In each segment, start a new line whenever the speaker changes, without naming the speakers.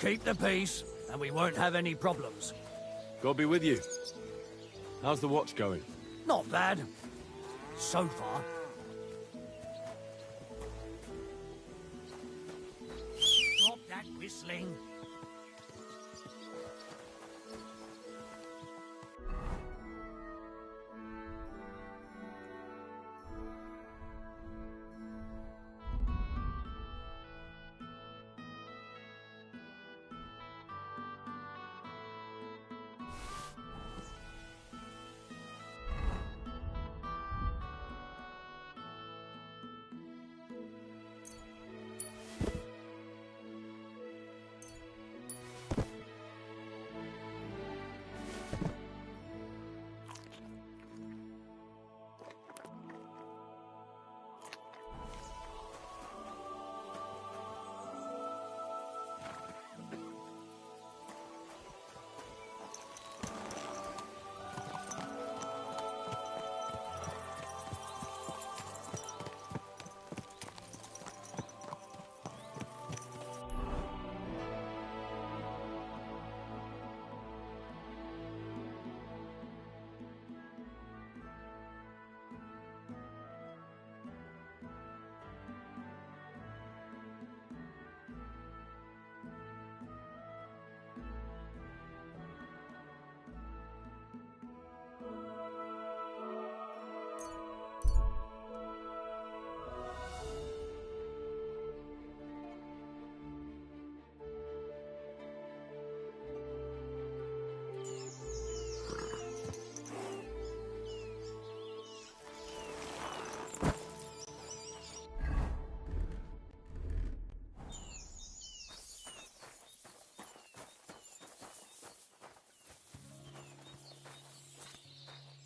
Keep the peace, and we won't have any problems.
God be with you. How's the watch going?
Not bad. So far. Stop that whistling.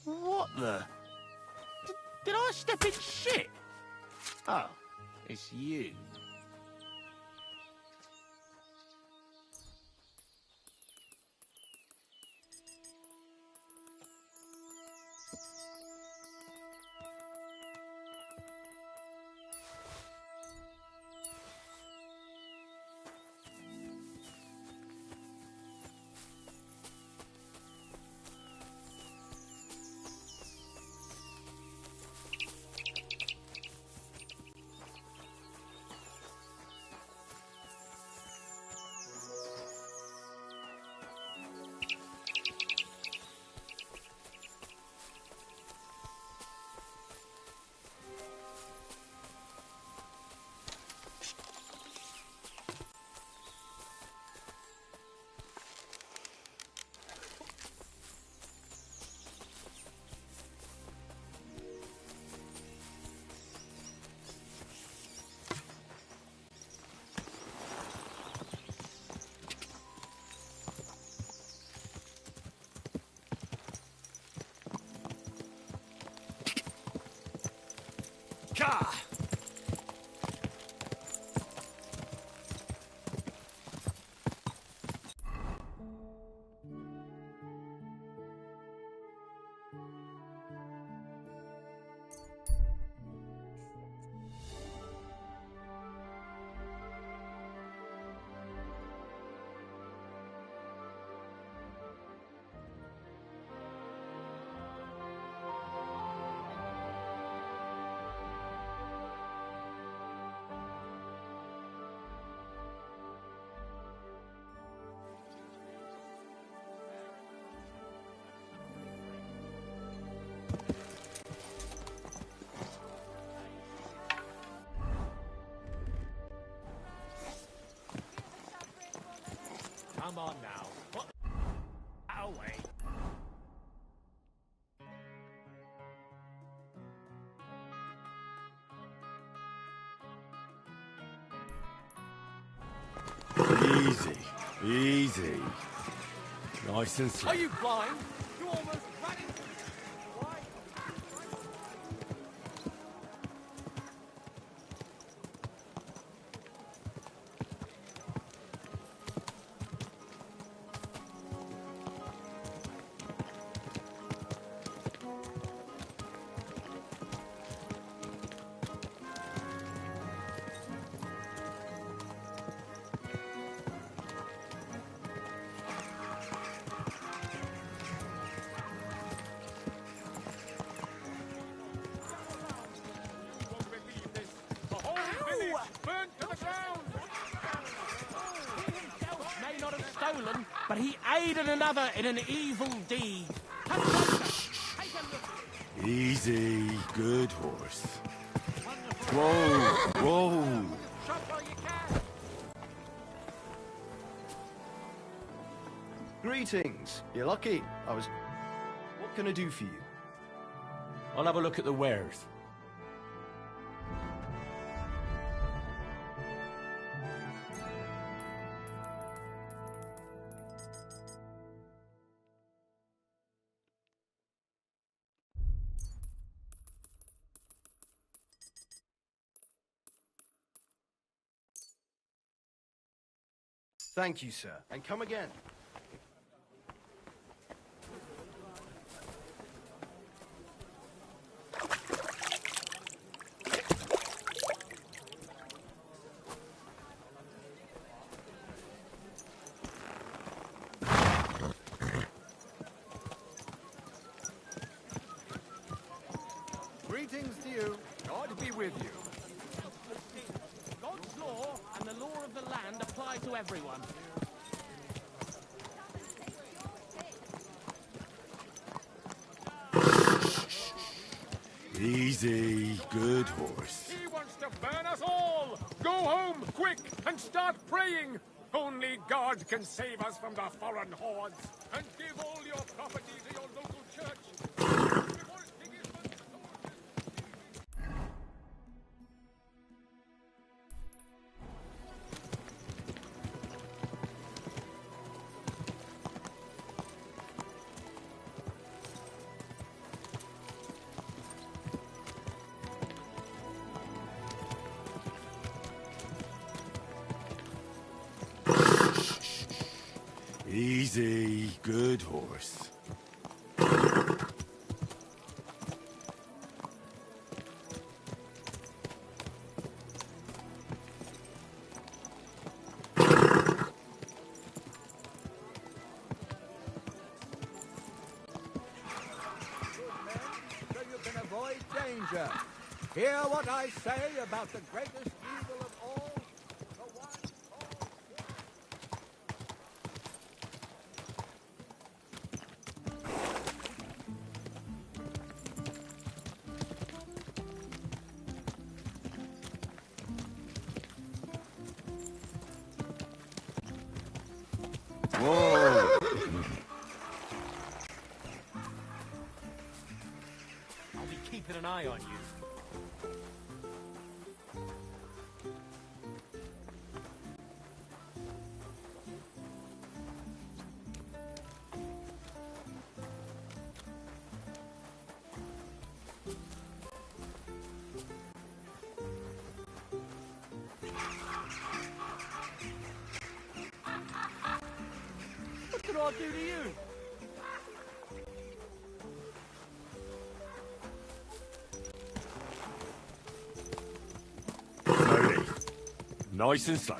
What the? Did I step in shit? Oh, it's you.
Gah!
Come on now. What? Away.
Easy. Easy. Nice and slow.
Are you blind? You almost ran into me. Why? stolen, but he aided another in an evil deed. Come closer. Take a look.
Easy, good horse. Whoa, whoa.
Shot while you can.
Greetings. You're lucky. What can I do for you?
I'll have a look at the wares.
Thank you, sir. And come again.
Greetings to you. God be with you.
God's law and the law of the land apply to everyone.
Easy, good horse.
He wants to burn us all. Go home, quick, and start praying. Only God can save us from the foreign hordes. And give all your property to your local church. Before Sigismunds...
Easy, good horse.
So you can avoid danger. Hear what I say about the greatest evil of all, the one called...
Whoa!
I'll be keeping an eye on you. What did I do to you?
Slowly. Nice and slow.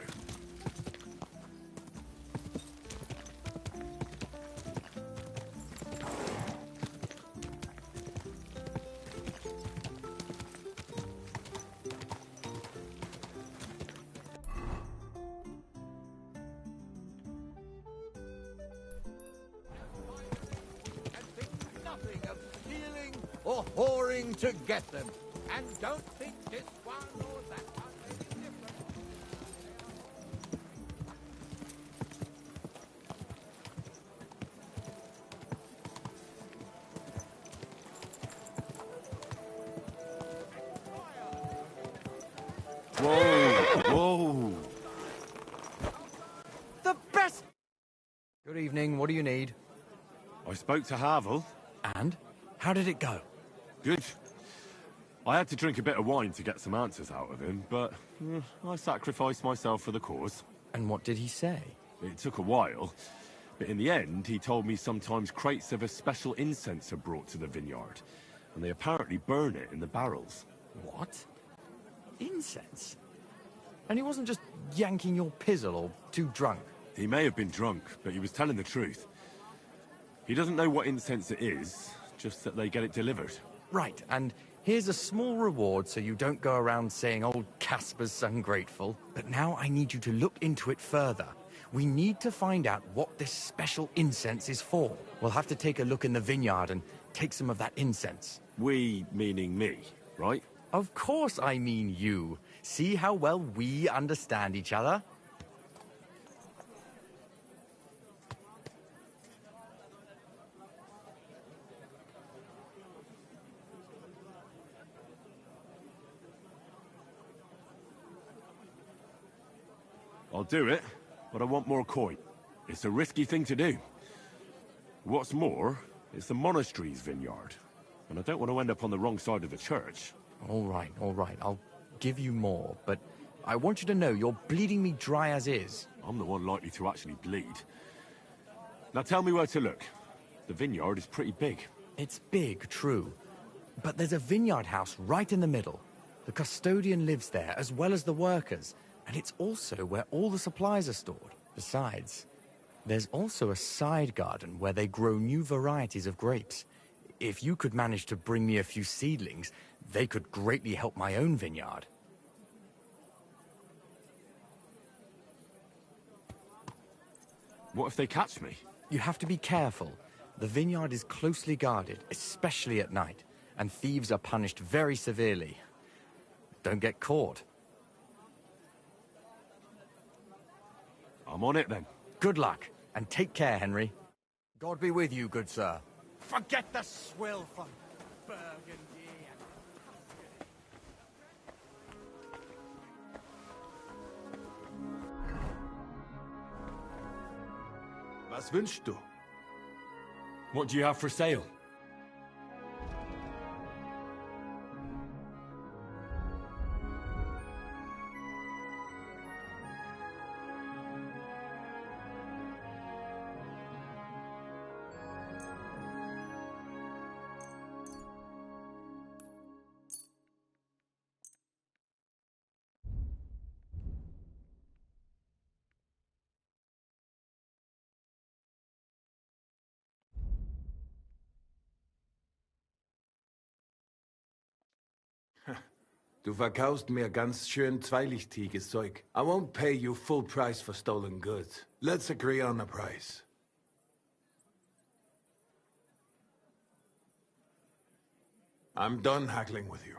And think nothing of stealing or whoring to get them. And don't think this one or that one may be different.
Whoa, whoa.
The best! Good evening. What do you need?
I spoke to Havel.
And? How did it go?
Good. I had to drink a bit of wine to get some answers out of him, but I sacrificed myself for the cause.
And what did he say?
It took a while, but in the end, he told me sometimes crates of a special incense are brought to the vineyard, and they apparently burn it in the barrels.
What? Incense? And he wasn't just yanking your pizzle or too drunk?
He may have been drunk, but he was telling the truth. He doesn't know what incense it is, just that they get it delivered.
Right, and here's a small reward so you don't go around saying old Casper's ungrateful. But now I need you to look into it further. We need to find out what this special incense is for. We'll have to take a look in the vineyard and take some of that incense.
We, meaning me, right?
Of course I mean you. See how well we understand each other?
I'll do it, but I want more coin. It's a risky thing to do. What's more, it's the monastery's vineyard, and I don't want to end up on the wrong side of the church.
All right. I'll give you more, but I want you to know you're bleeding me dry as is.
I'm the one likely to actually bleed. Now tell me where to look. The vineyard is pretty big.
It's big, true. But there's a vineyard house right in the middle. The custodian lives there, as well as the workers. And it's also where all the supplies are stored. Besides, there's also a side garden where they grow new varieties of grapes. If you could manage to bring me a few seedlings, they could greatly help my own vineyard.
What if they catch me?
You have to be careful. The vineyard is closely guarded, especially at night, and thieves are punished very severely. Don't get caught.
I'm on it then.
Good luck, and take care, Henry. God be with you, good sir.
Forget the swill from Burgundy and...
Was wünschst du?
What do you have for sale?
Du verkaufst mir ganz schön zweilichtiges Zeug. I won't pay you full price for stolen goods. Let's agree on a price. I'm done haggling with you.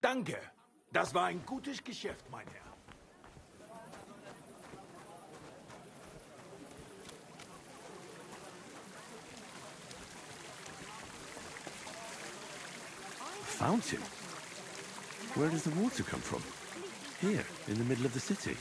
Danke. Das war ein gutes Geschäft, mein Herr.
Fountain? Where does the water come from? Here, in the middle of the city.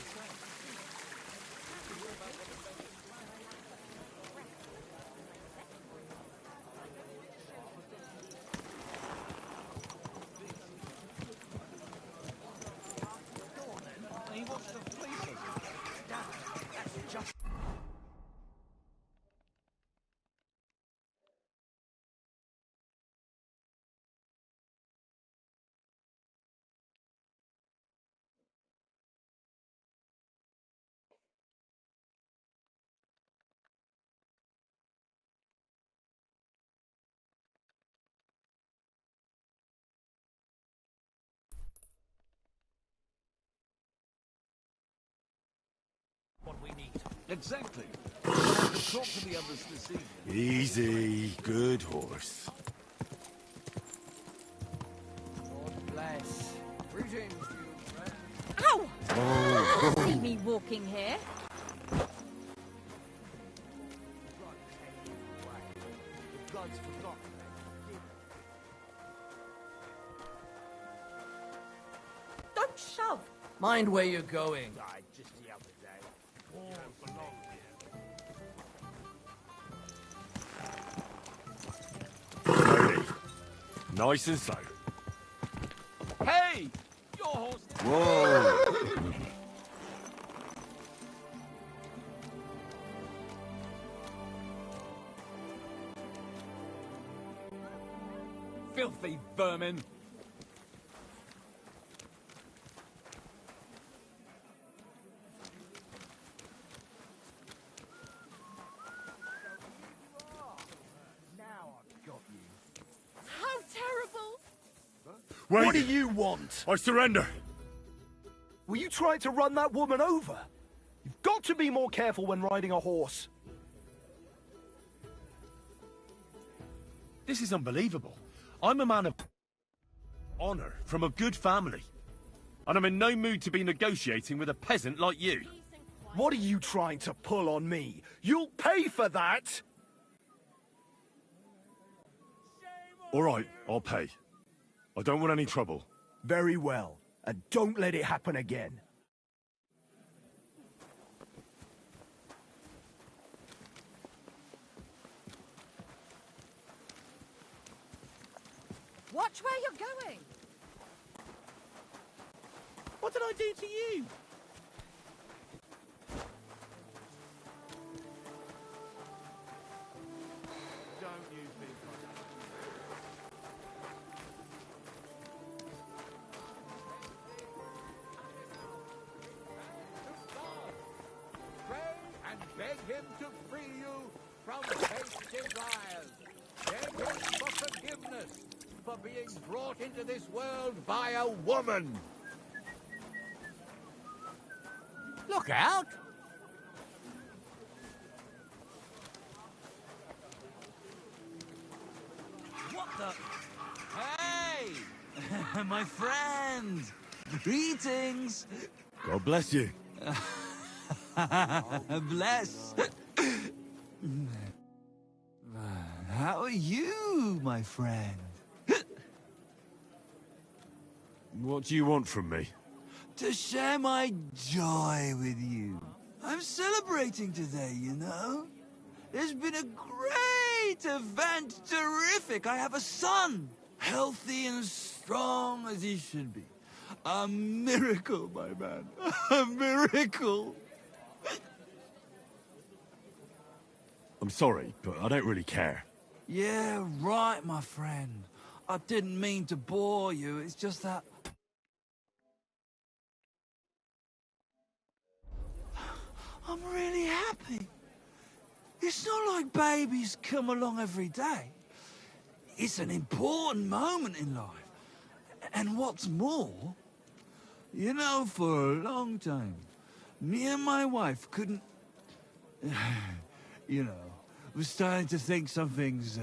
What we need.
Exactly. We'll have to talk to the others this evening.
Easy, good horse.
God bless. Greetings, you friend.
Ow! Oh. See me walking here?
The blood's forgotten.
Don't shove.
Mind where you're going. I just the other day. You don't belong here.
Slowly. Nice and slow.
Hey! Your horse...
Whoa!
Filthy vermin!
Wait!
What do you want?
I surrender!
Were you trying to run that woman over? You've got to be more careful when riding a horse.
This is unbelievable. I'm a man of honor from a good family. And I'm in no mood to be negotiating with a peasant like you.
What are you trying to pull on me? You'll pay for that!
All right, I'll pay. I don't want any trouble.
Very well. And don't let it happen again.
Watch where you're going.
What did I do to you?
Don't use me for that.
Pray and beg him to free you from base desires. Beg him for forgiveness for being brought into this world by a woman. Look out!
What the? Hey! My friend! Greetings!
God bless you.
Bless! How are you, my friend?
What do you want from me?
To share my joy with you. I'm celebrating today, you know? There's been a great event, terrific. I have a son, healthy and strong as he should be. A miracle, my man. A miracle.
I'm sorry, but I don't really care.
Yeah, right, my friend. I didn't mean to bore you. It's just that... I'm really happy. It's not like babies come along every day. It's an important moment in life. And what's more, you know, for a long time, me and my wife couldn't... you know, was starting to think something's,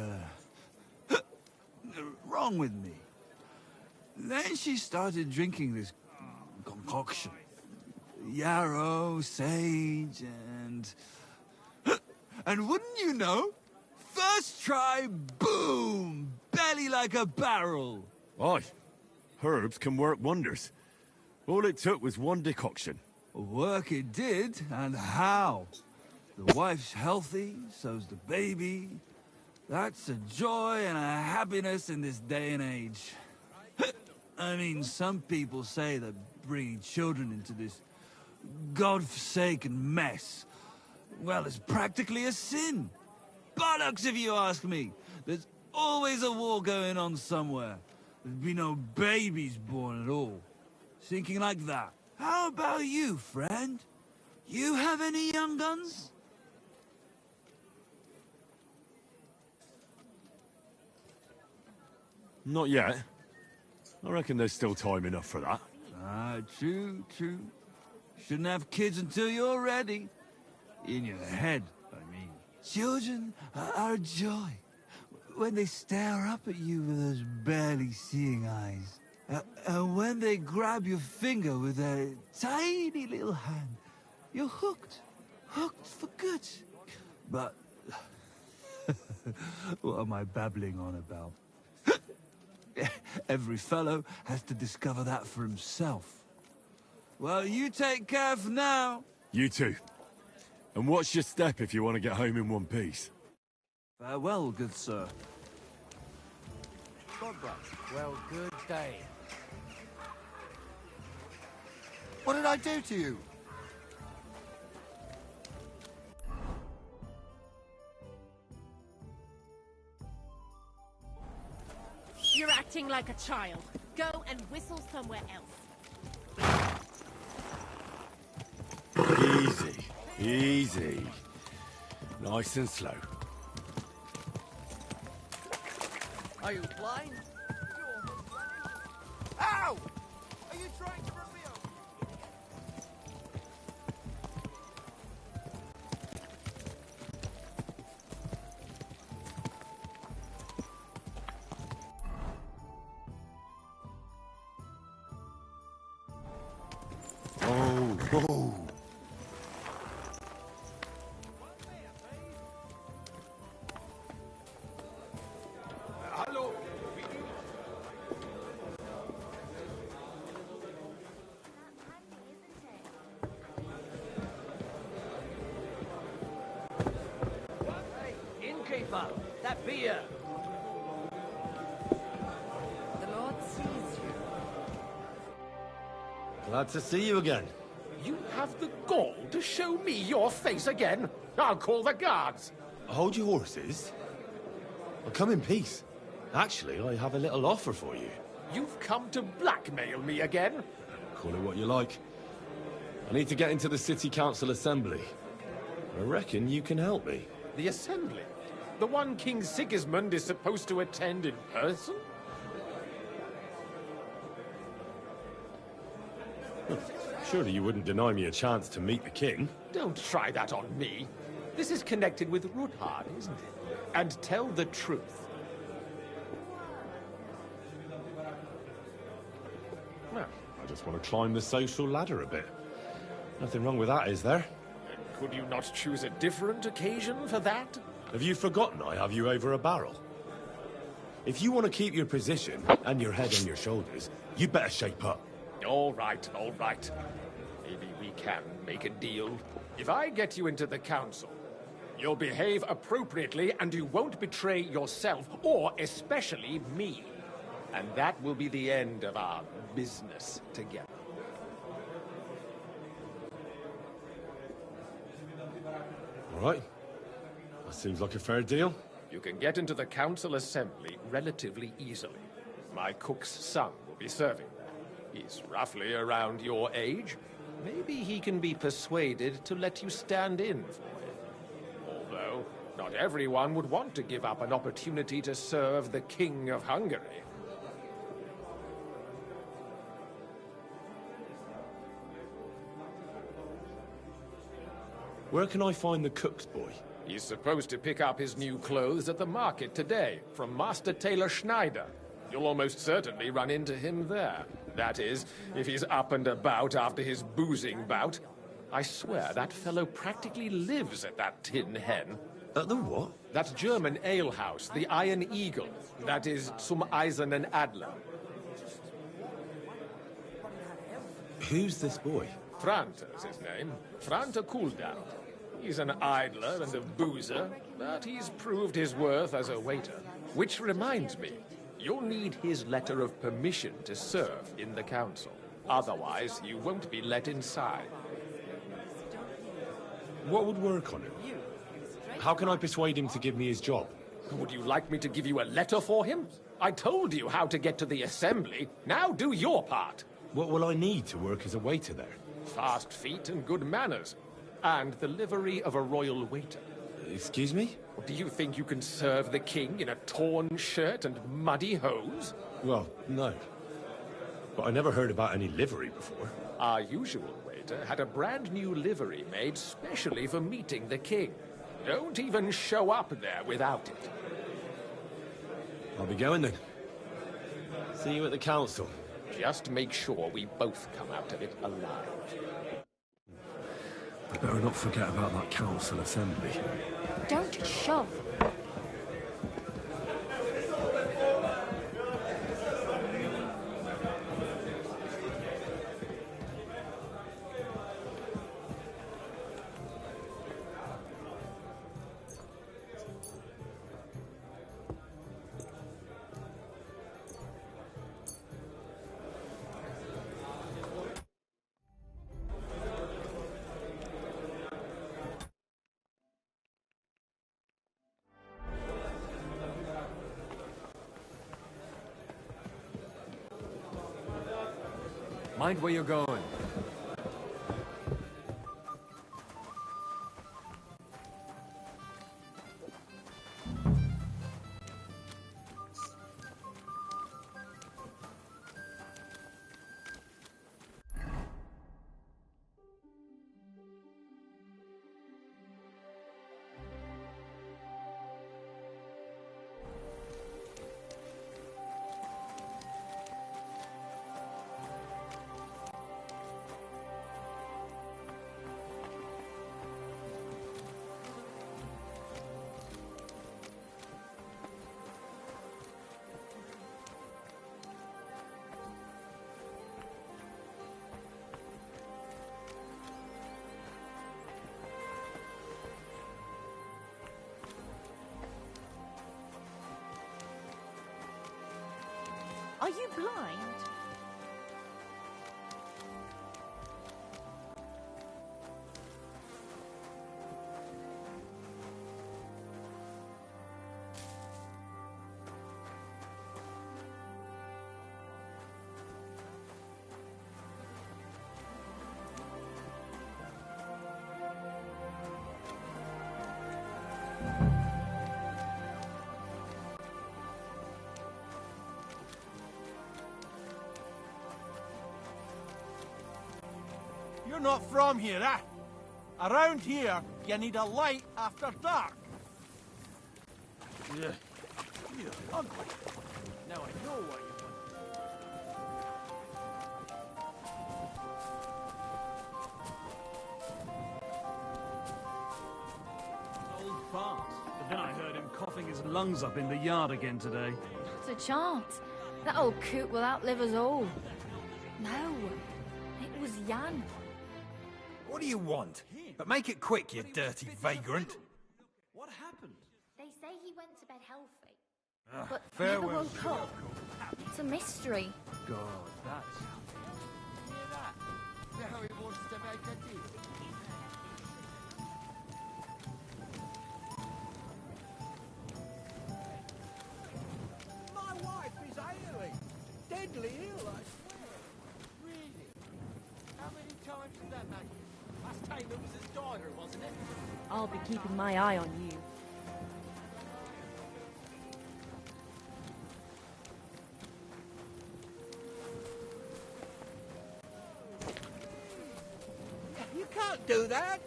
wrong with me. Then she started drinking this concoction. Yarrow, sage, and... and wouldn't you know, first try, boom! Belly like a barrel.
Aye. Herbs can work wonders. All it took was one decoction.
Work it did, and how? The wife's healthy, so's the baby. That's a joy and a happiness in this day and age. I mean, some people say that bringing children into this God-forsaken mess, well, it's practically a sin. Bollocks, if you ask me. There's always a war going on somewhere. There'd be no babies born at all. Thinking like that. How about you, friend? You have any young guns?
Not yet. I reckon there's still time enough for that.
Ah, true, true. Shouldn't have kids until you're ready. In your head, I mean. Children are a joy. When they stare up at you with those barely seeing eyes. And when they grab your finger with their tiny little hand, you're hooked. Hooked for good. But... what am I babbling on about? Every fellow has to discover that for himself. Well, you take care for now.
You too. And watch your step if you want to get home in one piece.
Farewell, good sir.
Well, good day.
What did I do to you?
You're acting like a child. Go and whistle somewhere else.
Easy. Easy. Nice and slow.
Are you blind?
Ow! Are you trying to run me over?
Oh, oh.
Hallo.
Hey, innkeeper, that beer.
The Lord sees you.
Glad to see you again.
You have the gall to show me your face again? I'll call the guards.
Hold your horses. I'll come in peace. Actually, I have a little offer for you.
You've come to blackmail me again?
Call it what you like. I need to get into the City Council Assembly. I reckon you can help me.
The assembly? The one King Sigismund is supposed to attend in person?
Surely you wouldn't deny me a chance to meet the king?
Don't try that on me. This is connected with Ruthard, isn't it? And tell the truth.
Well, I just want to climb the social ladder a bit. Nothing wrong with that, is there?
Could you not choose a different occasion for that?
Have you forgotten I have you over a barrel? If you want to keep your position and your head on your shoulders, you better shape up.
All right, all right. Maybe we can make a deal. If I get you into the council, you'll behave appropriately and you won't betray yourself, or especially me. And that will be the end of our business together.
All right. That seems like a fair deal.
You can get into the council assembly relatively easily. My cook's son will be serving. He's roughly around your age. Maybe he can be persuaded to let you stand in for him. Although, not everyone would want to give up an opportunity to serve the King of Hungary.
Where can I find the cook's boy?
He's supposed to pick up his new clothes at the market today, from Master Tailor Schneider. You'll almost certainly run into him there. That is, if he's up and about after his boozing bout. I swear that fellow practically lives at that Tin Hen.
At the what?
That German alehouse, the Iron Eagle. That is Zum Eisernen Adler.
Who's this boy?
Frante's his name. Frante Kuldal. He's an idler and a boozer, but he's proved his worth as a waiter. Which reminds me, you'll need his letter of permission to serve in the council. Otherwise, you won't be let inside.
What would work on him? How can I persuade him to give me his job?
Would you like me to give you a letter for him? I told you how to get to the assembly. Now do your part.
What will I need to work as a waiter there?
Fast feet and good manners. And the livery of a royal waiter.
Excuse me?
Do you think you can serve the king in a torn shirt and muddy hose?
Well, no. But I never heard about any livery before.
Our usual waiter had a brand new livery made specially for meeting the king. Don't even show up there without it.
I'll be going then. See you at the council.
Just make sure we both come out of it alive.
I better not forget about that council assembly.
Don't shove.
Mind where you're going.
Are you blind?
You're not from here, eh? Around here, you need a light after dark. Yeah. You're ugly. Now I know what you want.
Old fart. But then I heard him coughing his lungs up in the yard again today.
Not a chance. That old coot will outlive us all. No, it was Jan.
What do you want? But make it quick, you dirty vagrant.
What happened?
They say he went to bed healthy. But
farewell.
never woke up. It's a mystery.
God, that's...
Now he wants to make a deal.
My wife is ailing. Deadly ill, I swear.
Really? How many times did that make you? Last time it was his daughter, wasn't it?
I'll be keeping my eye on you.
You can't do that.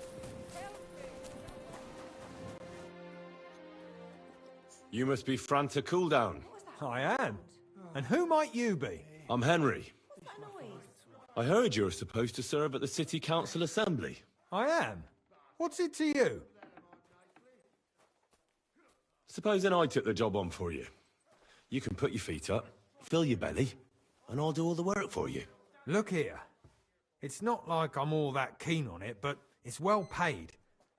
You must be Franta Cooldown.
I am. And who might you be?
I'm Henry. I heard you're supposed to serve at the City Council Assembly.
I am. What's it to you?
Supposing I took the job on for you. You can put your feet up, fill your belly, and I'll do all the work for you.
Look here. It's not like I'm all that keen on it, but it's well paid.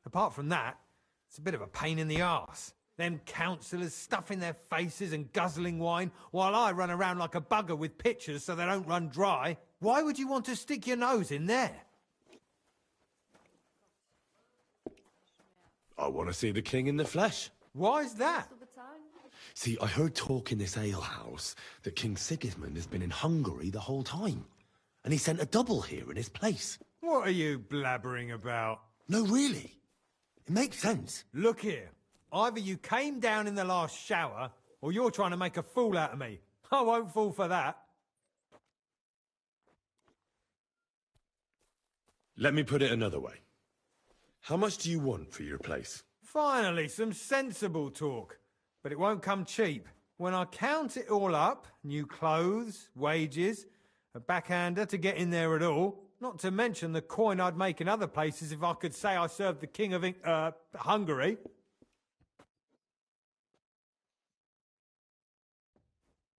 Apart from that, it's a bit of a pain in the arse. Them councillors stuffing their faces and guzzling wine, while I run around like a bugger with pitchers so they don't run dry. Why would you want to stick your nose in there?
I want to see the king in the flesh.
Why's that?
See, I heard talk in this alehouse that King Sigismund has been in Hungary the whole time. And he sent a double here in his place.
What are you blabbering about?
No, really. It makes sense.
Look here. Either you came down in the last shower, or you're trying to make a fool out of me. I won't fall for that.
Let me put it another way. How much do you want for your place?
Finally, some sensible talk. But it won't come cheap. When I count it all up, new clothes, wages, a backhander to get in there at all, not to mention the coin I'd make in other places if I could say I served the king of Hungary.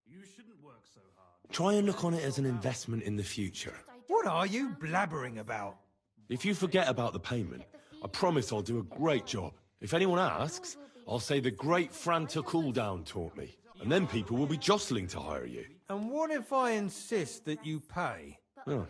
You shouldn't work so hard.
Try and look on it as an investment in the future.
What are you blabbering about?
If you forget about the payment, I promise I'll do a great job. If anyone asks, I'll say the great Franta Cooldown taught me. And then people will be jostling to hire you.
And what if I insist that you pay?
Oh,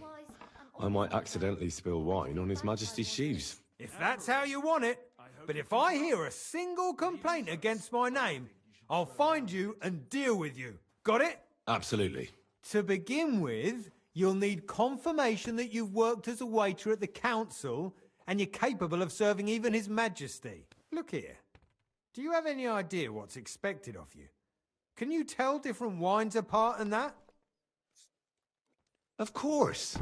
I might accidentally spill wine on His Majesty's shoes.
If that's how you want it. But if I hear a single complaint against my name, I'll find you and deal with you. Got it?
Absolutely.
To begin with, you'll need confirmation that you've worked as a waiter at the council and you're capable of serving even His Majesty. Look here. Do you have any idea what's expected of you? Can you tell different wines apart and that?
Of course.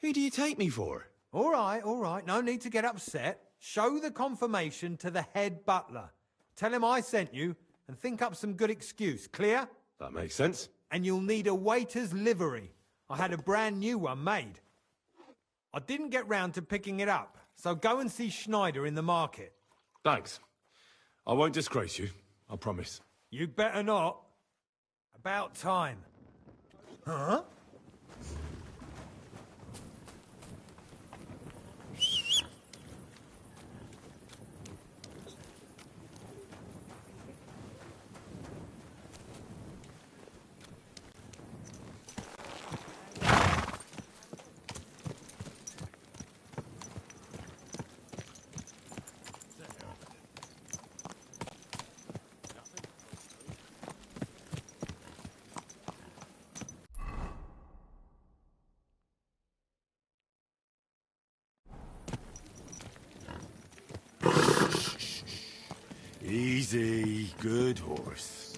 Who do you take me for?
All right. No need to get upset. Show the confirmation to the head butler. Tell him I sent you and think up some good excuse. Clear?
That makes sense.
And you'll need a waiter's livery. I had a brand new one made. I didn't get round to picking it up, so go and see Schneider in the market.
Thanks. I won't disgrace you, I promise.
You'd better not. About time. Huh?
Easy, good horse.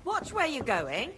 Watch where you're going.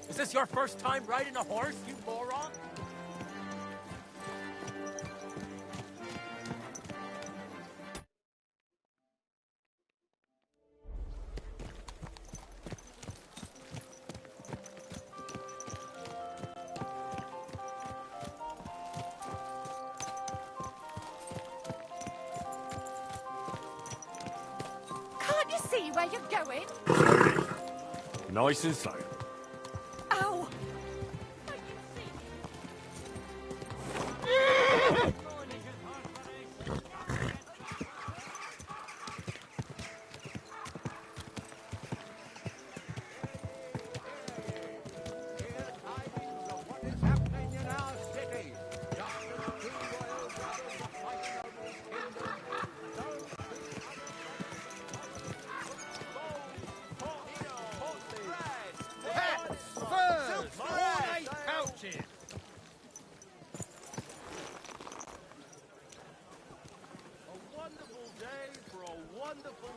Is this your first time riding a horse, you moron?
Can't you see where you're going?
Nice and slow.
Ow!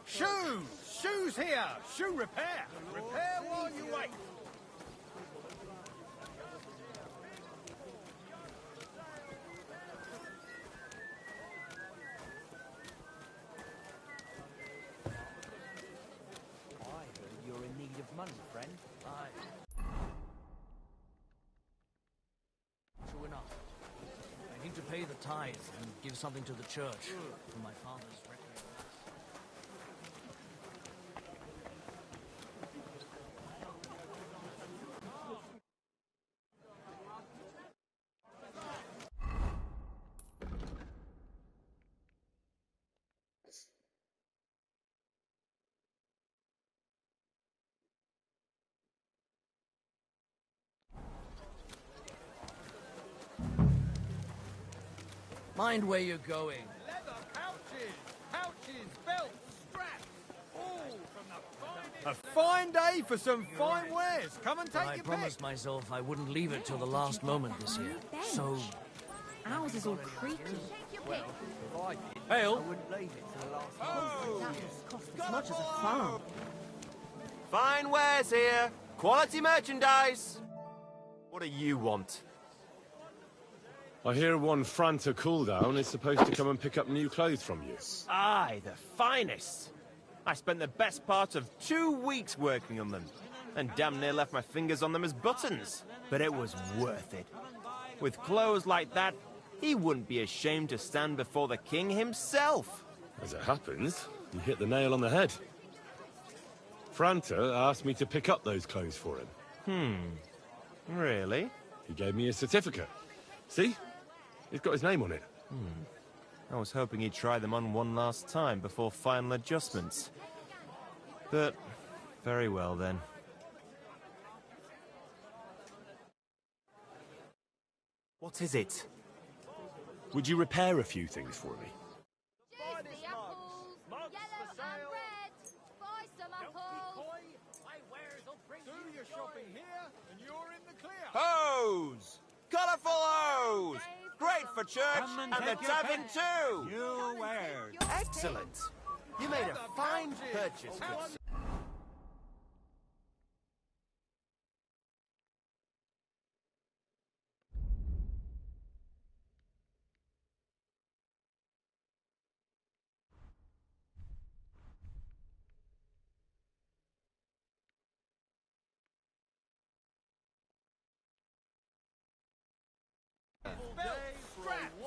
Shoes! Shoes Who's here? Shoe repair. Repair while you wait.
I heard you're in need of money, friend. True enough. I need to pay the tithe and give something to the church for my father's requiem. Mind where you're going.
Leather pouches, belts, straps, all from the finest. A fine day for some fine wares. Come and take
I
your
promised
pick.
myself I wouldn't leave it till the last moment this year. So,
Ours is all creaky.
well, if I did,
Hail.
I wouldn't leave it till the last
That
moment.
must cost as much as a farm.
Fine wares here. Quality merchandise. What do you want?
I hear one Franta cooldown is supposed to come and pick up new clothes from you.
Aye, the finest. I spent the best part of 2 weeks working on them, and damn near left my fingers on them as buttons. But it was worth it. With clothes like that, he wouldn't be ashamed to stand before the king himself.
As it happens, you hit the nail on the head. Franta asked me to pick up those clothes for him.
Really?
He gave me a certificate. See? It's got his name on it.
I was hoping he'd try them on one last time before final adjustments. But, very well then. What is it?
Would you repair a few things for me?
Juicy apples, yellow and red. Buy some apples.
Do your shopping here, and you're in the clear.
Hose! Colourful hose! Great for church and the tavern too!
You wares.
Excellent! You made a fine purchase, good sir.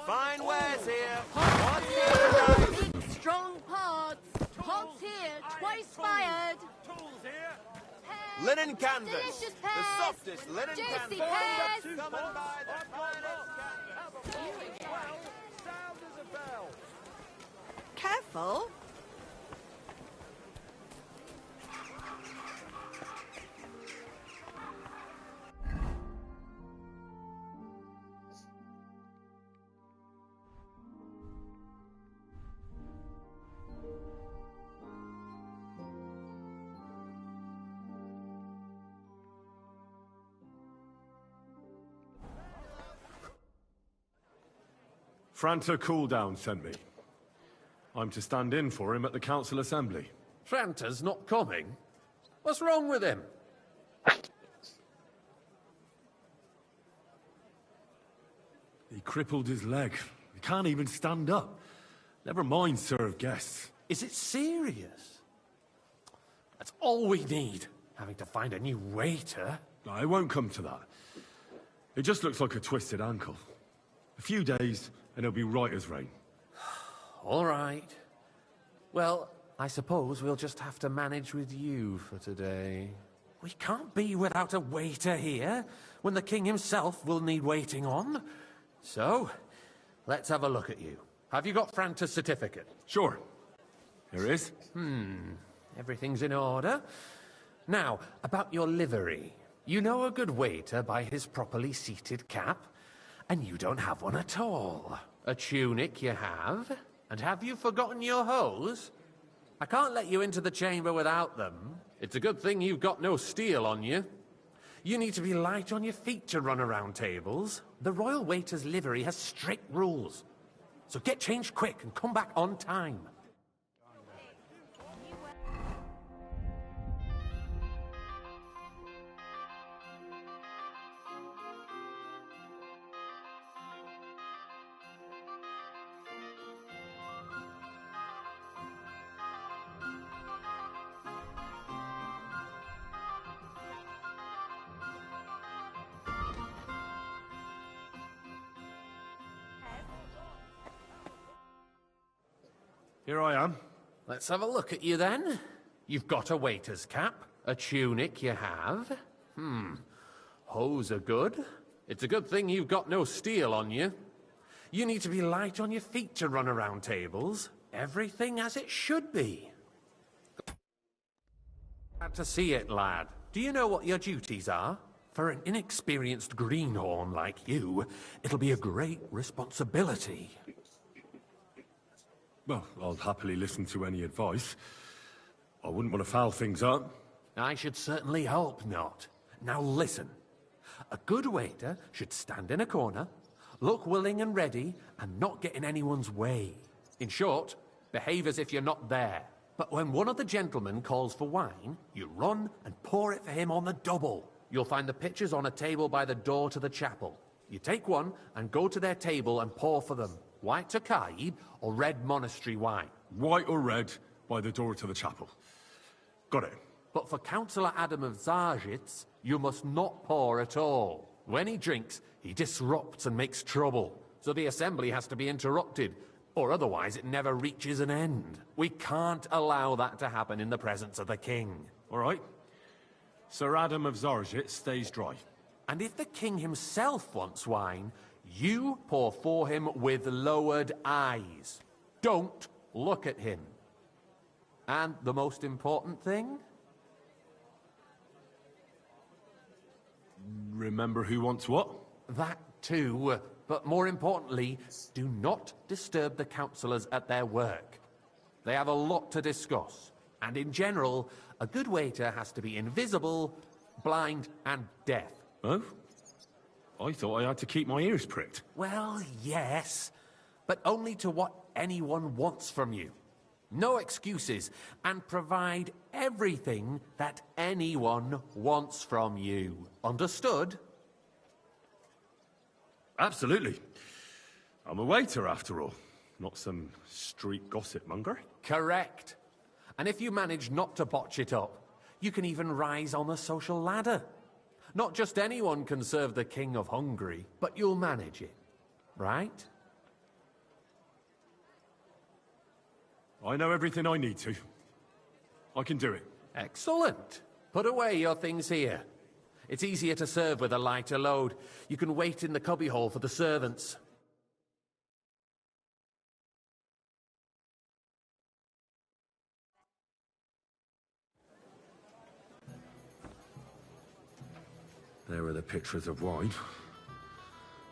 Fine wares here. What's here?
Big, strong pots. Pots here, twice fired.
Pears,
Linen canvas.
delicious
The
pears.
softest linen
Juicy
canvas.
pears.
Come and buy the finest canvas.
Sound as a bell.
Careful.
Franta Cooldown sent me. I'm to stand in for him at the council assembly.
Franta's not coming? What's wrong with him?
He crippled his leg. He can't even stand up. Never mind serve guests.
Is it serious? That's all we need. Having to find a new waiter.
No, it won't come to that. It just looks like a twisted ankle. A few days, and he'll be right as rain.
All right. Well, I suppose we'll just have to manage with you for today. We can't be without a waiter here, when the king himself will need waiting on. So, let's have a look at you. Have you got Franta's certificate?
Sure. Here it is.
Everything's in order. Now, about your livery. You know a good waiter by his properly seated cap, and you don't have one at all. A tunic you have, and have you forgotten your hose? I can't let you into the chamber without them. It's a good thing you've got no steel on you. You need to be light on your feet to run around tables. The royal waiter's livery has strict rules. So get changed quick and come back on time.
Here I am.
Let's have a look at you then. You've got a waiter's cap, a tunic you have. Hose are good. It's a good thing you've got no steel on you. You need to be light on your feet to run around tables. Everything as it should be. Glad to see it, lad. Do you know what your duties are? For an inexperienced greenhorn like you, it'll be a great responsibility.
Well, I'll happily listen to any advice. I wouldn't want to foul things up.
I should certainly hope not. Now listen. A good waiter should stand in a corner, look willing and ready, and not get in anyone's way. In short, behave as if you're not there. But when one of the gentlemen calls for wine, you run and pour it for him on the double. You'll find the pitchers on a table by the door to the chapel. You take one and go to their table and pour for them. White Tokaib or red monastery wine?
White or red by the door to the chapel. Got it.
But for Councillor Adam of Zarzhitz, you must not pour at all. When he drinks, he disrupts and makes trouble. So the assembly has to be interrupted, or otherwise it never reaches an end. We can't allow that to happen in the presence of the king.
All right. Sir Adam of Zarzhitz stays dry.
And if the king himself wants wine, you pour for him with lowered eyes. Don't look at him. And the most important thing?
Remember who wants what?
That too, but more importantly, do not disturb the councillors at their work. They have a lot to discuss, and in general, a good waiter has to be invisible, blind, and deaf.
Oh? I thought I had to keep my ears pricked.
Well, yes, but only to what anyone wants from you. No excuses, and provide everything that anyone wants from you. Understood?
Absolutely. I'm a waiter, after all. Not some street gossip monger.
Correct. And if you manage not to botch it up, you can even rise on the social ladder. Not just anyone can serve the King of Hungary, but you'll manage it. Right?
I know everything I need to. I can do it.
Excellent. Put away your things here. It's easier to serve with a lighter load. You can wait in the cubbyhole for the servants.
There are the pictures of wine.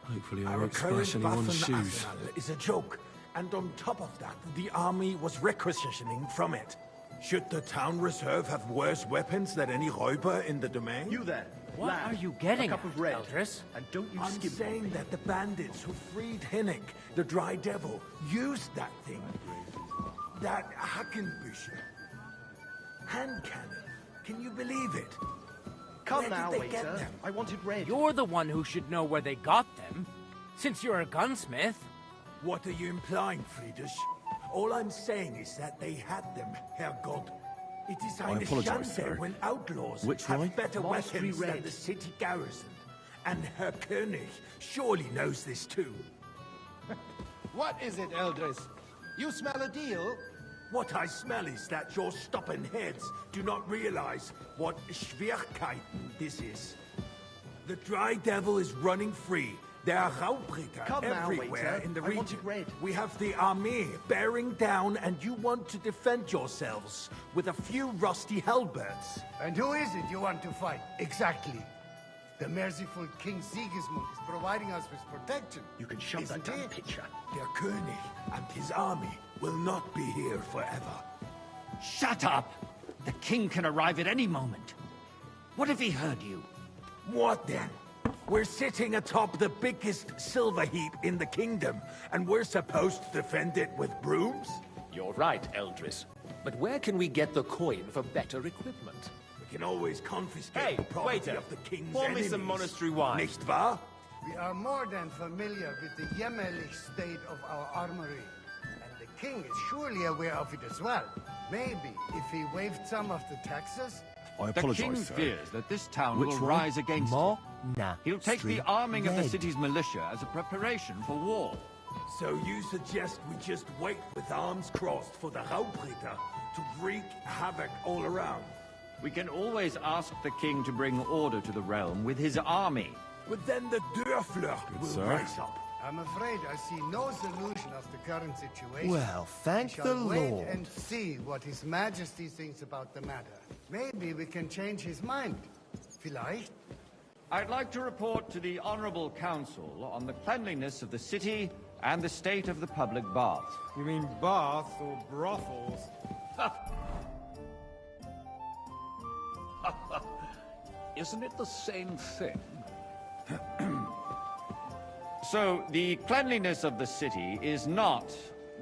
Hopefully I
Our
won't
current
splash anyone's
Waffen
shoes.
arsenal is a joke, and on top of that, the army was requisitioning from it. Should the town reserve have worse weapons than any Räuber in the domain?
You there.
What
Lad,
are you getting
a cup
at,
of red.
Eldris?
And don't you
I'm
skip
saying that the bandits who freed Hinnick, the Dry Devil, used that thing. That Hackenbücher. Hand cannon. Can you believe it?
Come
Where
now,
did they get
waiter.
them?
I wanted red.
You're the one who should know where they got them. Since you're a gunsmith.
What are you implying, Friedrich? All I'm saying is that they had them, Herrgott. It is
I
eine
apologize,
Schande
sir.
when outlaws
Which
have
right?
better
Monastery
weapons than
red.
the city garrison. And Herr König surely knows this too.
What is it, Eldris? You smell a deal?
What I smell is that your stubborn heads do not realize what Schwierigkeiten this is. The Dry Devil is running free. There are Raubritter
Come now,
everywhere
waiter.
in the
I
region.
wanted red.
We have the army bearing down, and you want to defend yourselves with a few rusty halberds.
And who is it you want to fight? Exactly. The merciful King Sigismund is providing us with protection.
You can shove that
Isn't
damn
it?
pitcher.
Der König and his army will not be here forever.
Shut up! The king can arrive at any moment. What if he heard you?
What then? We're sitting atop the biggest silver heap in the kingdom, and we're supposed to defend it with brooms?
You're right, Eldris. But where can we get the coin for better equipment?
We can always confiscate
Hey,
the property
waiter.
of the king's
Pour me
enemies.
some monastery wine.
Nicht wahr?
We are more than familiar with the jämmerlich state of our armory. And the king is surely aware of it as well. Maybe if he waived some of the taxes.
I
The
apologize,
king
sir.
fears that this town
Which
will
one?
rise against him. He'll take the
Street
arming of the
Red.
city's militia as a preparation for war.
So you suggest we just wait with arms crossed for the Raubritter to wreak havoc all around?
We can always ask the king to bring order to the realm with his army.
But then the Dörfler will
sir.
rise up.
I'm afraid I see no solution of the current situation.
Well, thank
we shall
the
wait
Lord.
and see what His Majesty thinks about the matter. Maybe we can change his mind. Vielleicht?
I'd like to report to the Honorable Council on the cleanliness of the city and the state of the public baths.
You mean baths or brothels?
Isn't it the same thing?
So, the cleanliness of the city is not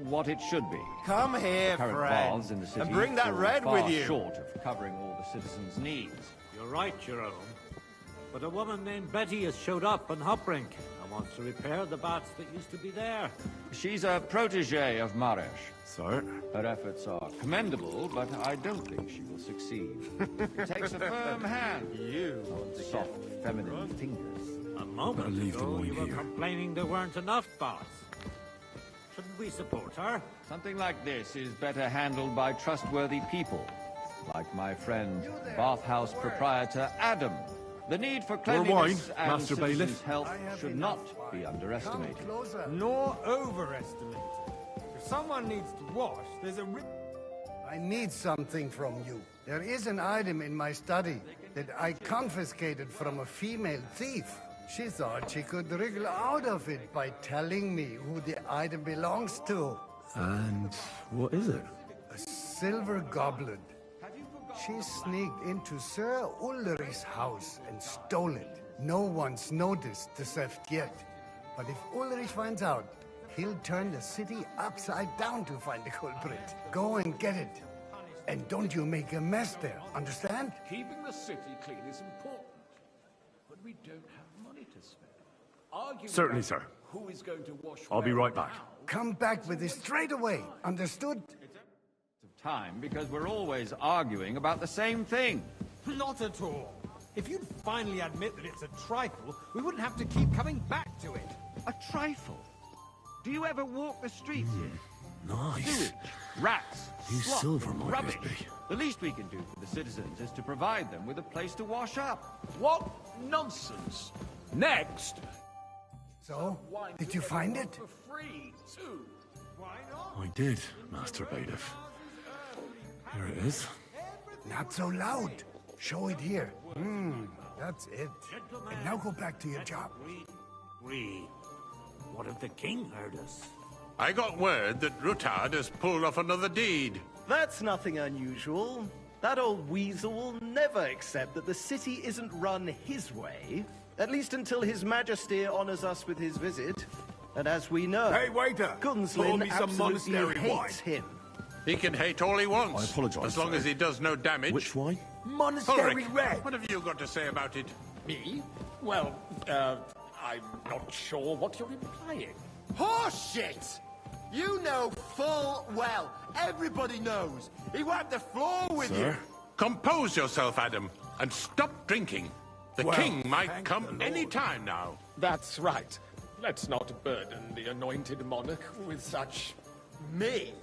what it should be.
Come here,
Current
friend,
baths in the city
and bring that
fall
red
far
with you.
short of covering all the citizens' needs.
You're right, Jerome. But a woman named Betty has showed up on Hopbrink and wants to repair the baths that used to be there.
She's a protege of Maresh.
Sir?
Her efforts are commendable, but I don't think she will succeed. It takes a firm hand.
You
Soft, feminine fingers.
A moment
leave the
ago,
wine
you were
here.
complaining there weren't enough baths. Shouldn't we support her?
Something like this is better handled by trustworthy people, like my friend, bathhouse proprietor Adam. The need for cleanliness
wine,
and
Master
citizens'
Bailiff.
health should not be underestimated.
Nor overestimated. If someone needs to wash, there's a
I need something from you. There is an item in my study that I confiscated from a female thief. She thought she could wriggle out of it by telling me who the item belongs to.
And what is it?
A silver goblet. She sneaked into Sir Ulrich's house and stole it. No one's noticed the theft yet. But if Ulrich finds out, he'll turn the city upside down to find the culprit. Go and get it. And don't you make a mess there, understand?
Keeping the city clean is important, but we don't have money to spare. Arguing
Certainly,
about
sir.
Who is going to wash
I'll be
where
right back.
Come back with it straight away, understood?
Time, because we're always arguing about the same thing.
Not at all. If you'd finally admit that it's a trifle, we wouldn't have to keep coming back to it.
A trifle? Do you ever walk the streets here?
Nice.
Sewage, rats,
Use
slop,
silver might
rubbish.
this be?
The least we can do for the citizens is to provide them with a place to wash up.
What nonsense! Next,
So, did you find it?
for free too.
I did, Master Bailiff. Here it is.
Not so loud. Show it here. That's it. And now go back to your job.
What if the king heard us?
I got word that Rutard has pulled off another deed.
That's nothing unusual. That old weasel will never accept that the city isn't run his way, at least until His Majesty honors us with his visit. And as we know,
Hey, waiter! Pour
Gunslin
me some
absolutely
monastery wine.
hates him.
He can hate all he wants.
I apologise,
as long
sir.
as he does no damage.
Which wine?
Monastery
Ulrich,
red!
what have you got to say about it?
Me? Well, I'm not sure what you're implying.
Horseshit! You know full well. Everybody knows. He wiped the floor with you.
Compose yourself, Adam, and stop drinking. The
Well,
king might
thank
come
the Lord.
any time now.
That's right. Let's not burden the anointed monarch with such...
Me?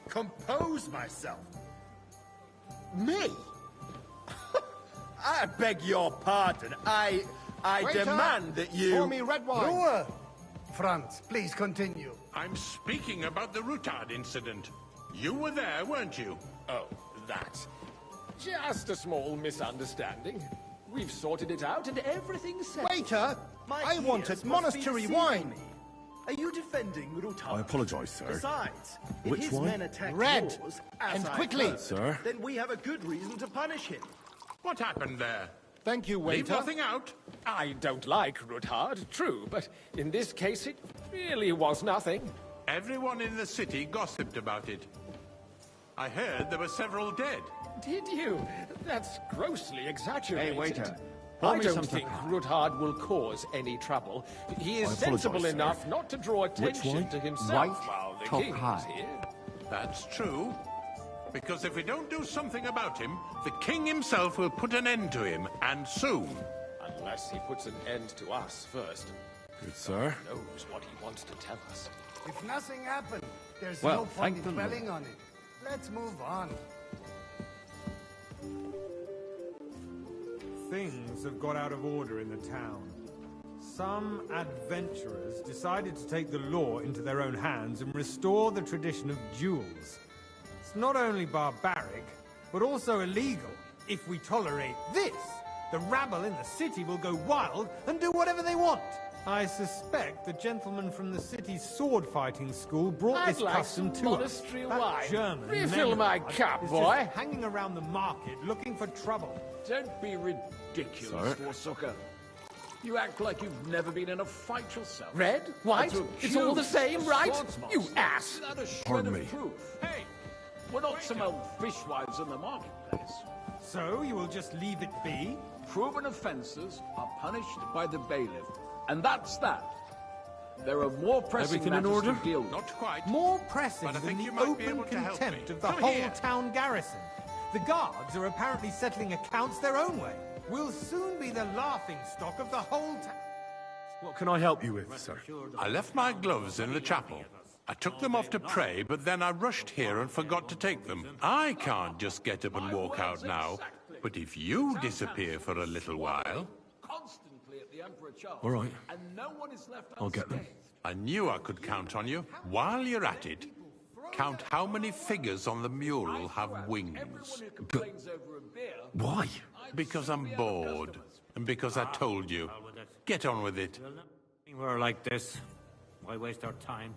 Compose myself? Me? I beg your pardon. I
Waiter,
demand that you...
pour me red wine. Ruhe! Franz, please continue.
I'm speaking about the Rutard incident. You were there, weren't you?
Oh, that. Just a small misunderstanding. We've sorted it out and everything's set.
Waiter! I wanted monastery wine! Are you defending Rutard?
I apologise, sir.
Besides, if
Which
his
one?
men attack
Red.
yours,
And
as I
quickly.
heard,
Sir?
then we have a good reason to punish him.
What happened there?
Thank you,
Leave nothing out.
I don't like Rutard, true, but in this case it really was nothing.
Everyone in the city gossiped about it. I heard there were several dead.
Did you? That's grossly exaggerated.
Hey, waiter. Pour
I
me
don't
some
think
Papa.
Rutard will cause any trouble. He is
I
sensible
apologise, sir.
enough not to draw attention
wine?
to himself
White,
while the
top
king is
high.
here.
That's true. Because if we don't do something about him, the king himself will put an end to him, and soon.
Unless he puts an end to us first.
Good, sir.
Knows what he wants to tell us.
If nothing happened, there's
Well,
no point
thank
in
the Lord.
dwelling on it. Let's move on.
Things have got out of order in the town. Some adventurers decided to take the law into their own hands and restore the tradition of duels. It's not only barbaric, but also illegal. If we tolerate this, the rabble in the city will go wild and do whatever they want. I suspect the gentleman from the city's sword-fighting school brought
I'd
this
like
custom
some
to us.
monastery
That
wine.
German
Refill my
Menard
cup,
is
boy.
just hanging around the market looking for trouble.
Don't be ridiculous,
Sir?
Forsucker. You act like you've never been in a fight yourself.
Red? White?
To
It's all the
accuse
same,
a
right?
swordsmaster
You ass!
Without a shred
Pardon
of
me.
proof. Hey, we're not some old fishwives in the marketplace.
So you will just leave it be?
Proven offences are punished by the bailiff, and that's that. There are more pressing
Everything in
matters
order?
to deal with.
Not quite.
More pressing
But I
than
think
the
you might be
open
able to help
contempt
me.
of the
Come
whole
here.
town garrison. The guards are apparently settling accounts their own way. We'll soon be the laughing stock of the whole town.
What can I help you with, sir?
I left my gloves in the chapel. I took them off to pray, but then I rushed here and forgot to take them. I can't just get up and walk out now. But if you disappear for a little while...
Constantly at the Emperor Charles,
All right.
and no one is left
I'll get them.
unscathed.
I knew I could count on you. While you're at it, count how many figures on the mural have wings.
Everyone who complains over a beer,
Why?
Because I'm bored. And because I told you. Get on with it.
Anywhere like this. Why waste our time?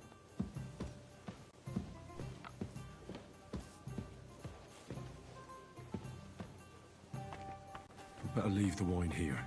Better leave the wine here.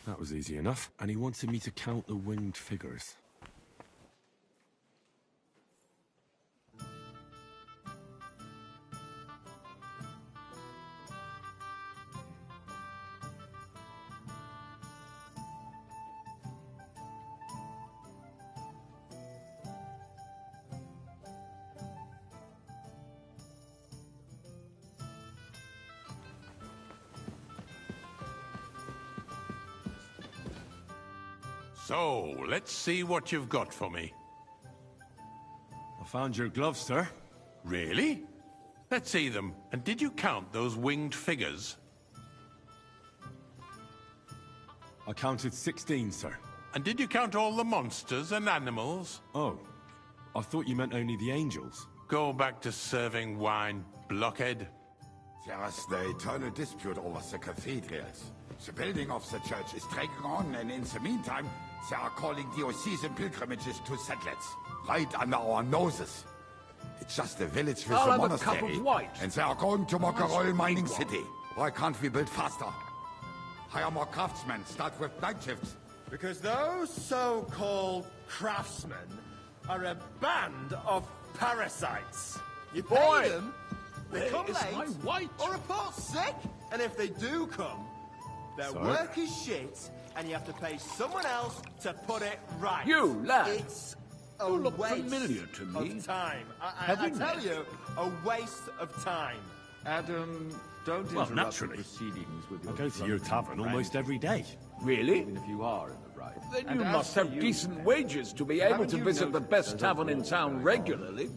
That was easy enough. And he wanted me to count the winged figures.
So, let's see what you've got for me.
I found your gloves, sir.
Really? Let's see them. And did you count those winged figures?
I counted 16, sir.
And did you count all the monsters and animals?
Oh, I thought you meant only the angels.
Go back to serving wine, blockhead.
There's the eternal dispute over the cathedrals. The building of the church is dragging on, and in the meantime, they are calling diocesan pilgrimages to settlers, right under our noses. It's just a village with
I'll
a
have a cup
monastery,
of white.
and they are going to Mokarol
Nice
mining
big one.
city. Why can't we build faster? Hire more craftsmen, start with night shifts.
Because those so-called craftsmen are a band of parasites. You pay
Boy,
them, they
where
come
is
late,
my white?
or report sick, and if they do come, their
Sir?
work is shit, and you have to pay someone else to put it right.
You, lad.
It's a
You look
waste
familiar to me.
of time.
Have
I
you
tell
met?
you, a waste of time.
Adam, don't
Well,
interrupt
naturally.
the proceedings with
I
your
go to your
drunken
tavern
friend,
almost every day.
Really?
even if you are in the right.
Then
And
you
as
must
for
have
you,
decent
then,
wages to be able
haven't
to
you
visit the
noticed
best
there's a
tavern in
war
town
going on?
regularly.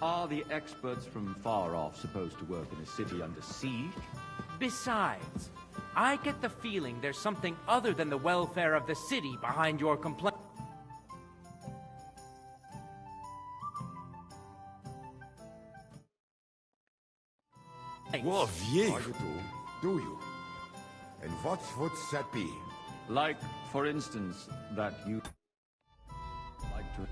Are the experts from far off supposed to work in a city under siege?
Besides,
I get the feeling there's something other than the welfare of the city behind your complaint.
What a view!
You do you? And what would that be?
Like, for instance, that you like to...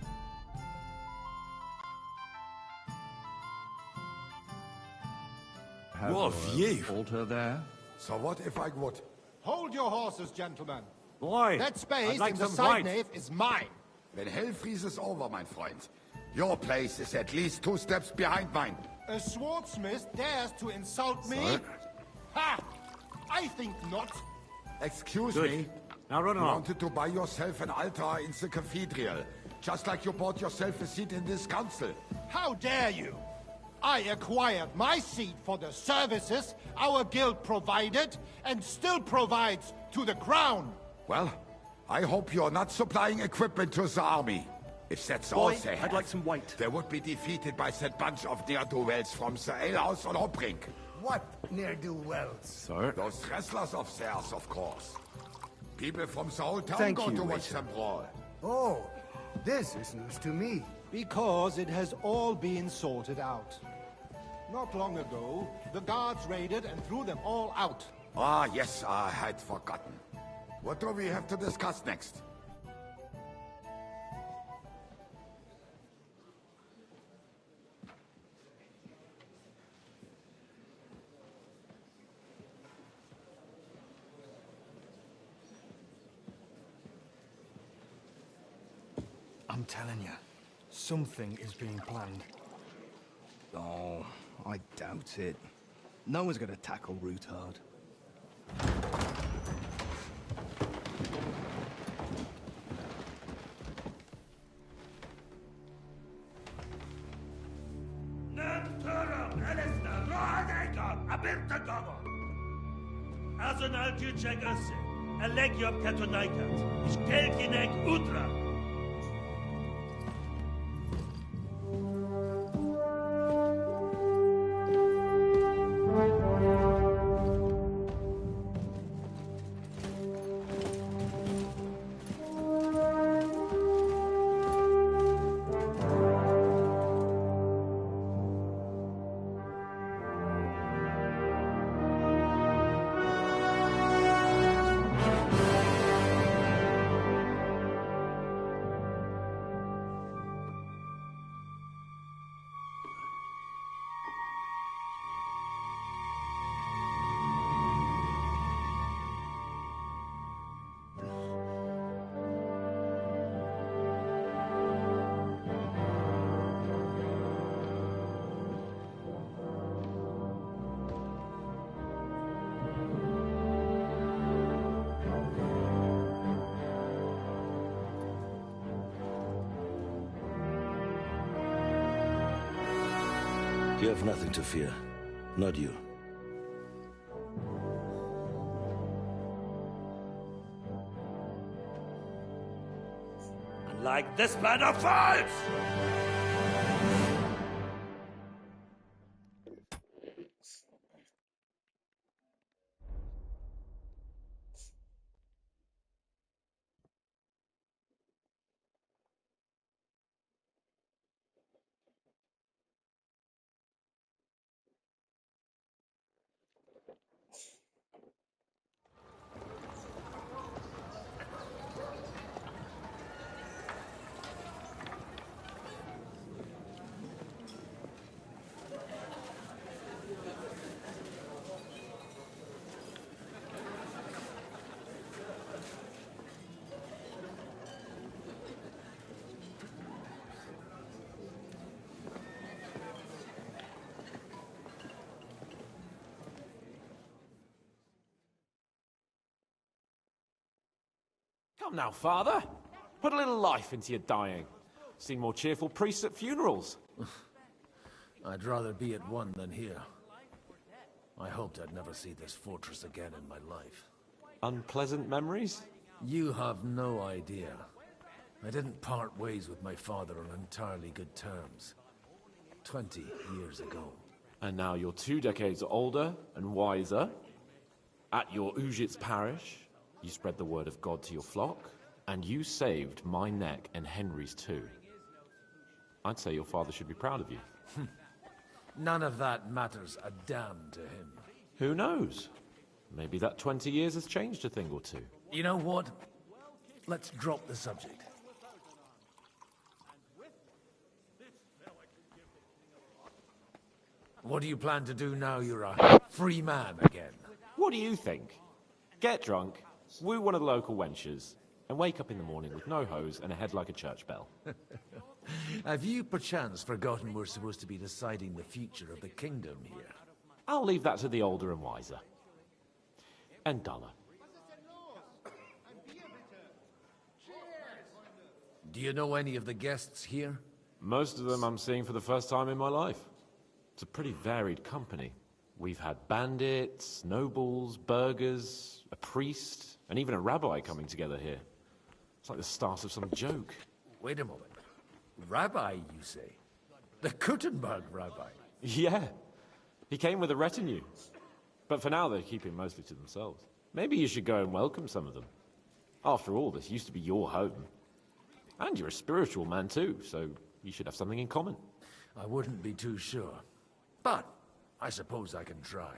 Have
what a view!
Altar there?
So what if I would?
Hold your horses, gentlemen.
Why?
That space
I'd like
in the
some
side
white.
nave is mine.
Then hell freezes over, mein Freund. Your place is at least 2 steps behind mine.
A swordsmith dares to insult me?
Sir?
Ha! I think not.
Excuse
Good.
me.
Now run
You
along.
wanted to buy yourself an altar in the cathedral, just like you bought yourself a seat in this council.
How dare you? I acquired my seat for the services our guild provided and still provides to the crown.
Well, I hope you're not supplying equipment to the army. If that's all they have,
I'd like some white.
They would be defeated by that bunch of ne'er-do-wells from the alehouse on Hobrink.
What ne'er-do-wells?
Sir?
Those wrestlers of theirs, of course. People from the whole town
Thank
go
you,
to watch
waiter.
them brawl.
Oh, this is news to me.
Because it has all been sorted out. Not long ago, the guards raided and threw them all out.
Ah, yes, I had forgotten. What do we have to discuss next?
I'm telling you, something is being planned.
Oh, I doubt it. No one's gonna tackle Rootard.
Azonal Tücek Össe, Elegiop Katonaikat, Stelkinek Udra.
You have nothing to fear. Not you.
Like this man of false!
Come now, Father. Put a little life into your dying. Seen more cheerful priests at funerals.
I'd rather be at one than here. I hoped I'd never see this fortress again in my life.
Unpleasant memories?
You have no idea. I didn't part ways with my father on entirely good terms. 20 years ago.
And now you're 2 decades older and wiser.
At your Ujit's parish, you spread the word of God to your flock, and you saved my neck and Henry's too. I'd say your father should be proud of you.
None of that matters a damn to him.
Who knows? Maybe that 20 years has changed a thing or two.
You know what? Let's drop the subject. What do you plan to do now you're a free man again?
What do you think? Get drunk, woo one of the local wenches, and wake up in the morning with no hose and a head like a church bell.
Have you perchance forgotten we're supposed to be deciding the future of the kingdom here?
I'll leave that to the older and wiser. And duller.
Do you know any of the guests here?
Most of them I'm seeing for the first time in my life. It's a pretty varied company. We've had bandits, nobles, burghers, a priest, and even a rabbi coming together here. It's like the start of some joke.
Wait a moment. Rabbi, you say? The Kuttenberg rabbi?
Yeah. He came with a retinue. But for now, they're keeping mostly to themselves. Maybe you should go and welcome some of them. After all, this used to be your home. And you're a spiritual man too, so you should have something in common.
I wouldn't be too sure. But I suppose I can try.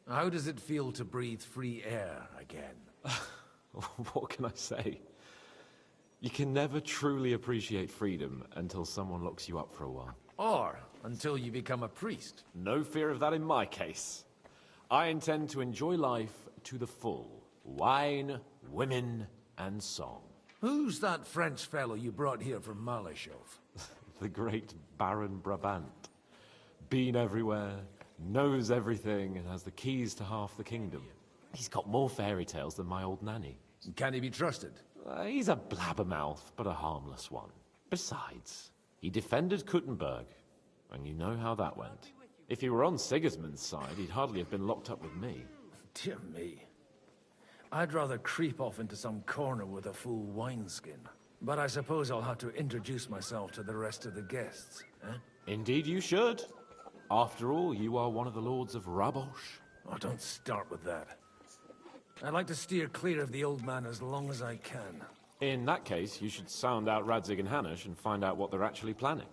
How does it feel to breathe free air again?
What can I say? You can never truly appreciate freedom until someone locks you up for a while.
Or until you become a priest.
No fear of that in my case. I intend to enjoy life to the full. Wine, women, and song.
Who's that French fellow you brought here from Malashov?
The great Baron Brabant. Been everywhere, knows everything, and has the keys to half the kingdom. He's got more fairy tales than my old nanny.
Can he be trusted?
He's a blabbermouth, but a harmless one. Besides, he defended Kuttenberg, and you know how that went. If he were on Sigismund's side, he'd hardly have been locked up with me.
Dear me. I'd rather creep off into some corner with a full wineskin. But I suppose I'll have to introduce myself to the rest of the guests, eh?
Indeed you should. After all, you are one of the lords of Rabosh.
Oh, don't start with that. I'd like to steer clear of the old man as long as I can.
In that case, you should sound out Radzig and Hanush and find out what they're actually planning.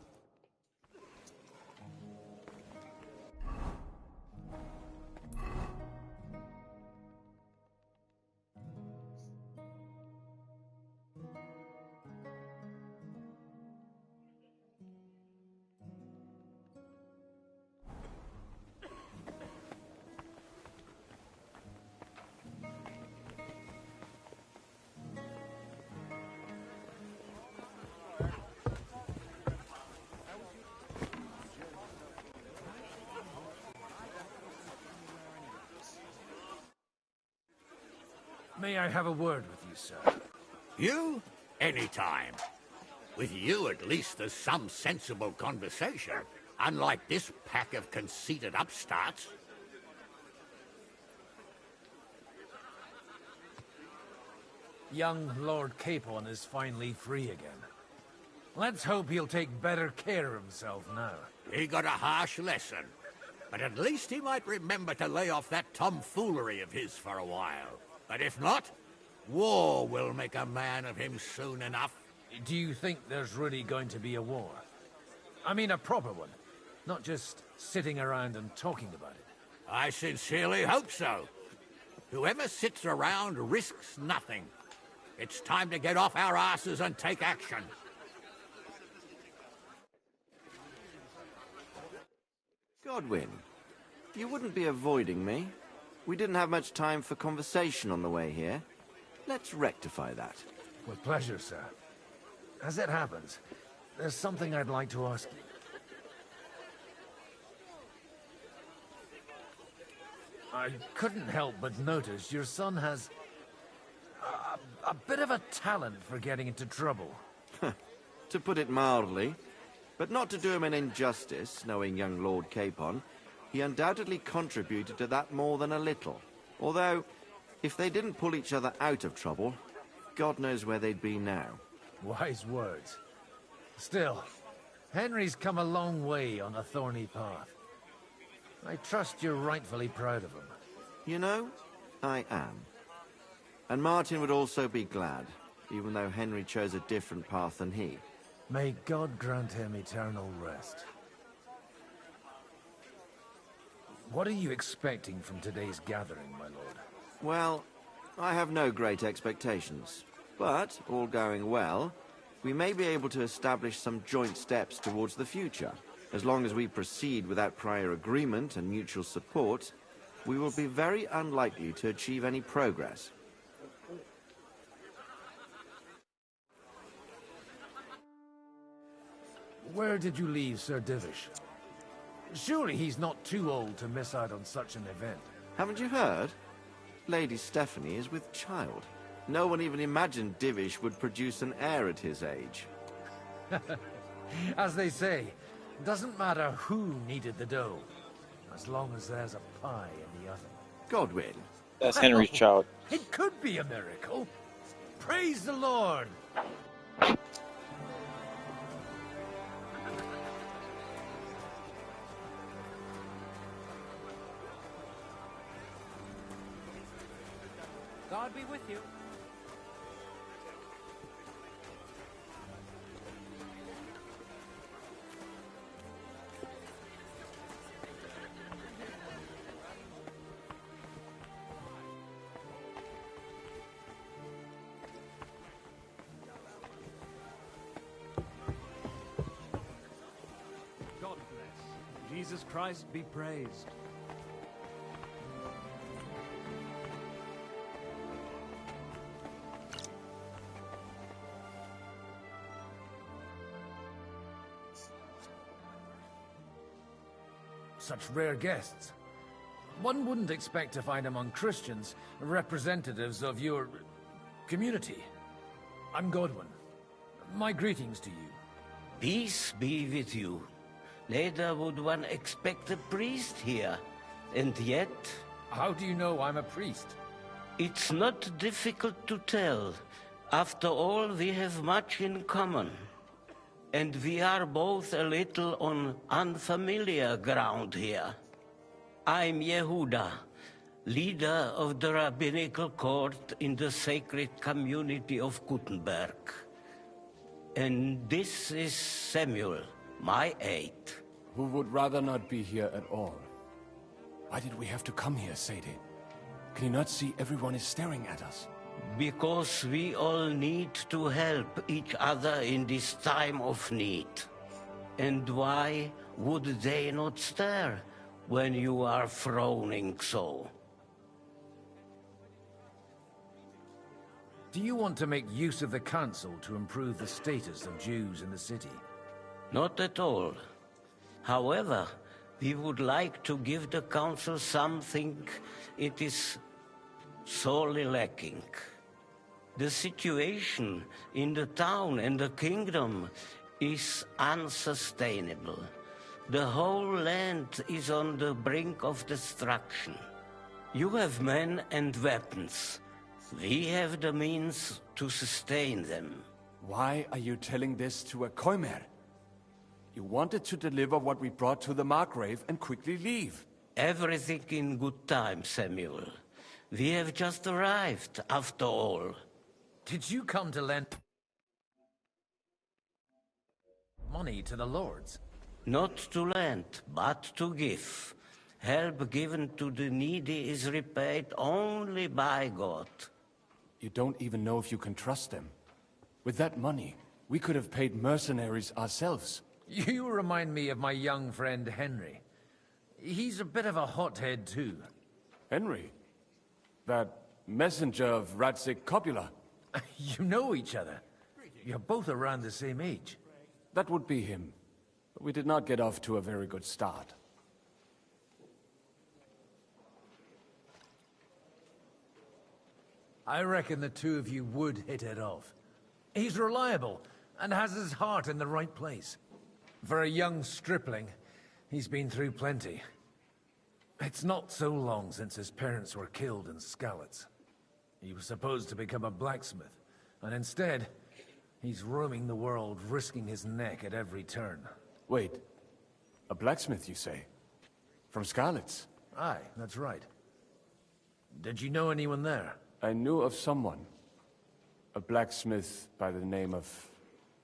May I have a word with you, sir?
You? Anytime. With you, at least, there's some sensible conversation. Unlike this pack of conceited upstarts.
Young Lord Capon is finally free again. Let's hope he'll take better care of himself now.
He got a harsh lesson. But at least he might remember to lay off that tomfoolery of his for a while. But if not, war will make a man of him soon enough.
Do you think there's really going to be a war? I mean a proper one, not just sitting around and talking about it.
I sincerely hope so. Whoever sits around risks nothing. It's time to get off our asses and take action.
Godwin, you wouldn't be avoiding me. We didn't have much time for conversation on the way here. Let's rectify that.
With pleasure, sir. As it happens, there's something I'd like to ask you. I couldn't help but notice your son has a bit of a talent for getting into trouble.
To put it mildly, but not to do him an injustice, knowing young Lord Capon, he undoubtedly contributed to that more than a little. Although, if they didn't pull each other out of trouble, God knows where they'd be now.
Wise words. Still, Henry's come a long way on a thorny path. I trust you're rightfully proud of him.
You know, I am. And Martin would also be glad, even though Henry chose a different path than he.
May God grant him eternal rest. What are you expecting from today's gathering, my lord?
Well, I have no great expectations. But, all going well, we may be able to establish some joint steps towards the future. As long as we proceed without prior agreement and mutual support, we will be very unlikely to achieve any progress.
Where did you leave Sir Divish? Surely he's not too old to miss out on such an event.
Haven't you heard? Lady Stephanie is with child. No one even imagined Divish would produce an heir at his age.
As they say, doesn't matter who needed the dough, as long as there's a pie in the oven.
Godwin.
That's Henry's child.
It could be a miracle. Praise the Lord.
God be with you.
God bless. Jesus Christ be praised.
Such rare guests. One wouldn't expect to find among Christians representatives of your community. I'm Godwin. My greetings to you.
Peace be with you. Neither would one expect a priest here. And yet...
How do you know I'm a priest?
It's not difficult to tell. After all, we have much in common. And we are both a little on unfamiliar ground here. I'm Yehuda, leader of the rabbinical court in the sacred community of Gutenberg. And this is Samuel, my aide.
Who would rather not be here at all. Why did we have to come here, Sadie? Can you not see everyone is staring at us?
Because we all need to help each other in this time of need. And why would they not stare when you are frowning so?
Do you want to make use of the council to improve the status of Jews in the city?
Not at all. However, we would like to give the council something it is sorely lacking. The situation in the town and the kingdom is unsustainable. The whole land is on the brink of destruction. You have men and weapons. We have the means to sustain them.
Why are you telling this to a Koimer? You wanted to deliver what we brought to the Margrave and quickly leave.
Everything in good time, Samuel. We have just arrived, after all.
Did you come to lend money to the lords?
Not to lend, but to give. Help given to the needy is repaid only by God.
You don't even know if you can trust them. With that money, we could have paid mercenaries ourselves.
You remind me of my young friend Henry. He's a bit of a hothead too.
Henry? That messenger of Radzik Copula?
You know each other. You're both around the same age.
That would be him. But we did not get off to a very good start.
I reckon the two of you would hit it off. He's reliable and has his heart in the right place. For a young stripling, he's been through plenty. It's not so long since his parents were killed in Skalitz. He was supposed to become a blacksmith, and instead, he's roaming the world, risking his neck at every turn.
Wait, a blacksmith, you say? From Skalitz?
Aye, that's right. Did you know anyone there?
I knew of someone. A blacksmith by the name of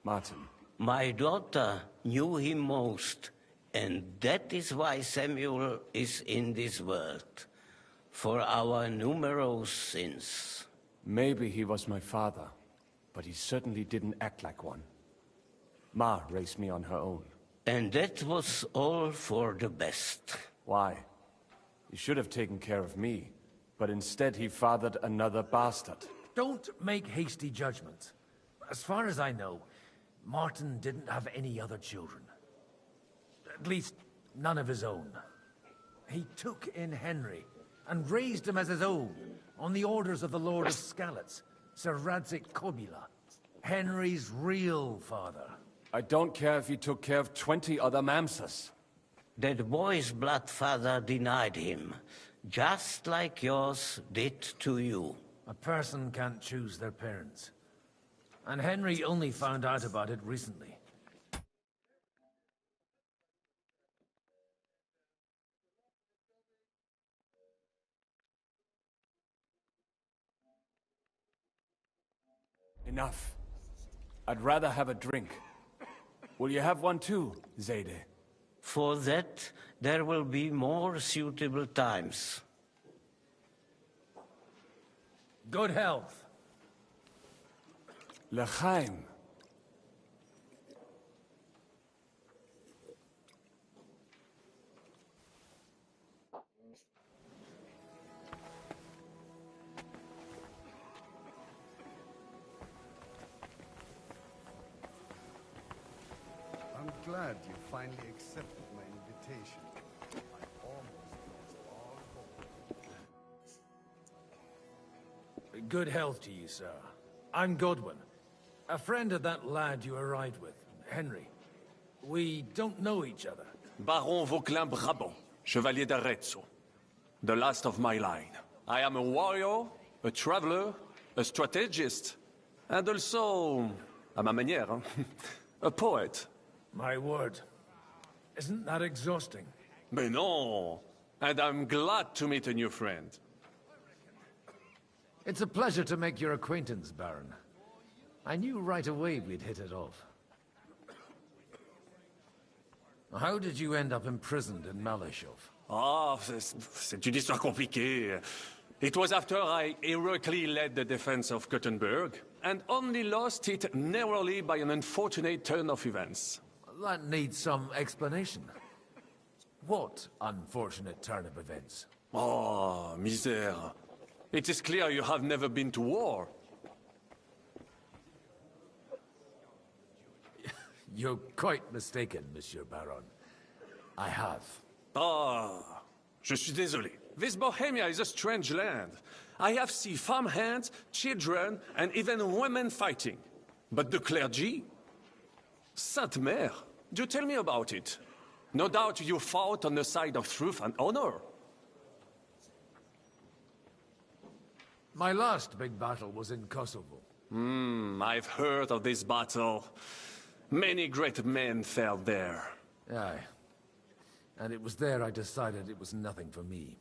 Martin.
My daughter knew him most, and that is why Samuel is in this world. For our numerous sins.
Maybe he was my father, but he certainly didn't act like one. Ma raised me on her own.
And that was all for the best.
Why? He should have taken care of me, but instead he fathered another bastard.
Don't make hasty judgments. As far as I know, Martin didn't have any other children. At least, none of his own. He took in Henry, and raised him as his own, on the orders of the Lord of Skalitz, Sir Radzik Kobila, Henry's real father.
I don't care if he took care of 20 other Mamsas.
That boy's blood father denied him, just like yours did to you.
A person can't choose their parents. And Henry only found out about it recently.
Enough. I'd rather have a drink. Will you have one too, Zayde?
For that, there will be more suitable times.
Good health.
L'chaim.
I'm glad you finally accepted my invitation. I almost lost all hope.
Good health to you, sir. I'm Godwin, a friend of that lad you arrived with, Henry. We don't know each other.
Baron Vauquelin Brabant, Chevalier d'Arezzo. The last of my line. I am a warrior, a traveler, a strategist, and also, à ma manière, a poet.
My word. Isn't that exhausting?
Mais non! And I'm glad to meet a new friend.
It's a pleasure to make your acquaintance, Baron. I knew right away we'd hit it off. How did you end up imprisoned in Malashov?
Ah, c'est une histoire compliquée. It was after I heroically led the defense of Gothenburg, and only lost it narrowly by an unfortunate turn of events.
That needs some explanation. What unfortunate turn of events?
Oh, misère. It is clear you have never been to war.
You're quite mistaken, Monsieur Baron. I have.
Ah, je suis désolé. This Bohemia is a strange land. I have seen farmhands, children, and even women fighting. But the clergy? Sainte Mère, do tell me about it. No doubt you fought on the side of truth and honor.
My last big battle was in Kosovo.
I've heard of this battle. Many great men fell there.
Aye. And it was there I decided it was nothing for me.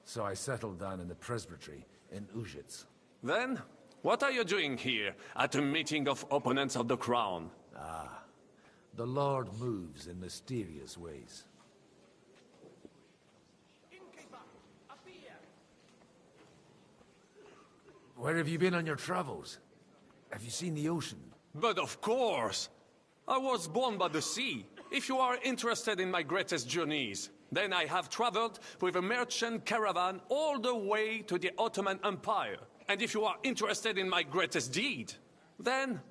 So I settled down in the presbytery in Ujits.
Then, what are you doing here, at a meeting of opponents of the crown?
Ah, the Lord moves in mysterious ways. Where have you been on your travels? Have you seen the ocean?
But of course! I was born by the sea. If you are interested in my greatest journeys, then I have traveled with a merchant caravan all the way to the Ottoman Empire. And if you are interested in my greatest deed, then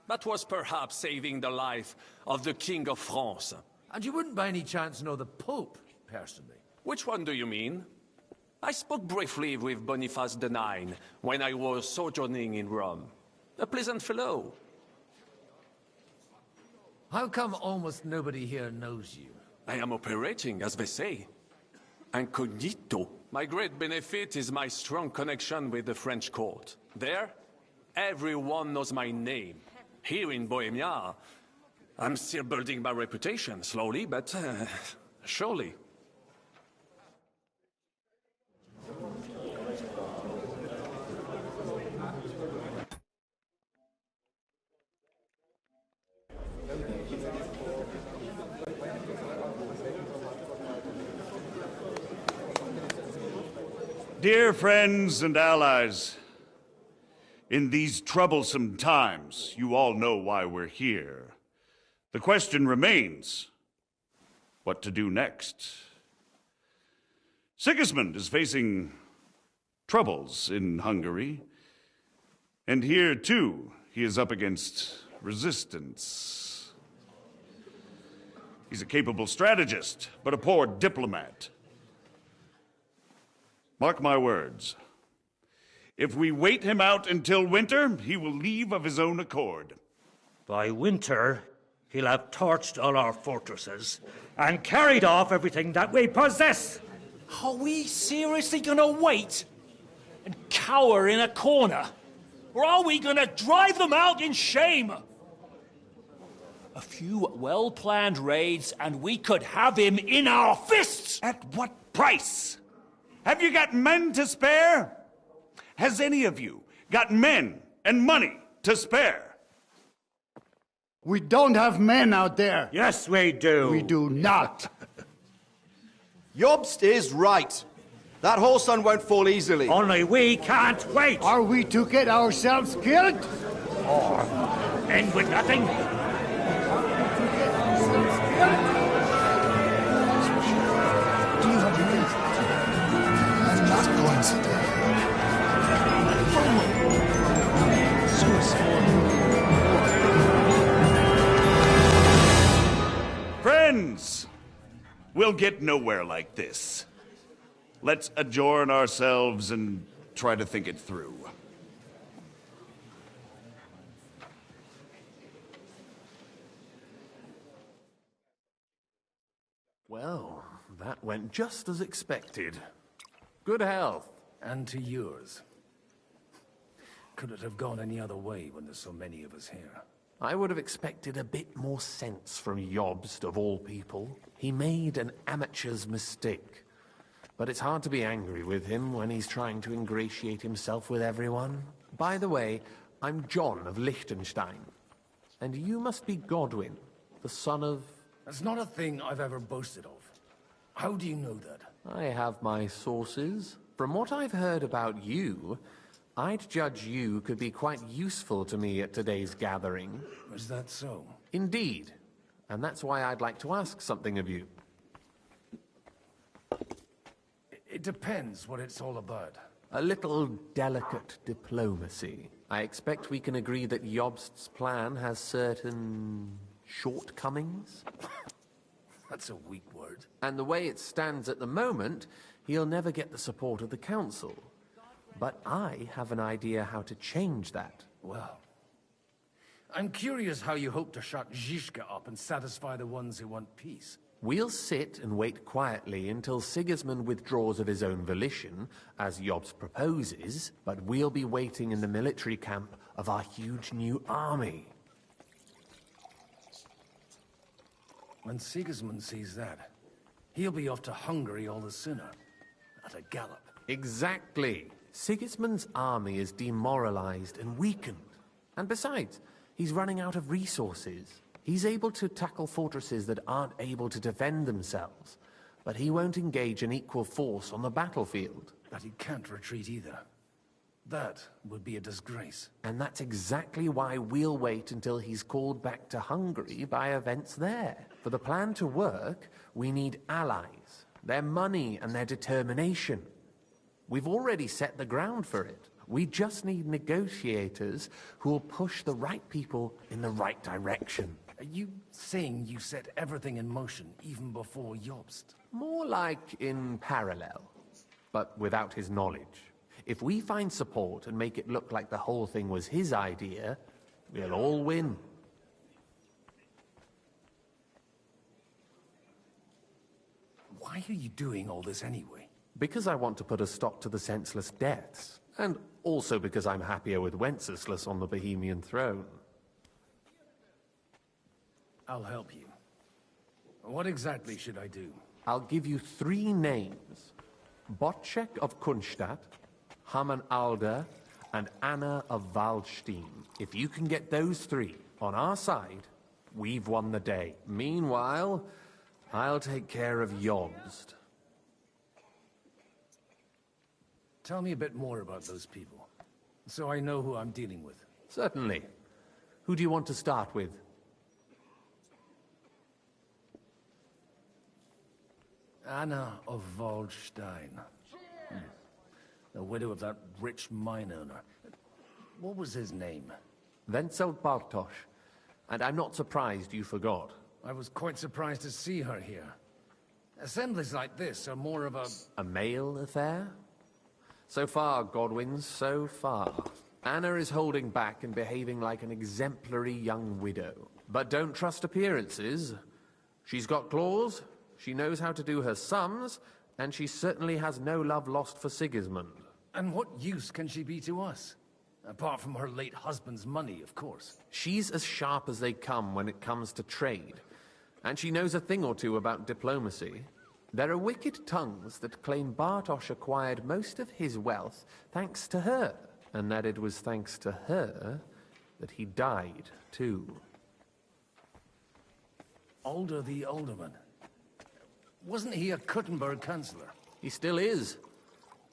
that was perhaps saving the life of the King of France.
And you wouldn't by any chance know the Pope, personally?
Which one do you mean? I spoke briefly with Boniface IX when I was sojourning in Rome. A pleasant fellow.
How come almost nobody here knows you?
I am operating, as they say. Incognito. My great benefit is my strong connection with the French court. There, everyone knows my name. Here in Bohemia, I'm still building my reputation, slowly, but surely.
Dear friends and allies, in these troublesome times, you all know why we're here. The question remains, what to do next? Sigismund is facing troubles in Hungary, and here, too, he is up against resistance. He's a capable strategist, but a poor diplomat. Mark my words. If we wait him out until winter, he will leave of his own accord.
By winter, he'll have torched all our fortresses and carried off everything that we possess.
Are we seriously gonna wait and cower in a corner? Or are we gonna drive them out in shame? A few well-planned raids and we could have him in our fists!
At what price? Have you got men to spare? Has any of you got men and money to spare?
We don't have men out there.
Yes, we do.
We do not.
Jobst is right. That whoreson won't fall easily.
Only we can't wait.
Are we to get ourselves killed?
Or end with nothing?
I'm not going to die.
Friends, we'll get nowhere like this. Let's adjourn ourselves and try to think it through.
Well, that went just as expected. Good health.
And to yours. Could it have gone any other way when there's so many of us here?
I would have expected a bit more sense from Jobst, of all people. He made an amateur's mistake. But it's hard to be angry with him when he's trying to ingratiate himself with everyone. By the way, I'm John of Liechtenstein. And you must be Godwin, the son of...
That's not a thing I've ever boasted of. How do you know that?
I have my sources. From what I've heard about you, I'd judge you could be quite useful to me at today's gathering.
Is that so?
Indeed. And that's why I'd like to ask something of you.
It depends what it's all about.
A little delicate diplomacy. I expect we can agree that Jobst's plan has certain shortcomings.
That's a weak word.
And the way it stands at the moment, he'll never get the support of the council. But I have an idea how to change that.
Well, I'm curious how you hope to shut Zizka up and satisfy the ones who want peace.
We'll sit and wait quietly until Sigismund withdraws of his own volition, as Jobst proposes, but we'll be waiting in the military camp of our huge new army.
When Sigismund sees that, he'll be off to Hungary all the sooner. At a gallop.
Exactly. Sigismund's army is demoralized and weakened. And besides, he's running out of resources. He's able to tackle fortresses that aren't able to defend themselves, but he won't engage an equal force on the battlefield.
But he can't retreat either. That would be a disgrace.
And that's exactly why we'll wait until he's called back to Hungary by events there. For the plan to work, we need allies, their money and their determination. We've already set the ground for it. We just need negotiators who will push the right people in the right direction.
Are you saying you set everything in motion even before Jobst?
More like in parallel, but without his knowledge. If we find support and make it look like the whole thing was his idea, we'll all win.
Why are you doing all this anyway?
Because I want to put a stop to the senseless deaths, and also because I'm happier with Wenceslas on the Bohemian throne.
I'll help you. What exactly should I do?
I'll give you 3 names. Botchek of Kunstadt, Haman Alder, and Anna of Waldstein. If you can get those 3 on our side, we've won the day. Meanwhile, I'll take care of Jobst.
Tell me a bit more about those people, so I know who I'm dealing with.
Certainly. Who do you want to start with?
Anna of Waldstein. The widow of that rich mine owner. What was his name?
Wenzel Bartosz. And I'm not surprised you forgot.
I was quite surprised to see her here. Assemblies like this are more of a...
A male affair? So far, Godwin, so far. Anna is holding back and behaving like an exemplary young widow. But don't trust appearances. She's got claws, she knows how to do her sums, and she certainly has no love lost for Sigismund.
And what use can she be to us? Apart from her late husband's money, of course.
She's as sharp as they come when it comes to trade. And she knows a thing or two about diplomacy. There are wicked tongues that claim Bartosz acquired most of his wealth thanks to her, and that it was thanks to her that he died, too.
Alder the Alderman. Wasn't he a Kuttenberg councillor?
He still is.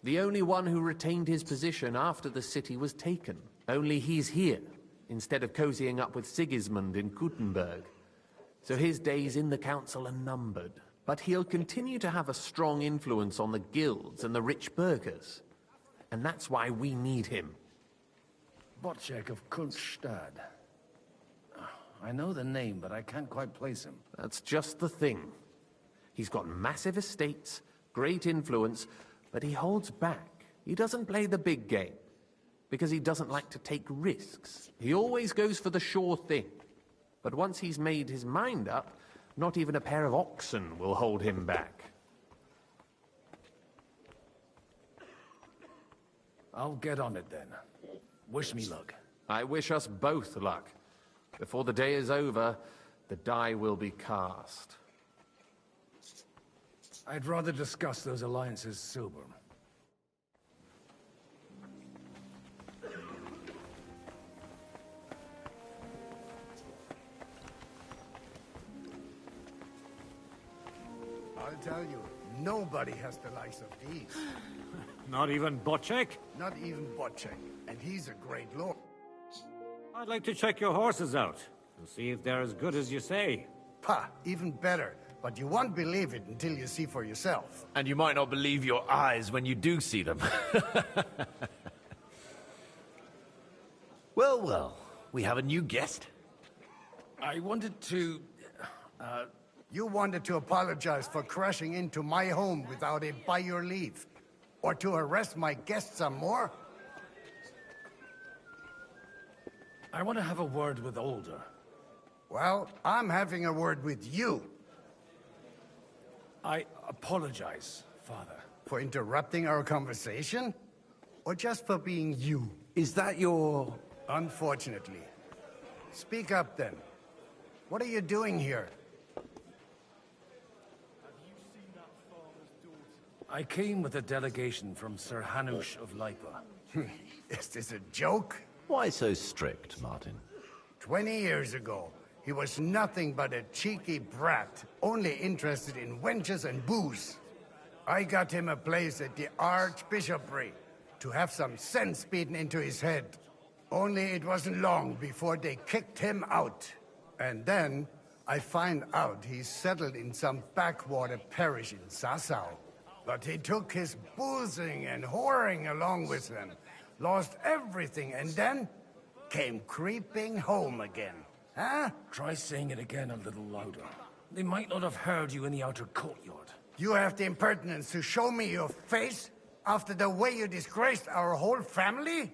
The only one who retained his position after the city was taken. Only he's here, instead of cozying up with Sigismund in Kuttenberg. So his days in the council are numbered. But he'll continue to have a strong influence on the guilds and the rich burghers. And that's why we need him.
Bocek of Kunststadt. I know the name, but I can't quite place him.
That's just the thing. He's got massive estates, great influence, but he holds back. He doesn't play the big game, because he doesn't like to take risks. He always goes for the sure thing. But once he's made his mind up, not even a pair of oxen will hold him back.
I'll get on it then. Wish me luck.
I wish us both luck. Before the day is over, the die will be cast.
I'd rather discuss those alliances sober.
I'll tell you, nobody has the likes of these.
Not even Bocek?
Not even Bocek, and he's a great lord.
I'd like to check your horses out, to see if they're as good as you say.
Pah, even better. But you won't believe it until you see for yourself.
And you might not believe your eyes when you do see them. Well, well, we have a new guest.
I wanted to...
You wanted to apologize for crashing into my home without it by your leave. Or to arrest my guests some more?
I want to have a word with Alder.
Well, I'm having a word with you.
I apologize, Father.
For interrupting our conversation? Or just for being you?
Is that your...
Unfortunately. Speak up then. What are you doing here?
I came with a delegation from Sir Hanush of Lipa.
Is this a joke?
Why so strict, Martin?
20 years ago, he was nothing but a cheeky brat, only interested in wenches and booze. I got him a place at the Archbishopric to have some sense beaten into his head. Only it wasn't long before they kicked him out. And then I find out he's settled in some backwater parish in Sassau. But he took his boozing and whoring along with him, lost everything, and then came creeping home again. Huh?
Try saying it again a little louder. They might not have heard you in the outer courtyard.
You have the impertinence to show me your face after the way you disgraced our whole family?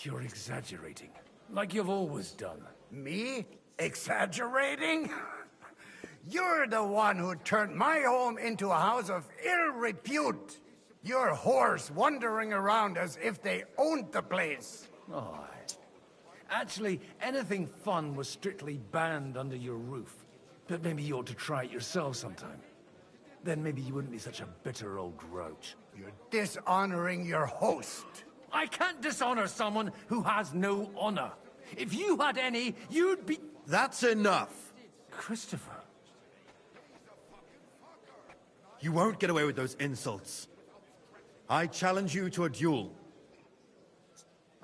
You're exaggerating, like you've always done.
Me? Exaggerating? You're the one who turned my home into a house of ill repute. Your whores wandering around as if they owned the place.
Oh, actually, anything fun was strictly banned under your roof. But maybe you ought to try it yourself sometime. Then maybe you wouldn't be such a bitter old grouch.
You're dishonoring your host.
I can't dishonor someone who has no honor. If you had any, you'd be...
That's enough.
Christopher.
You won't get away with those insults. I challenge you to a duel.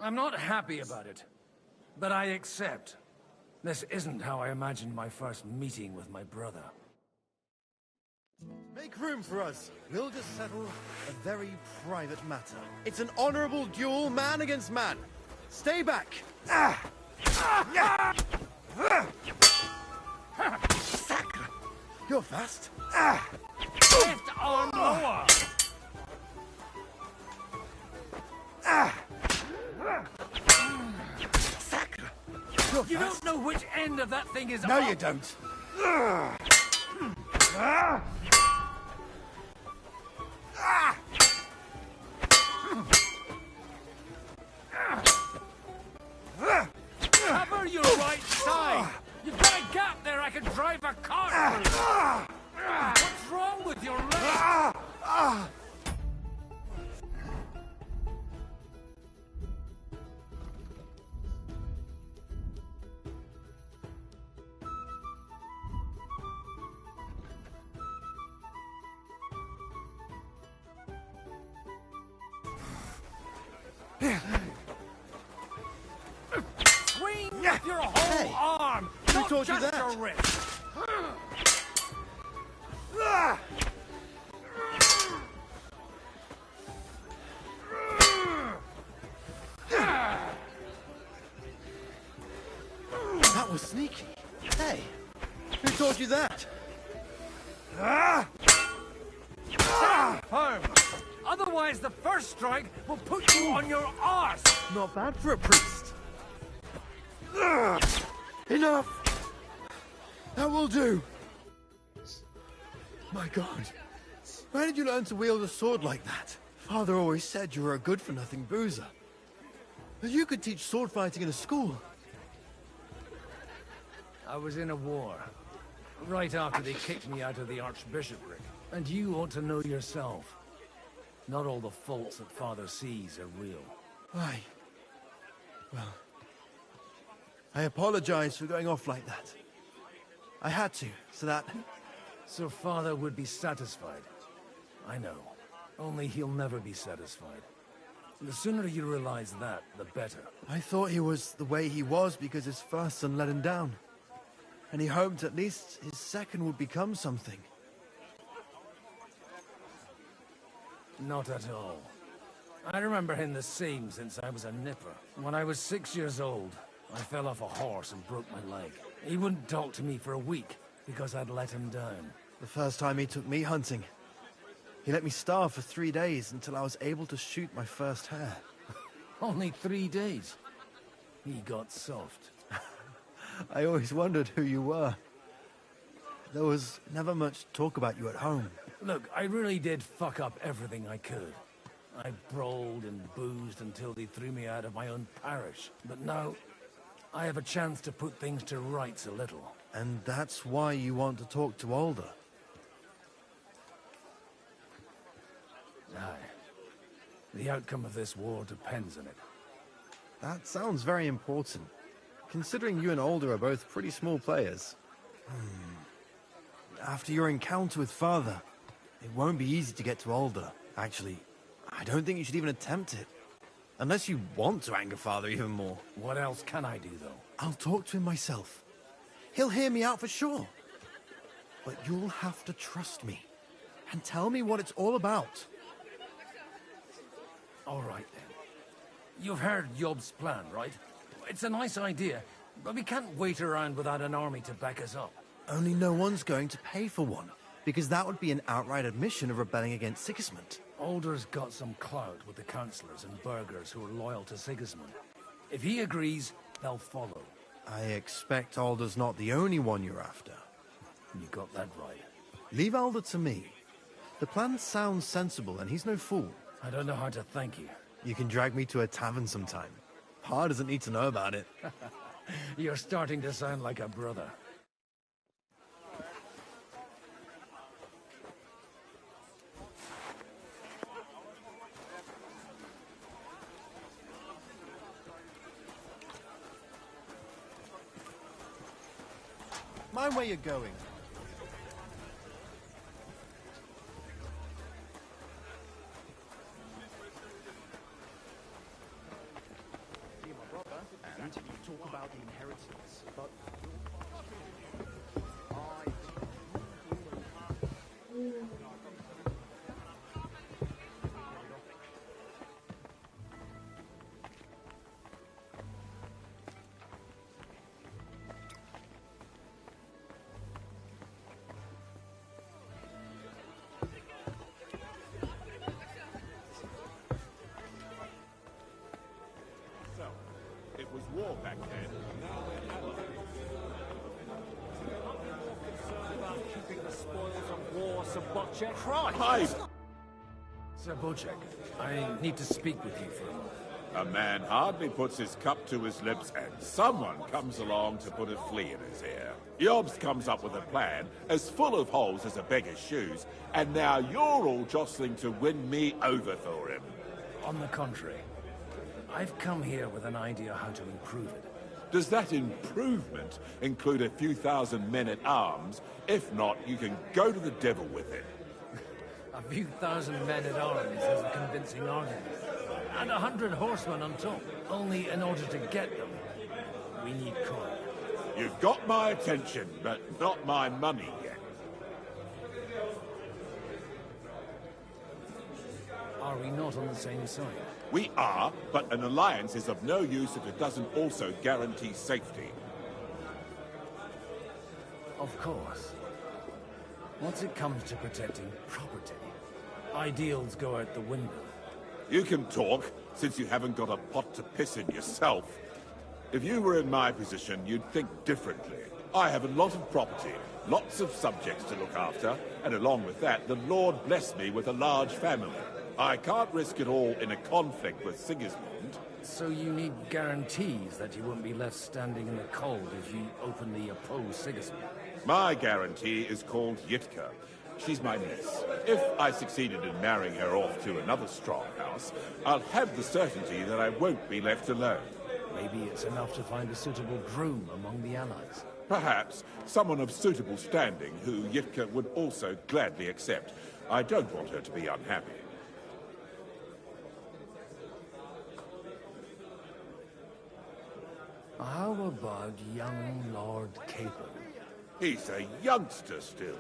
I'm not happy about it, but I accept. This isn't how I imagined my first meeting with my brother.
Make room for us. We'll just settle a very private matter. It's an honorable duel, man against man. Stay back. Sacre! You're fast.
Left arm lower!
Sacre!
You don't know which end of that thing is
No,
up.
you don't.
Cover your right side! You've got a gap there I can drive a car through! What's wrong with your leg? Swing with your whole arm!
Who
Not
taught you
just
that?
your wrist!
That was sneaky. Hey, who taught you that?
Stand firm! Otherwise the first strike will put you on your arse!
Not bad for a priest. Enough! That will do. My God. Where did you learn to wield a sword like that? Father always said you were a good-for-nothing boozer. But you could teach sword fighting in a school.
I was in a war. Right after they kicked me out of the archbishopric. And you ought to know yourself. Not all the faults that Father sees are real.
Why? Well, I apologize for going off like that. I had to, so that...
So Father would be satisfied. I know. Only he'll never be satisfied. The sooner you realize that, the better.
I thought he was the way he was because his first son let him down. And he hoped at least his second would become something.
Not at all. I remember him the same since I was a nipper. When I was 6 years old, I fell off a horse and broke my leg. He wouldn't talk to me for a week because I'd let him down.
The first time he took me hunting, he let me starve for 3 days until I was able to shoot my first hare.
Only 3 days. He got soft.
I always wondered who you were. There was never much talk about you at home.
Look, I really did fuck up everything I could. I brawled and boozed until they threw me out of my own parish. But now, I have a chance to put things to rights a little.
And that's why you want to talk to Alder.
Aye. The outcome of this war depends on it.
That sounds very important, considering you and Alder are both pretty small players. After your encounter with Father, it won't be easy to get to Alder. Actually, I don't think you should even attempt it. Unless you want to anger Father even more.
What else can I do, though?
I'll talk to him myself. He'll hear me out for sure. But you'll have to trust me and tell me what it's all about.
All right, then. You've heard Yob's plan, right? It's a nice idea, but we can't wait around without an army to back us up.
Only no one's going to pay for one, because that would be an outright admission of rebelling against Sigismund.
Alder's got some clout with the councillors and burghers who are loyal to Sigismund. If he agrees, they'll follow.
I expect Alder's not the only one you're after.
You got that right.
Leave Alder to me. The plan sounds sensible, and he's no fool.
I don't know how to thank you.
You can drag me to a tavern sometime. Pa doesn't need to know about it.
You're starting to sound like a brother.
Mind where you're going.
talk about the inheritance, but...
It was war back then. Now we're allies.
Concerned about keeping the spoils of war, Sir Bocek?
Christ!
Sir Bocek, I need to speak with you for a moment.
A man hardly puts his cup to his lips and someone comes along to put a flea in his ear. Yobs comes up with a plan as full of holes as a beggar's shoes, and now you're all jostling to win me over for him.
On the contrary, I've come here with an idea how to improve it.
Does that improvement include a few thousand men-at-arms? If not, you can go to the devil with it.
A few thousand men-at-arms is a convincing argument. And 100 horsemen on top. Only in order to get them, we need coin.
You've got my attention, but not my money yet.
Are we not on the same side?
We are, but an alliance is of no use if it doesn't also guarantee safety.
Of course. Once it comes to protecting property, ideals go out the window.
You can talk, since you haven't got a pot to piss in yourself. If you were in my position, you'd think differently. I have a lot of property, lots of subjects to look after, and along with that, the Lord blessed me with a large family. I can't risk it all in a conflict with Sigismund.
So you need guarantees that you won't be left standing in the cold if you openly oppose Sigismund?
My guarantee is called Yitka. She's my niece. If I succeeded in marrying her off to another strong house, I'll have the certainty that I won't be left alone.
Maybe it's enough to find a suitable groom among the allies.
Perhaps someone of suitable standing who Yitka would also gladly accept. I don't want her to be unhappy.
How about young Lord Capon?
He's a youngster still.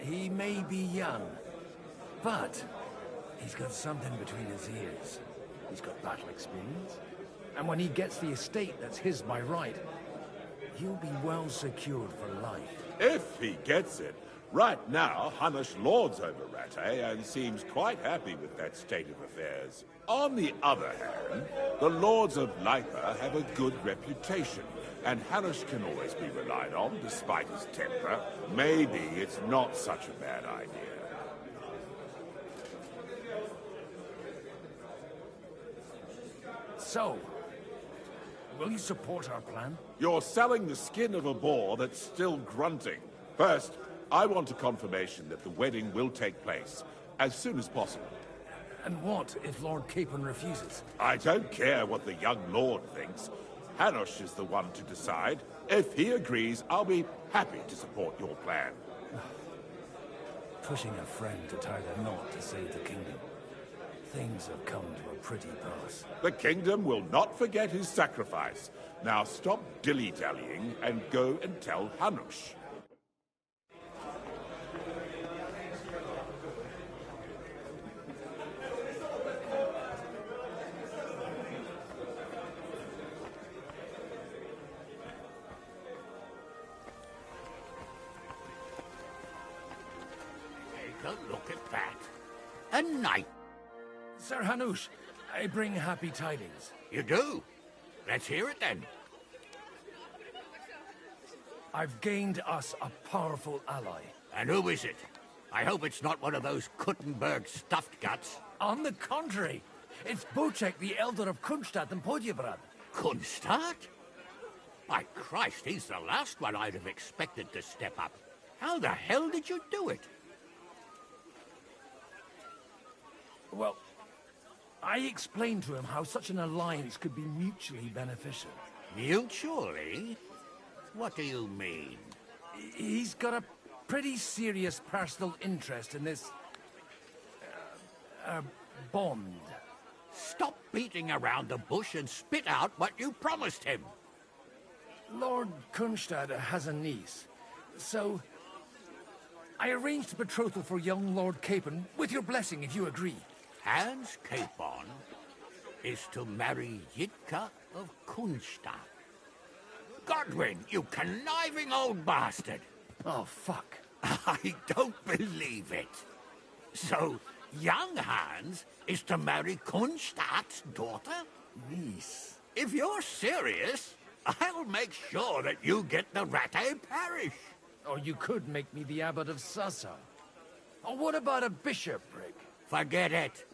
He may be young, but he's got something between his ears. He's got battle experience. And when he gets the estate that's his by right, he'll be well secured for life.
If he gets it. Right now, Hanush lords over Rattay and seems quite happy with that state of affairs. On the other hand, the lords of Lipa have a good reputation, and Hanush can always be relied on, despite his temper. Maybe it's not such a bad idea.
So, will you support our plan?
You're selling the skin of a boar that's still grunting. First, I want a confirmation that the wedding will take place as soon as possible.
And what if Lord Capon refuses?
I don't care what the young lord thinks. Hanush is the one to decide. If he agrees, I'll be happy to support your plan.
Pushing a friend to tie the knot to save the kingdom. Things have come to a pretty pass.
The kingdom will not forget his sacrifice. Now stop dilly-dallying and go and tell Hanush.
Look at that. A knight.
Sir Hanush, I bring happy tidings.
You do? Let's hear it then.
I've gained us a powerful ally.
And who is it? I hope it's not one of those Kuttenberg stuffed guts.
On the contrary, it's Bocek, the elder of Kunstadt and Podjebrad.
Kunstadt? By Christ, he's the last one I'd have expected to step up. How the hell did you do it?
Well, I explained to him how such an alliance could be mutually beneficial.
Mutually? What do you mean?
He's got a pretty serious personal interest in this... bond.
Stop beating around the bush and spit out what you promised him.
Lord Kunstad has a niece, so... I arranged a betrothal for young Lord Capon, with your blessing if you agree.
Hans Capon is to marry Yitka of Kunstad. Godwin, you conniving old bastard!
Oh, fuck.
I don't believe it. So, young Hans is to marry Kunstad's daughter?
Niece.
If you're serious, I'll make sure that you get the Rattay parish.
Or you could make me the abbot of Sassa. Or what about a bishopric?
Forget it.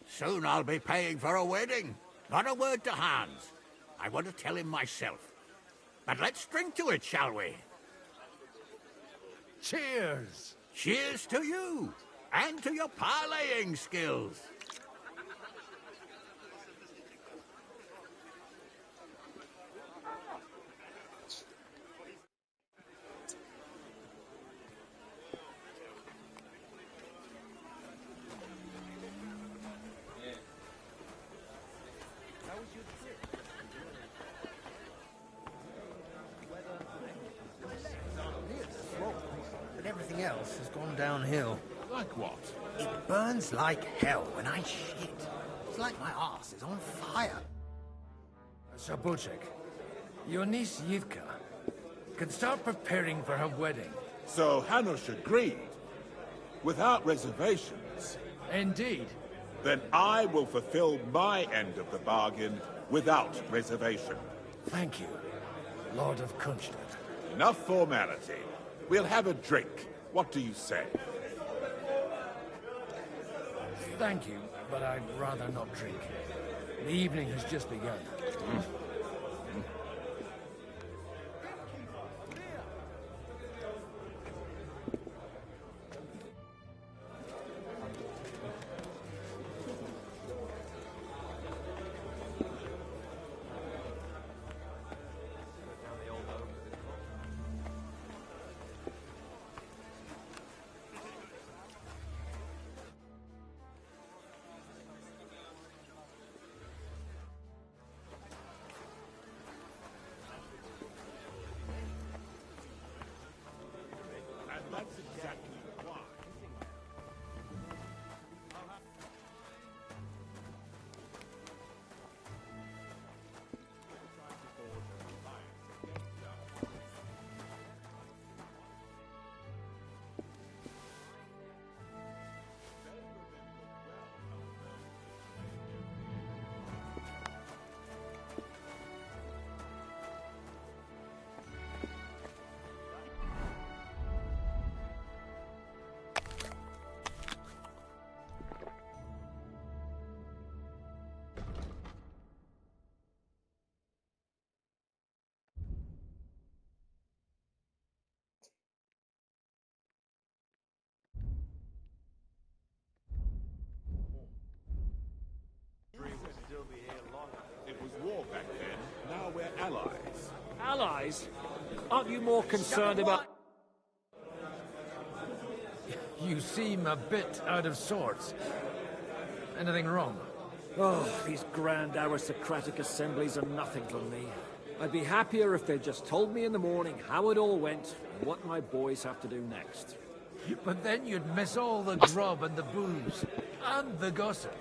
Soon I'll be paying for a wedding. Not a word to Hans. I want to tell him myself. But let's drink to it, shall we?
Cheers!
Cheers to you, and to your parleying skills.
But everything else has gone downhill.
Like what?
It burns like hell when I shit. It's like my arse is on fire.
Sabuchek, your niece Yitka can start preparing for her wedding.
So Hanush agreed, without reservations.
Indeed.
Then I will fulfill my end of the bargain without reservation.
Thank you, Lord of Kunstad.
Enough formality. We'll have a drink. What do you say?
Thank you, but I'd rather not drink. The evening has just begun.
That's exactly why. It was war back then. Now we're allies.
Allies? Aren't you more concerned about...
You seem a bit out of sorts. Anything wrong?
Oh, these grand aristocratic assemblies are nothing to me. I'd be happier if they just told me in the morning how it all went and what my boys have to do next.
But then you'd miss all the grub and the booze. And the gossip.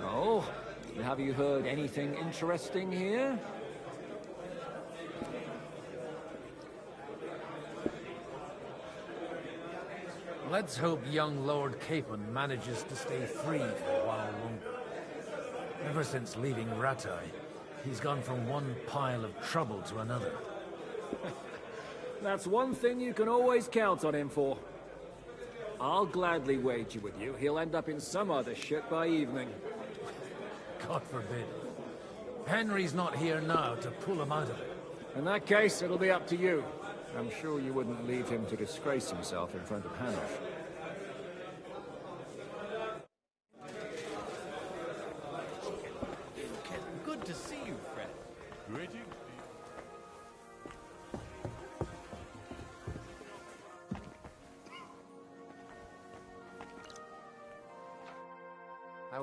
Oh, have you heard anything interesting here?
Let's hope young Lord Capon manages to stay free for a while longer. Ever since leaving Rattay, he's gone from one pile of trouble to another.
That's one thing you can always count on him for. I'll gladly wager with you he'll end up in some other shit by evening.
God forbid. Henry's not here now to pull him out of it.
In that case, it'll be up to you. I'm sure you wouldn't leave him to disgrace himself in front of Hanush.
Good to see you, friend.
Greetings.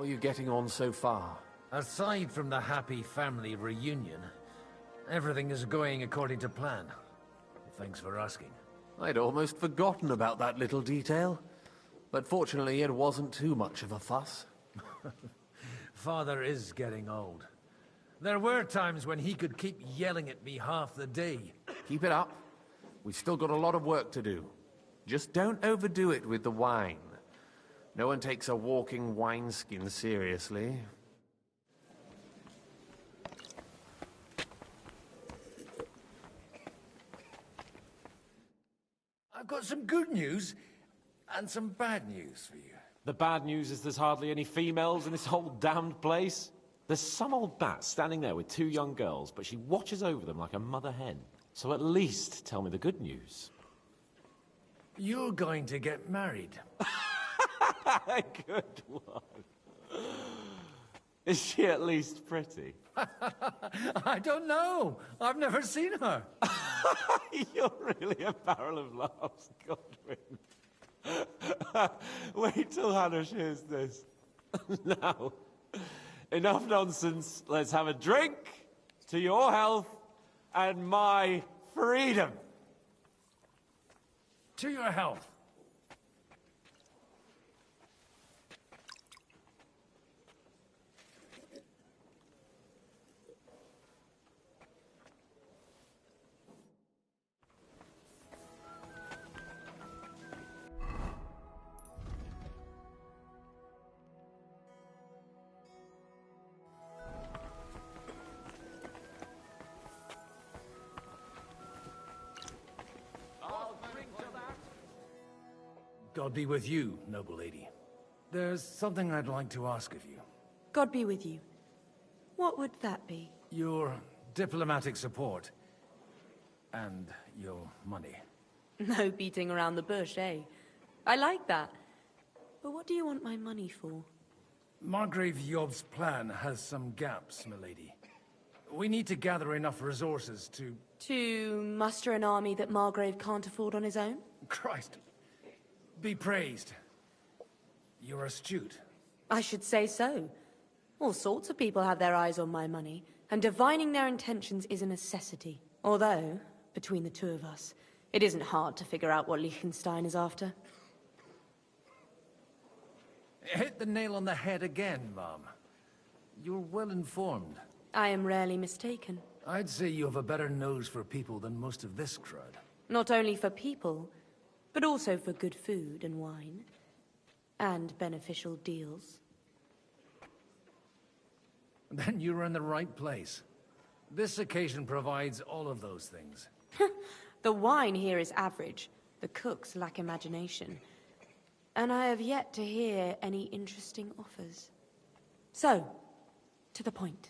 are you getting on so far?
Aside from the happy family reunion, everything is going according to plan. Thanks for asking.
I'd almost forgotten about that little detail. But fortunately, it wasn't too much of a fuss.
Father is getting old. There were times when he could keep yelling at me half the day.
Keep it up. We've still got a lot of work to do. Just don't overdo it with the wine. No one takes a walking wineskin seriously.
I've got some good news and some bad news for you.
The bad news is there's hardly any females in this whole damned place. There's some old bat standing there with 2 young girls, but she watches over them like a mother hen. So at least tell me the good news.
You're going to get married.
Good one. Is she at least pretty?
I don't know. I've never seen her.
You're really a barrel of laughs, Godwin. Wait till Hannah hears this. Now, enough nonsense. Let's have a drink to your health and my freedom.
To your health. God be with you, noble lady. There's something I'd like to ask of you.
God be with you. What would that be?
Your diplomatic support. And your money.
No beating around the bush, eh? I like that. But what do you want my money for?
Margrave Yob's plan has some gaps, milady. We need to gather enough resources to...
To muster an army that Margrave can't afford on his own?
Christ. Be praised. You're astute.
I should say so. All sorts of people have their eyes on my money, and divining their intentions is a necessity. Although, between the 2 of us, it isn't hard to figure out what Liechtenstein is after.
Hit the nail on the head again, Mom. You're well informed.
I am rarely mistaken.
I'd say you have a better nose for people than most of this crowd.
Not only for people, but also for good food and wine, and beneficial deals.
Then you're in the right place. This occasion provides all of those things.
The wine here is average. The cooks lack imagination. And I have yet to hear any interesting offers. So, to the point.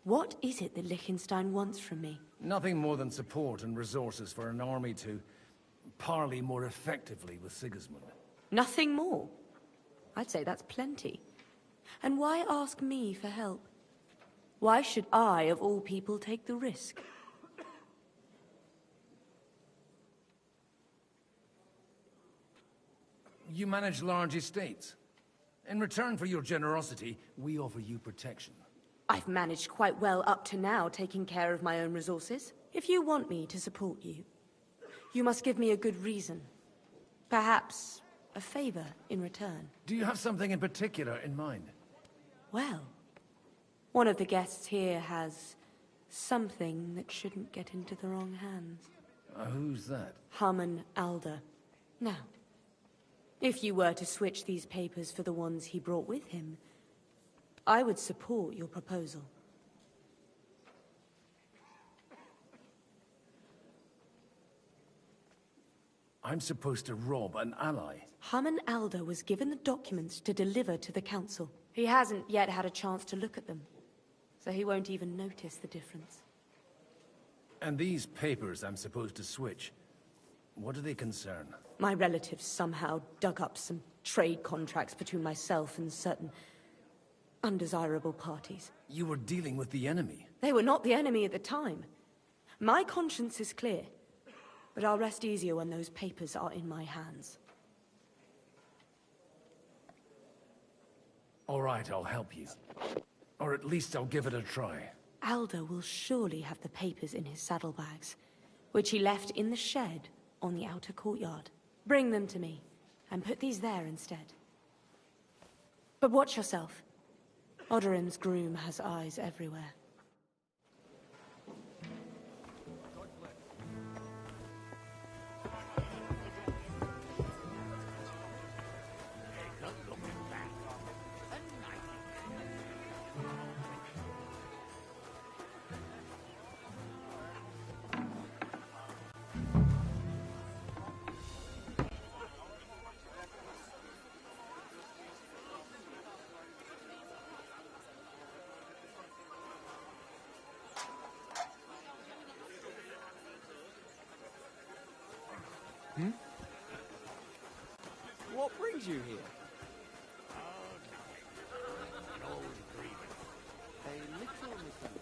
What is it that Liechtenstein wants from me?
Nothing more than support and resources for an army to parley more effectively with Sigismund.
Nothing more? I'd say that's plenty. And why ask me for help? Why should I, of all people, take the risk?
You manage large estates. In return for your generosity, we offer you protection.
I've managed quite well up to now, taking care of my own resources. If you want me to support you, you must give me a good reason. Perhaps a favor in return.
Do you have something in particular in mind?
Well, one of the guests here has something that shouldn't get into the wrong hands.
Who's that?
Harman Alder. Now, if you were to switch these papers for the ones he brought with him, I would support your proposal.
I'm supposed to rob an ally.
Harman Alder was given the documents to deliver to the council. He hasn't yet had a chance to look at them, so he won't even notice the difference.
And these papers I'm supposed to switch, what do they concern?
My relatives somehow dug up some trade contracts between myself and certain undesirable parties.
You were dealing with the enemy.
They were not the enemy at the time. My conscience is clear, but I'll rest easier when those papers are in my hands.
All right, I'll help you. Or at least I'll give it a try.
Aldo will surely have the papers in his saddlebags, which he left in the shed on the outer courtyard. Bring them to me, and put these there instead. But watch yourself. Odorin's groom has eyes everywhere.
What brings you here?
An old grievance.
A little misunderstanding.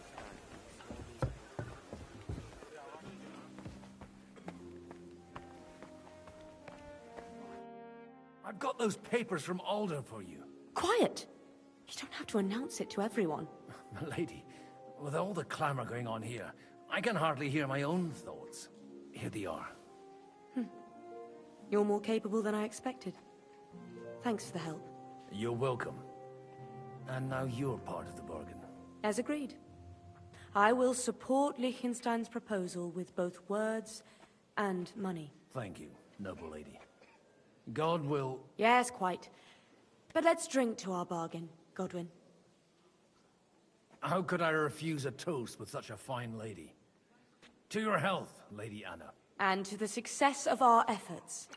I've got those papers from Alder for you.
Quiet! You don't have to announce it to everyone.
Milady, with all the clamor going on here, I can hardly hear my own thoughts. Here they are.
You're more capable than I expected. Thanks for the help.
You're welcome. And now you're part of the bargain.
As agreed. I will support Liechtenstein's proposal with both words and money.
Thank you, noble lady. God will...
Yes, quite. But let's drink to our bargain, Godwin.
How could I refuse a toast with such a fine lady? To your health, Lady Anna.
And to the success of our efforts.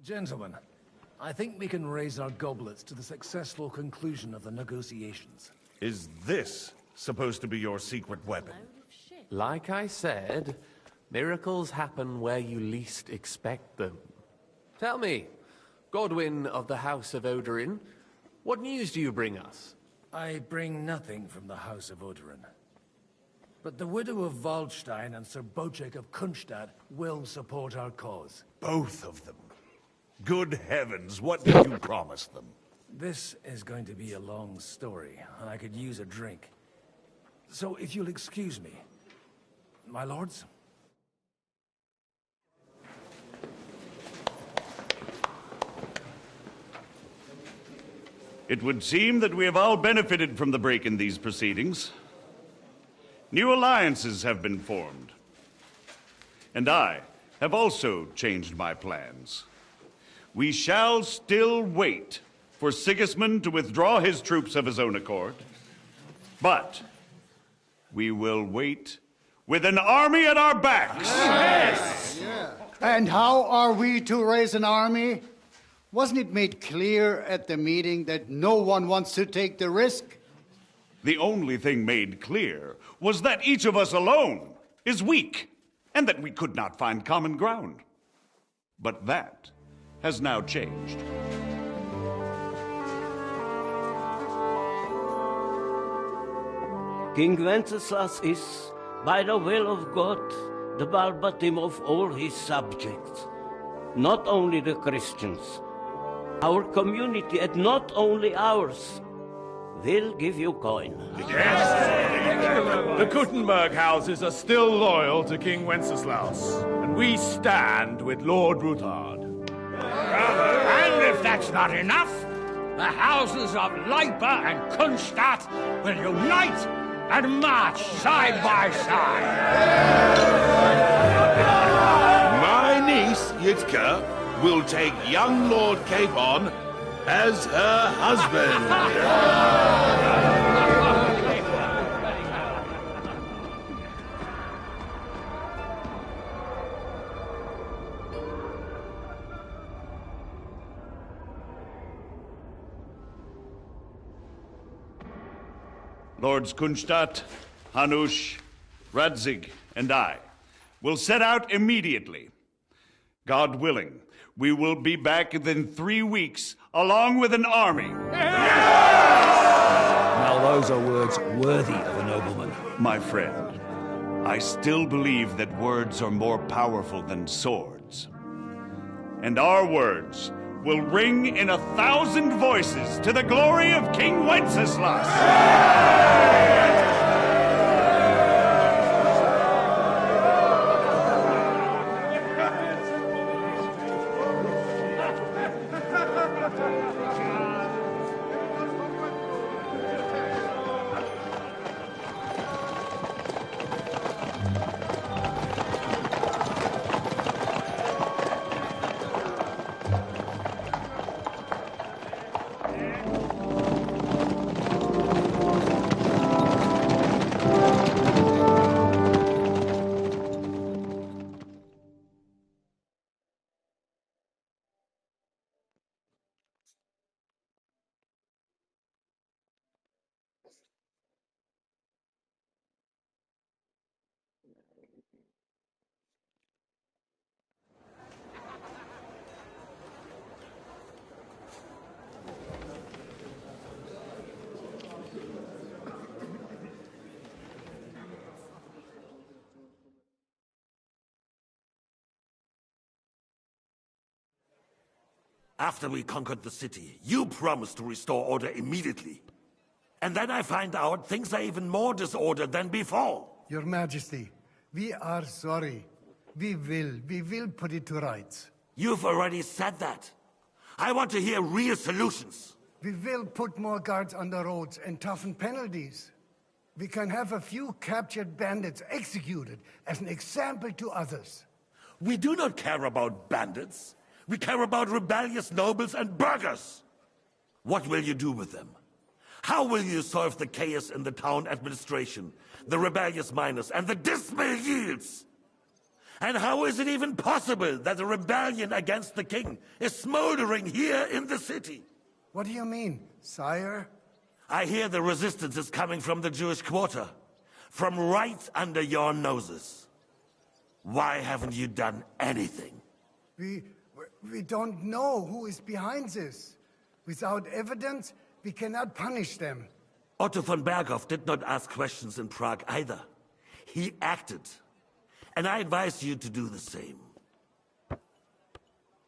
Gentlemen, I think we can raise our goblets to the successful conclusion of the negotiations.
Is this supposed to be your secret weapon?
Like I said, miracles happen where you least expect them. Tell me, Godwin of the House of Odorin, what news do you bring us?
I bring nothing from the House of Odorin. But the widow of Waldstein and Sir Bocek of Kunstadt will support our cause.
Both of them. Good heavens, what did you promise them?
This is going to be a long story, and I could use a drink. So if you'll excuse me, my lords?
It would seem that we have all benefited from the break in these proceedings. New alliances have been formed. And I have also changed my plans. We shall still wait for Sigismund to withdraw his troops of his own accord, but we will wait with an army at our backs.
Yes. Yeah. And how are we to raise an army? Wasn't it made clear at the meeting that no one wants to take the risk?
The only thing made clear was that each of us alone is weak, and that we could not find common ground. But that has now changed.
King Wenceslas is, by the will of God, the balbatim of all his subjects. Not only the Christians, our community, and not only ours, will give you coin.
Yes! The Kuttenberg houses are still loyal to King Wenceslas, and we stand with Lord Ruthard.
And if that's not enough, the houses of Leipa and Kunstadt will unite and march side by side.
My niece, Yitka, will take young Lord Capon as her husband.
Lords Kunstadt, Hanush, Radzig, and I will set out immediately. God willing, we will be back within 3 weeks, along with an army.
Now those are words worthy of a nobleman.
My friend, I still believe that words are more powerful than swords. And our words will ring in 1,000 voices to the glory of King Wenceslas!
After we conquered the city, you promised to restore order immediately. And then I find out things are even more disordered than before.
Your Majesty, we are sorry. We will put it to rights.
You've already said that. I want to hear real solutions.
We will put more guards on the roads and toughen penalties. We can have a few captured bandits executed as an example to others.
We do not care about bandits. We care about rebellious nobles and burghers. What will you do with them? How will you solve the chaos in the town administration, the rebellious miners, and the dismal yields? And how is it even possible that a rebellion against the king is smoldering here in the city?
What do you mean, sire?
I hear the resistance is coming from the Jewish quarter, from right under your noses. Why haven't you done anything?
We don't know who is behind this. Without evidence, we cannot punish them.
Otto von Berghoff did not ask questions in Prague either. He acted. And I advise you to do the same.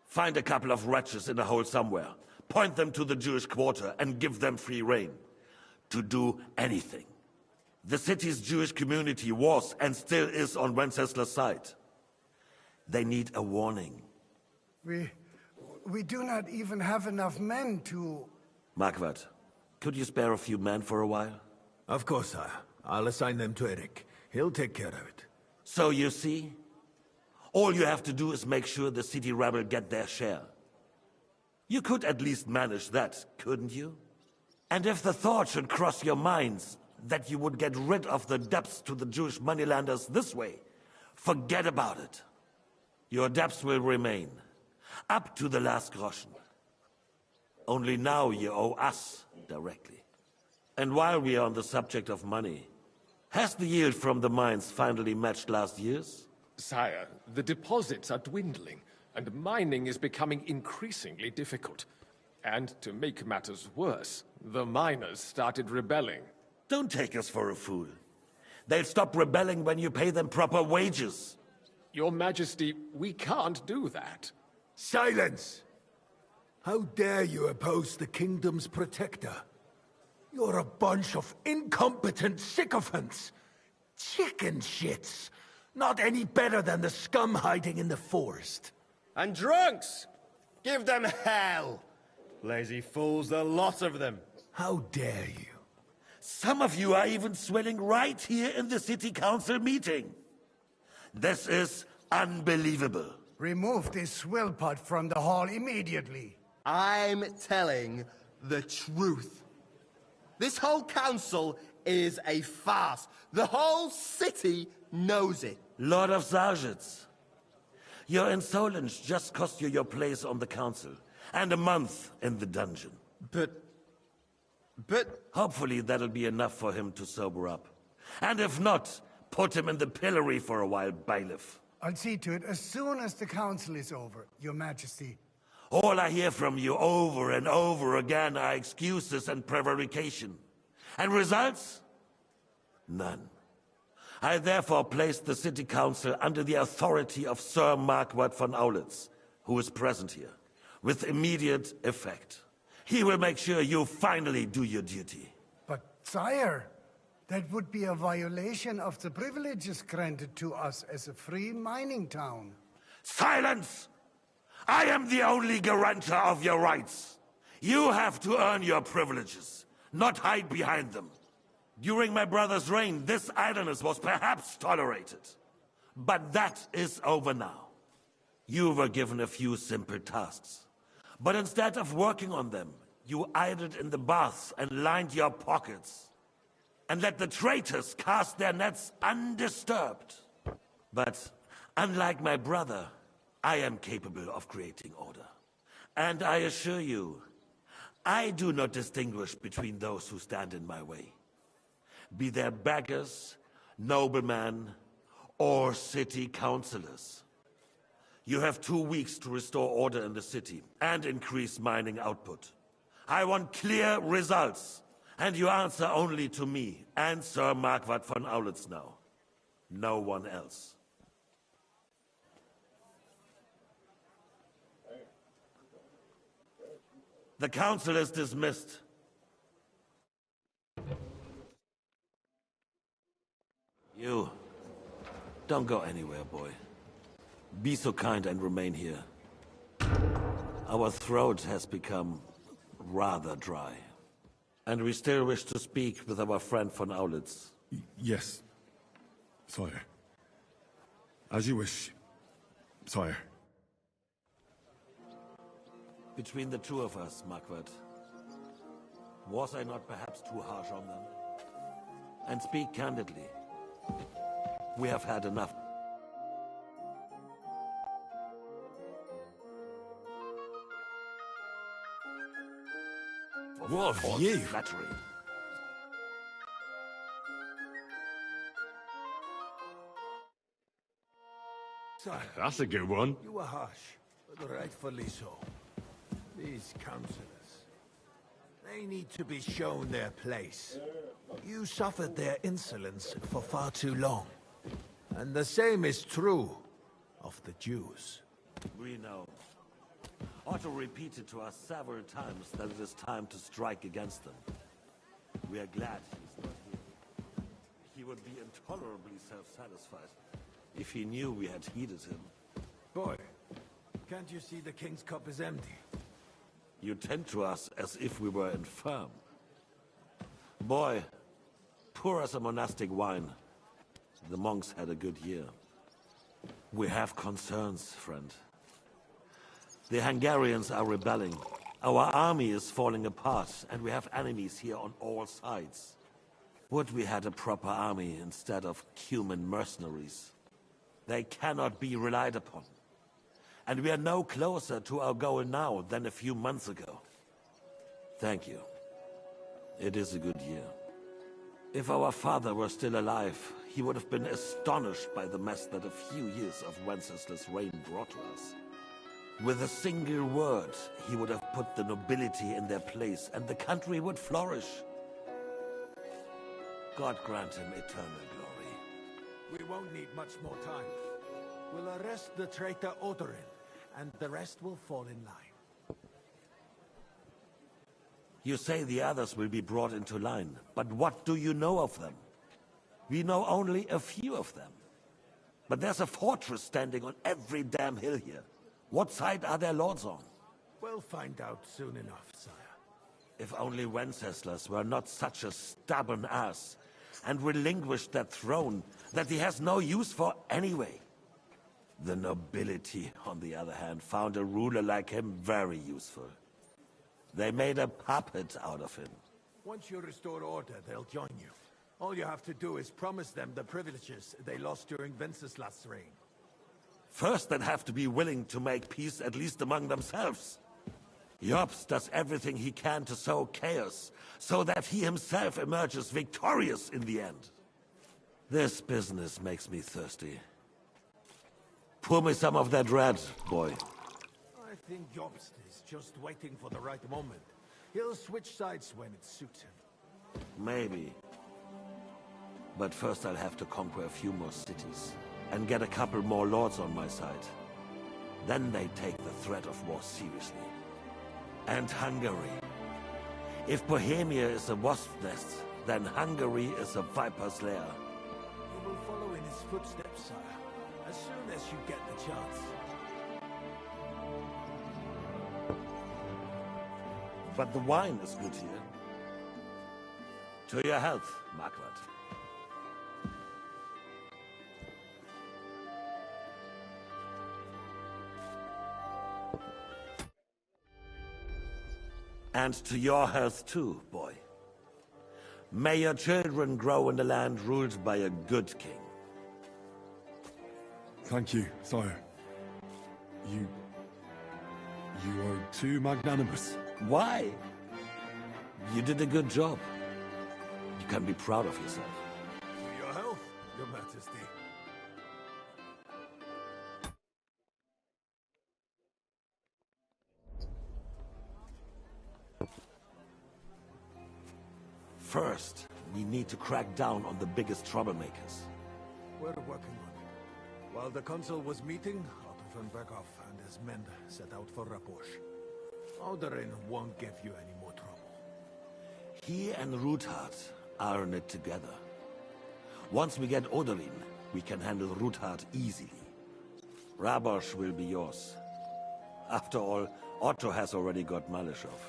Find a couple of wretches in a hole somewhere, point them to the Jewish quarter, and give them free rein to do anything. The city's Jewish community was and still is on Wenceslas' side. They need a warning.
We do not even have enough men to...
Marquardt, could you spare a few men for a while?
Of course, sire. I'll assign them to Eric. He'll take care of it.
So you see, all you have to do is make sure the city rebel get their share. You could at least manage that, couldn't you? And if the thought should cross your minds that you would get rid of the debts to the Jewish moneylanders this way, forget about it. Your debts will remain, up to the last groschen. Only now you owe us directly. And while we are on the subject of money, has the yield from the mines finally matched last year's?
Sire, the deposits are dwindling, and mining is becoming increasingly difficult. And to make matters worse, the miners started rebelling.
Don't take us for a fool. They'll stop rebelling when you pay them proper wages.
Your Majesty, we can't do that.
Silence! How dare you oppose the kingdom's protector? You're a bunch of incompetent sycophants. Chicken shits. Not any better than the scum hiding in the forest.
And drunks! Give them hell! Lazy fools, the lot of them.
How dare you?
Some of you are even swelling right here in the city council meeting. This is unbelievable.
Remove this swill pot from the hall immediately.
I'm telling the truth. This whole council is a farce. The whole city knows it.
Lord of Sargitz, your insolence just cost you your place on the council, and a month in the dungeon.
But...
Hopefully that'll be enough for him to sober up. And if not, put him in the pillory for a while, bailiff.
I'll see to it as soon as the council is over, Your Majesty.
All I hear from you over and over again are excuses and prevarication. And results? None. I therefore placed the city council under the authority of Sir Marquardt von Aulitz, who is present here, with immediate effect. He will make sure you finally do your duty.
But, sire, that would be a violation of the privileges granted to us as a free mining town.
Silence! I am the only guarantor of your rights. You have to earn your privileges, not hide behind them. During my brother's reign, this idleness was perhaps tolerated. But that is over now. You were given a few simple tasks. But instead of working on them, you idled in the baths and lined your pockets. And let the traitors cast their nets undisturbed. But unlike my brother, I am capable of creating order. And I assure you, I do not distinguish between those who stand in my way. Be they beggars, noblemen, or city councillors. You have 2 weeks to restore order in the city and increase mining output. I want clear results, and you answer only to me and Sir Marquardt von Aulitz now. No one else. The council is dismissed. You, don't go anywhere, boy. Be so kind and remain here. Our throat has become rather dry. And we still wish to speak with our friend von Aulitz.
Yes, sire. As you wish, sire.
Between the two of us, Marquardt, was I not perhaps too harsh on them? And speak candidly. We have had enough.
What of you?
Flattery.
Sire,
That's a good one.
you were harsh, but rightfully so. These councillors, they need to be shown their place. You suffered their insolence for far too long. And the same is true of the Jews.
We know. Otto repeated to us several times that it is time to strike against them. We are glad he's not here. He would be intolerably self-satisfied if he knew we had heeded him.
Boy, can't you see the king's cup is empty?
You tend to us as if we were infirm. Boy, pour us a monastic wine. The monks had a good year. We have concerns, friend. The Hungarians are rebelling. Our army is falling apart, and we have enemies here on all sides. Would we had a proper army instead of human mercenaries? They cannot be relied upon. And we are no closer to our goal now than a few months ago. Thank you. It is a good year. If our father were still alive, he would have been astonished by the mess that a few years of Wenceslaus' reign brought to us. With a single word, he would have put the nobility in their place, and the country would flourish. God grant him eternal glory.
We won't need much more time. We'll arrest the traitor Odorin, and the rest will fall in line.
You say the others will be brought into line, but what do you know of them? We know only a few of them. But there's a fortress standing on every damn hill here. What side are their lords on?
We'll find out soon enough, sire.
If only Wenceslas were not such a stubborn ass, and relinquished that throne that he has no use for anyway. The nobility, on the other hand, found a ruler like him very useful. They made a puppet out of him.
Once you restore order, they'll join you. All you have to do is promise them the privileges they lost during Wenceslas' reign.
First, they'd have to be willing to make peace at least among themselves. Jobst does everything he can to sow chaos, so that he himself emerges victorious in the end. This business makes me thirsty. Pour me some of that red, boy.
I think Jobst is just waiting for the right moment. He'll switch sides when it suits him.
Maybe. But first I'll have to conquer a few more cities, and get a couple more lords on my side. Then they take the threat of war seriously. And Hungary. If Bohemia is a wasp's nest, then Hungary is a viper's lair.
You will follow in his footsteps, sire, as soon as you get the chance.
But the wine is good here. To your health, Margaret. And to your health too, boy. May your children grow in a land ruled by a good king.
Thank you, sire. You are too magnanimous.
Why? You did a good job. You can be proud of yourself.
To your health, your majesty.
First, we need to crack down on the biggest troublemakers.
We're working on it. While the council was meeting, Otto von Berghoff and his men set out for Raposh. Alderin won't give you any more trouble.
He and Ruthard are in it together. Once we get Oderin, we can handle Ruthard easily. Rabosh will be yours. After all, Otto has already got Malishov.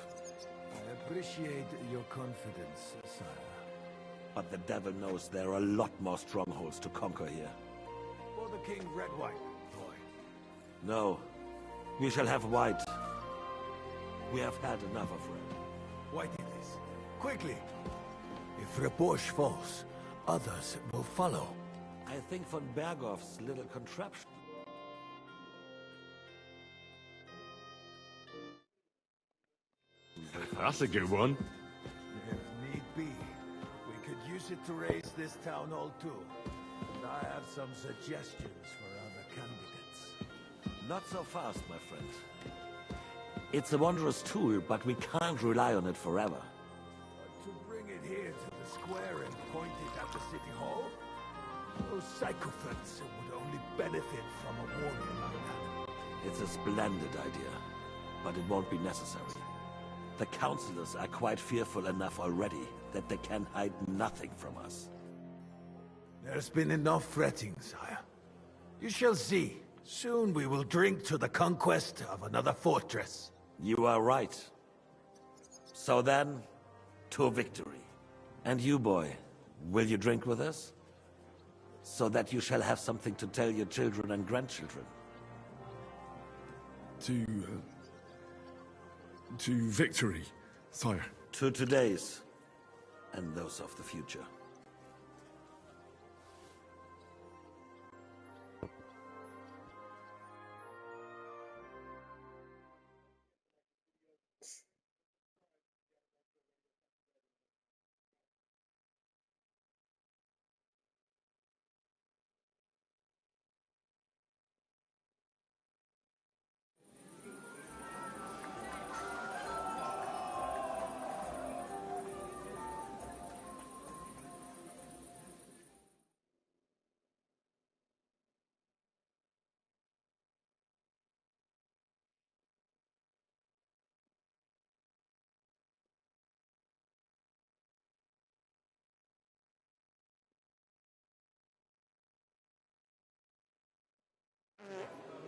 I appreciate your confidence, sire.
But the devil knows there are a lot more strongholds to conquer here.
For the king, red wine, boy.
No, we shall have white. We have had enough of red.
White it is. Quickly! If Raposh falls, others will follow.
I think von Berghoff's little contraption.
That's a good one.
If need be, we could use it to raise this town hall too. And I have some suggestions for other candidates.
Not so fast, my friend. It's a wondrous tool, but we can't rely on it forever.
But to bring it here to the square and point it at the city hall? Those sycophants would only benefit from a warning like that.
It's a splendid idea, but it won't be necessary. The councillors are quite fearful enough already that they can hide nothing from us.
There's been enough fretting, sire. You shall see. Soon we will drink to the conquest of another fortress.
You are right. So then, to victory. And you, boy, will you drink with us? So that you shall have something to tell your children and grandchildren.
To victory, sire.
To today's, and those of the future.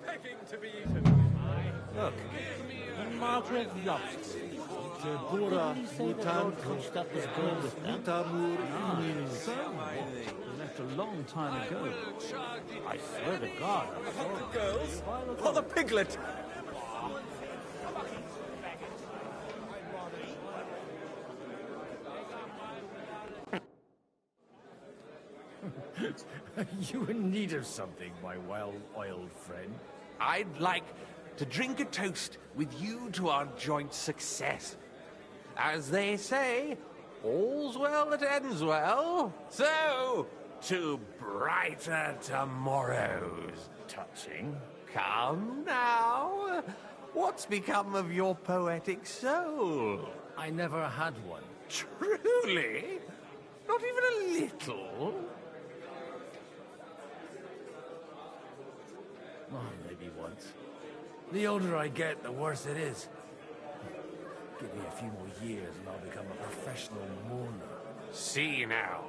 Begging to be eaten.
Look, Margaret lost. Bura mutanto mutamur inis. He left a long time ago. I swear to God.
The girls? Or the piglet?
You in need of something, my well-oiled friend? I'd like to drink a toast with you to our joint success. As they say, all's well that ends well. So, to brighter tomorrows. Touching. Come now. What's become of your poetic soul?
I never had one.
Truly? Not even a little?
Oh, maybe once. The older I get, the worse it is. Give me a few more years and I'll become a professional mourner.
See now.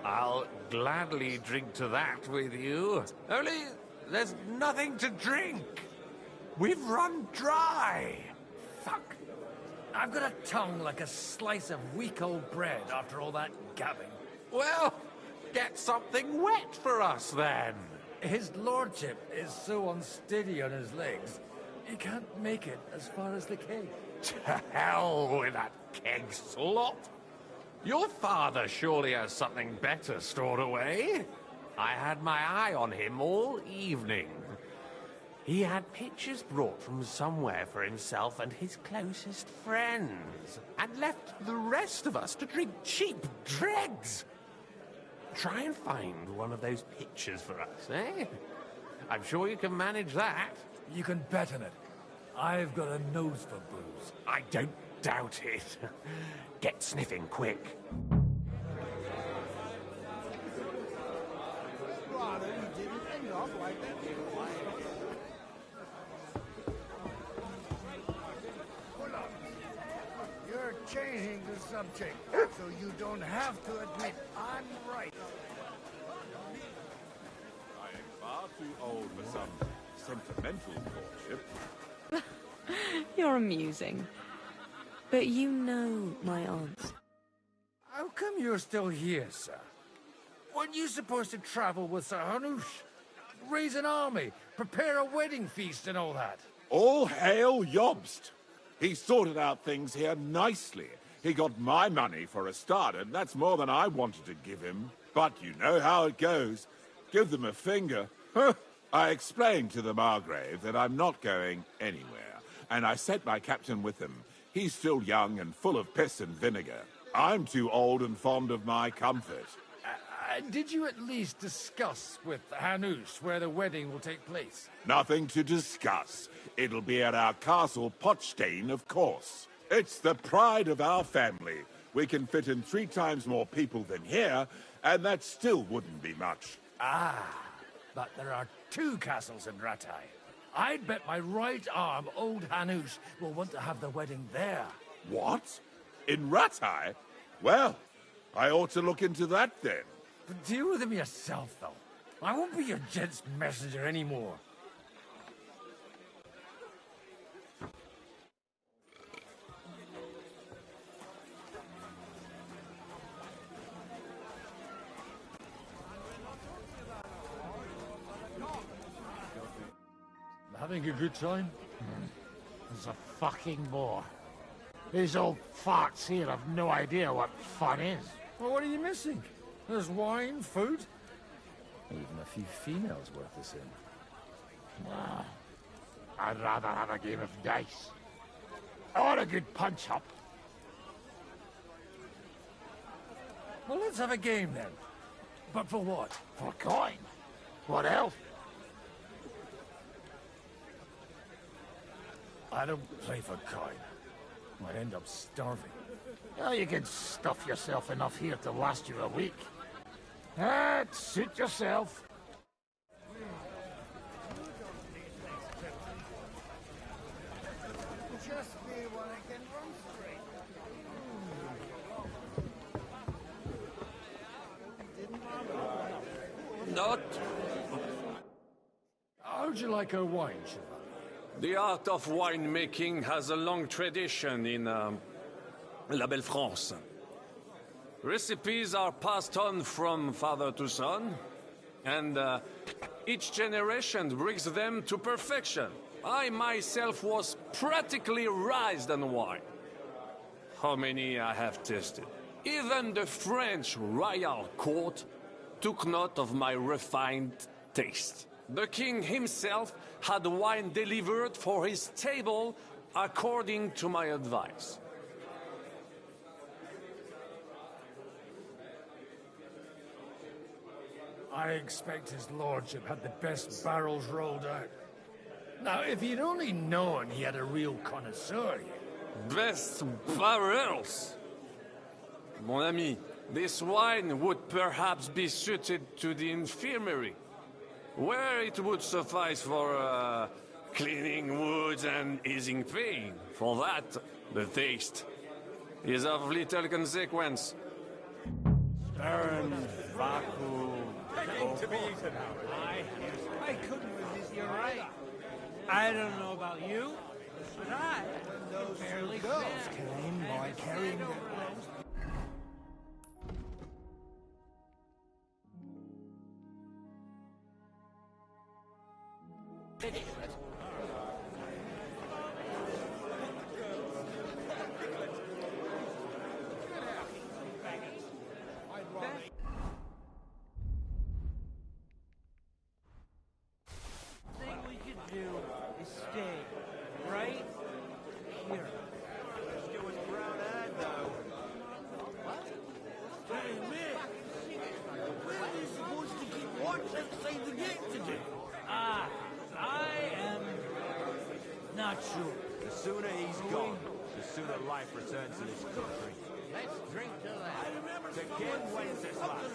I'll gladly drink to that with you. Only there's nothing to drink. We've run dry.
Fuck. I've got a tongue like a slice of weak old bread after all that gabbing.
Well, get something wet for us then.
His lordship is so unsteady on his legs, he can't make it as far as the keg.
To hell with that keg slop. Your father surely has something better stored away. I had my eye on him all evening. He had pictures brought from somewhere for himself and his closest friends, and left the rest of us to drink cheap dregs. Try and find one of those pictures for us, eh? I'm sure you can manage that.
You can bet on it. I've got a nose for booze.
I don't doubt it. Get sniffing quick.
You're changing the subject, so you don't have to admit I'm right.
I am far too old for some sentimental courtship.
You're amusing. But you know my aunt.
How come you're still here, sir? Weren't you supposed to travel with Sir Hanush? Raise an army, prepare a wedding feast and all that?
All hail Jobst! He sorted out things here nicely. He got my money for a start, and that's more than I wanted to give him. But you know how it goes. Give them a finger. I explained to the Margrave that I'm not going anywhere, and I sent my captain with him. He's still young and full of piss and vinegar. I'm too old and fond of my comfort.
Did you at least discuss with Hanush where the wedding will take place?
Nothing to discuss. It'll be at our castle Potsdam, of course. It's the pride of our family. We can fit in 3 times more people than here, and that still wouldn't be much.
Ah, but there are 2 castles in Rattay. I'd bet my right arm old Hanush will want to have the wedding there.
What? In Rattay? Well, I ought to look into that then.
But deal with him yourself, though. I won't be your gent's messenger anymore.
Having a good time? There's a fucking bore. These old farts here have no idea what fun is.
Well, what are you missing? There's wine, food, even a few females worth the same.
Nah, I'd rather have a game of dice. Or a good punch-up.
Well, let's have a game then. But for what?
For coin. What else?
I don't play for coin. Might end up starving.
Well, you can stuff yourself enough here to last you a week. Suit yourself.
Just me when I can run straight.
Not.
How'd you like our wine, Chevalier?
The art of winemaking has a long tradition in La Belle France. Recipes are passed on from father to son, and each generation brings them to perfection. I myself was practically raised on wine. How many I have tasted. Even the French royal court took note of my refined taste. The king himself had wine delivered for his table according to my advice.
I expect his lordship had the best barrels rolled out. Now, if he'd only known he had a real connoisseur here.
Best barrels? Mon ami, this wine would perhaps be suited to the infirmary, where it would suffice for cleaning wounds and easing pain. For that, the taste is of little consequence.
Baron Vaku.
To be eaten,
I couldn't resist. You're right. I don't know about you, but I barely
Girls came by carrying their
thing we could do is stay right here. Still with brown-eyed, though. What? Hey, man. Where are they supposed to keep watch outside the gate today? I am not sure.
The sooner he's gone, the sooner life returns to this country.
Let's drink to that. I remember
To King Wenceslas.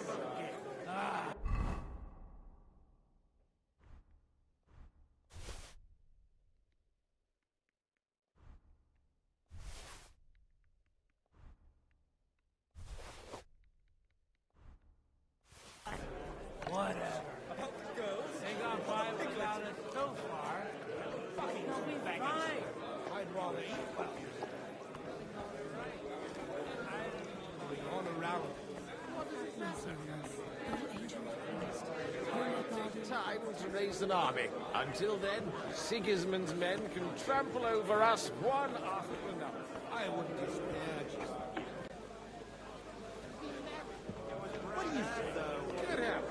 Whatever. They got by without it so far. Fucking will be fine. I'd rather eat well. On around.
Time to raise an army. Until then, Sigismund's men can trample over us one after another.
I wouldn't despair just yet. What do you say, though?
Get out.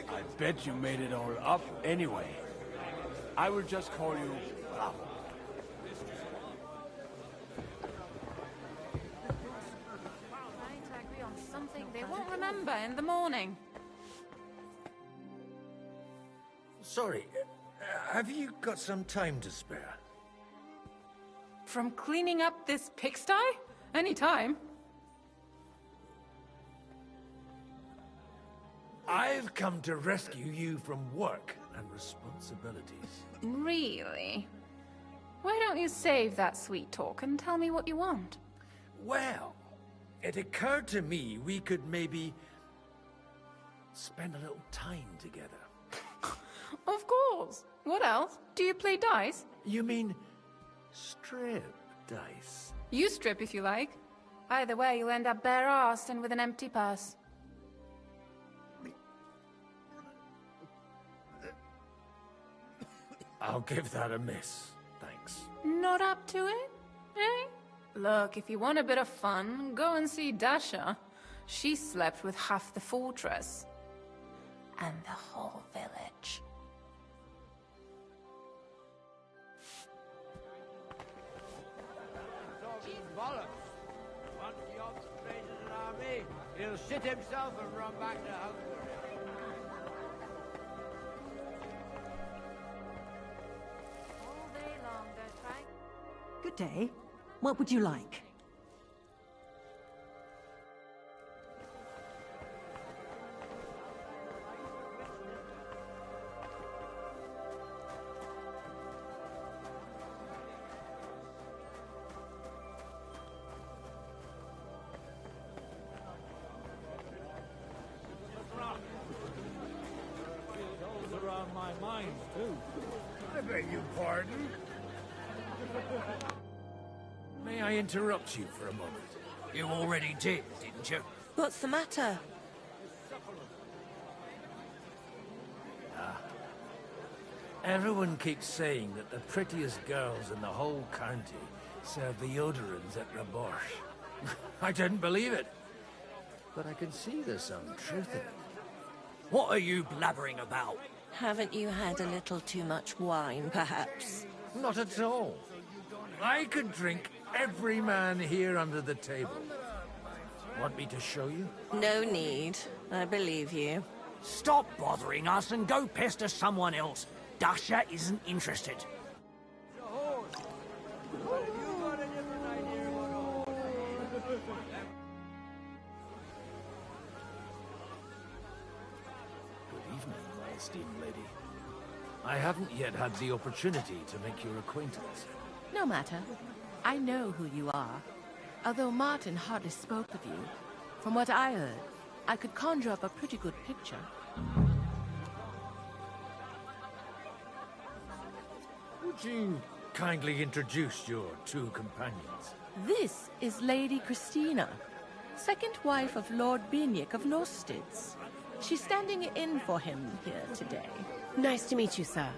I bet you made it all up anyway. I would just call you Bravo.
Trying to agree on something they won't remember in the morning.
Sorry, have you got some time to spare?
From cleaning up this pigsty? Any time.
I've come to rescue you from work and responsibilities.
Really? Why don't you save that sweet talk and tell me what you want?
Well, it occurred to me we could maybe spend a little time together.
Of course. What else? Do you play dice?
You mean strip dice?
You strip if you like. Either way, you'll end up bare-arsed and with an empty purse.
I'll give that a miss, thanks.
Not up to it? Eh? Look, if you want a bit of fun, go and see Dasha. She slept with half the fortress. And the whole village.
Bollocks. Once the ox trains an army, he'll shit himself and run back to Hungary.
All day long, don't I?
Good day. What would you like?
Goes around my mind, too. I beg your pardon?
May I interrupt you for a moment?
You already did, didn't you?
What's the matter?
Everyone keeps saying that the prettiest girls in the whole county serve the odorants at Rabosh. I didn't believe it. But I can see there's some truth in it.
What are you blabbering about?
Haven't you had a little too much wine, perhaps?
Not at all. I could drink every man here under the table. Want me to show you?
No need. I believe you.
Stop bothering us and go pester someone else. Dasha isn't interested.
Good evening, my esteemed lady. I haven't yet had the opportunity to make your acquaintance.
No matter. I know who you are. Although Martin hardly spoke with you, from what I heard, I could conjure up a pretty good picture.
Would you kindly introduce your two companions?
This is Lady Christina, second wife of Lord Binic of Norsteds. She's standing in for him here today.
Nice to meet you, sir.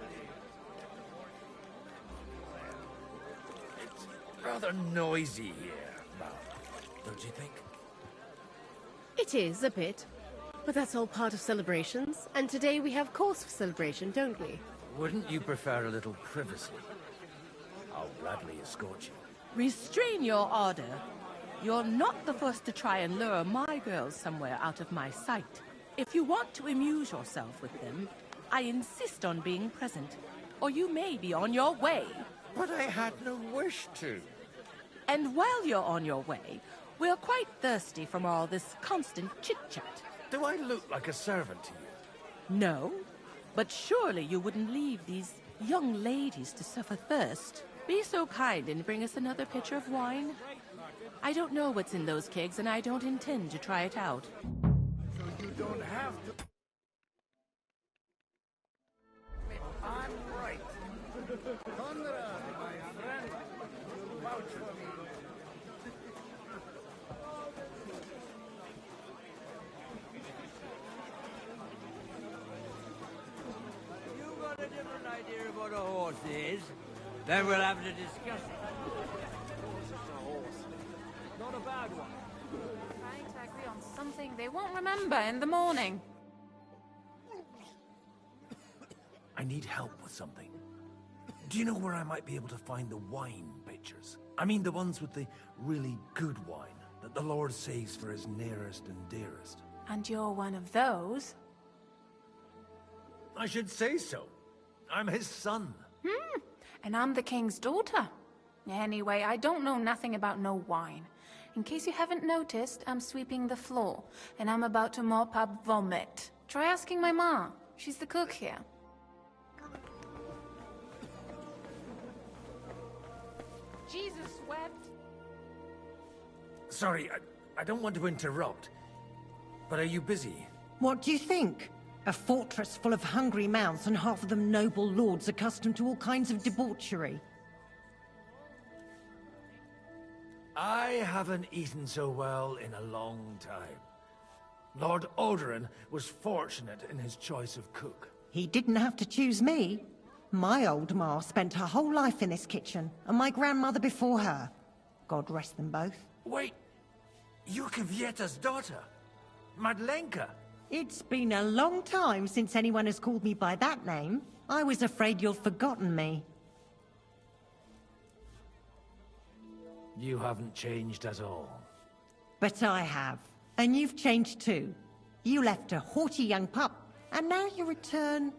It's rather noisy here, Mal, don't you think?
It is, a bit. But that's all part of celebrations, and today we have cause for celebration, don't we?
Wouldn't you prefer a little privacy? I'll gladly escort you.
Restrain your ardor. You're not the first to try and lure my girls somewhere out of my sight. If you want to amuse yourself with them, I insist on being present, or you may be on your way.
But I had no wish to.
And while you're on your way, we're quite thirsty from all this constant chit-chat.
Do I look like a servant to you?
No, but surely you wouldn't leave these young ladies to suffer thirst. Be so kind and bring us another pitcher of wine. I don't know what's in those kegs, and I don't intend to try it out.
So you don't have to... I'm right. Conrad, my friend, vouch for me.
You got a different idea of what a horse is? Then we'll have to discuss it.
Not a bad one.
Trying to agree on something they won't remember in the morning.
I need help with something. Do you know where I might be able to find the wine pitchers? I mean the ones with the really good wine that the Lord saves for his nearest and dearest.
And you're one of those?
I should say so. I'm his son.
And I'm the king's daughter. Anyway, I don't know nothing about no wine. In case you haven't noticed, I'm sweeping the floor, and I'm about to mop up vomit. Try asking my ma. She's the cook here. Jesus wept.
Sorry, I don't want to interrupt, but are you busy?
What do you think? A fortress full of hungry mouths and half of them noble lords accustomed to all kinds of debauchery.
I haven't eaten so well in a long time. Lord Odoran was fortunate in his choice of cook.
He didn't have to choose me. My old ma spent her whole life in this kitchen, and my grandmother before her. God rest them both.
Wait, you're Kvieta's daughter, Madlenka.
It's been a long time since anyone has called me by that name. I was afraid you'd forgotten me.
You haven't changed at all.
But I have. And you've changed too. You left a haughty young pup, and now you return...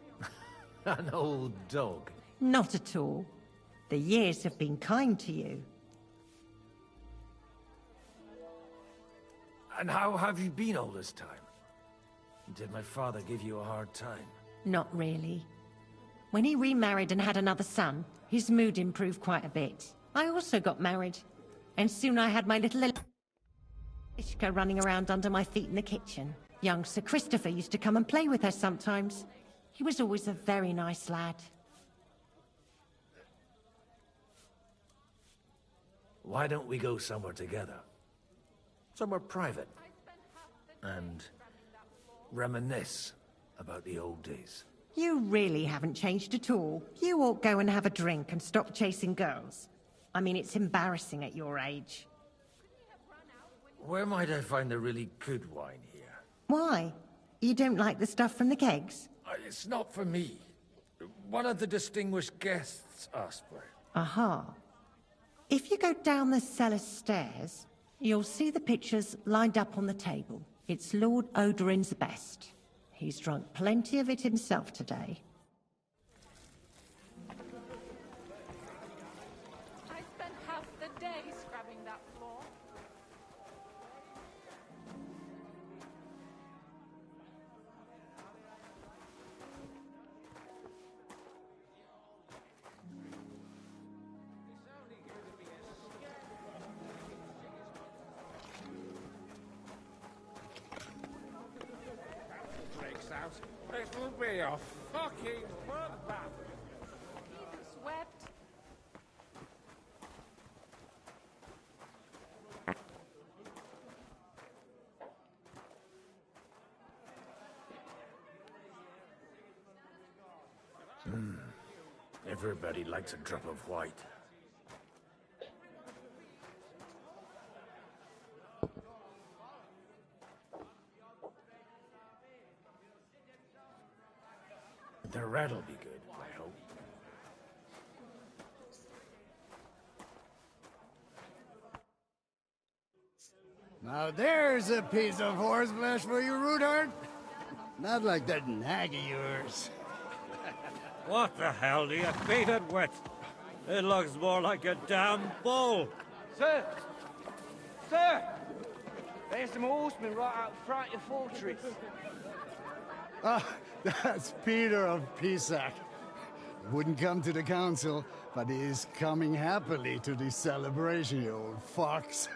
An old dog.
Not at all. The years have been kind to you.
And how have you been all this time? Did my father give you a hard time?
Not really. When he remarried and had another son, his mood improved quite a bit. I also got married. And soon I had my little Ishka running around under my feet in the kitchen. Young Sir Christopher used to come and play with her sometimes. He was always a very nice lad.
Why don't we go somewhere together? Somewhere private. And reminisce about the old days.
You really haven't changed at all. You ought go and have a drink and stop chasing girls. I mean, it's embarrassing at your age.
Where might I find the really good wine here?
Why? You don't like the stuff from the kegs?
It's not for me. One of the distinguished guests asked for it.
Aha. If you go down the cellar stairs, you'll see the pictures lined up on the table. It's Lord Odoran's best. He's drunk plenty of it himself today.
It'll be a fucking bloodbath.
Swept.
Everybody likes a drop of white. The rat'll be good, I hope.
Now there's a piece of horseflesh for you, Rootard. Not like that nag of yours.
What the hell do you feed it with? It looks more like a damn bull.
Sir! Sir! There's some horsemen right out front of your fortress.
Ah, that's Peter of Pisac. Wouldn't come to the council, but he is coming happily to the celebration, you old fox.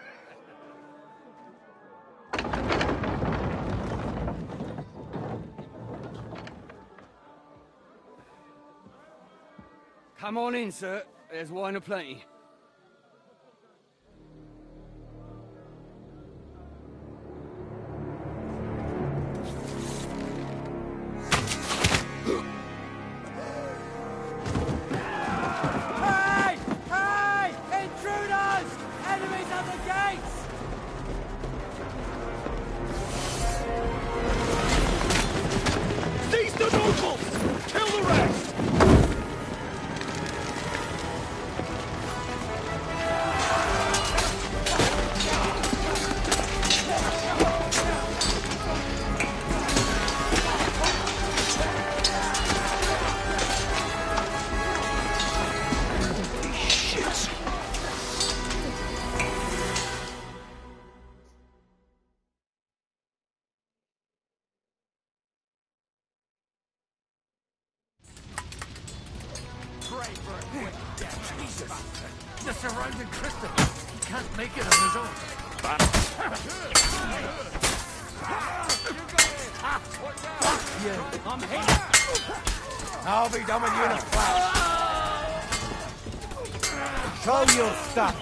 Come on in, sir. There's wine aplenty.
Hey! Hey! Intruders! Enemies at the gates!
Seize the nobles! Kill the rest!
Jesus! They're surrounding Kristen. He can't make it on his own. Fuck you! I'm here!
I'll be dumbing you in a flash. Show your stuff.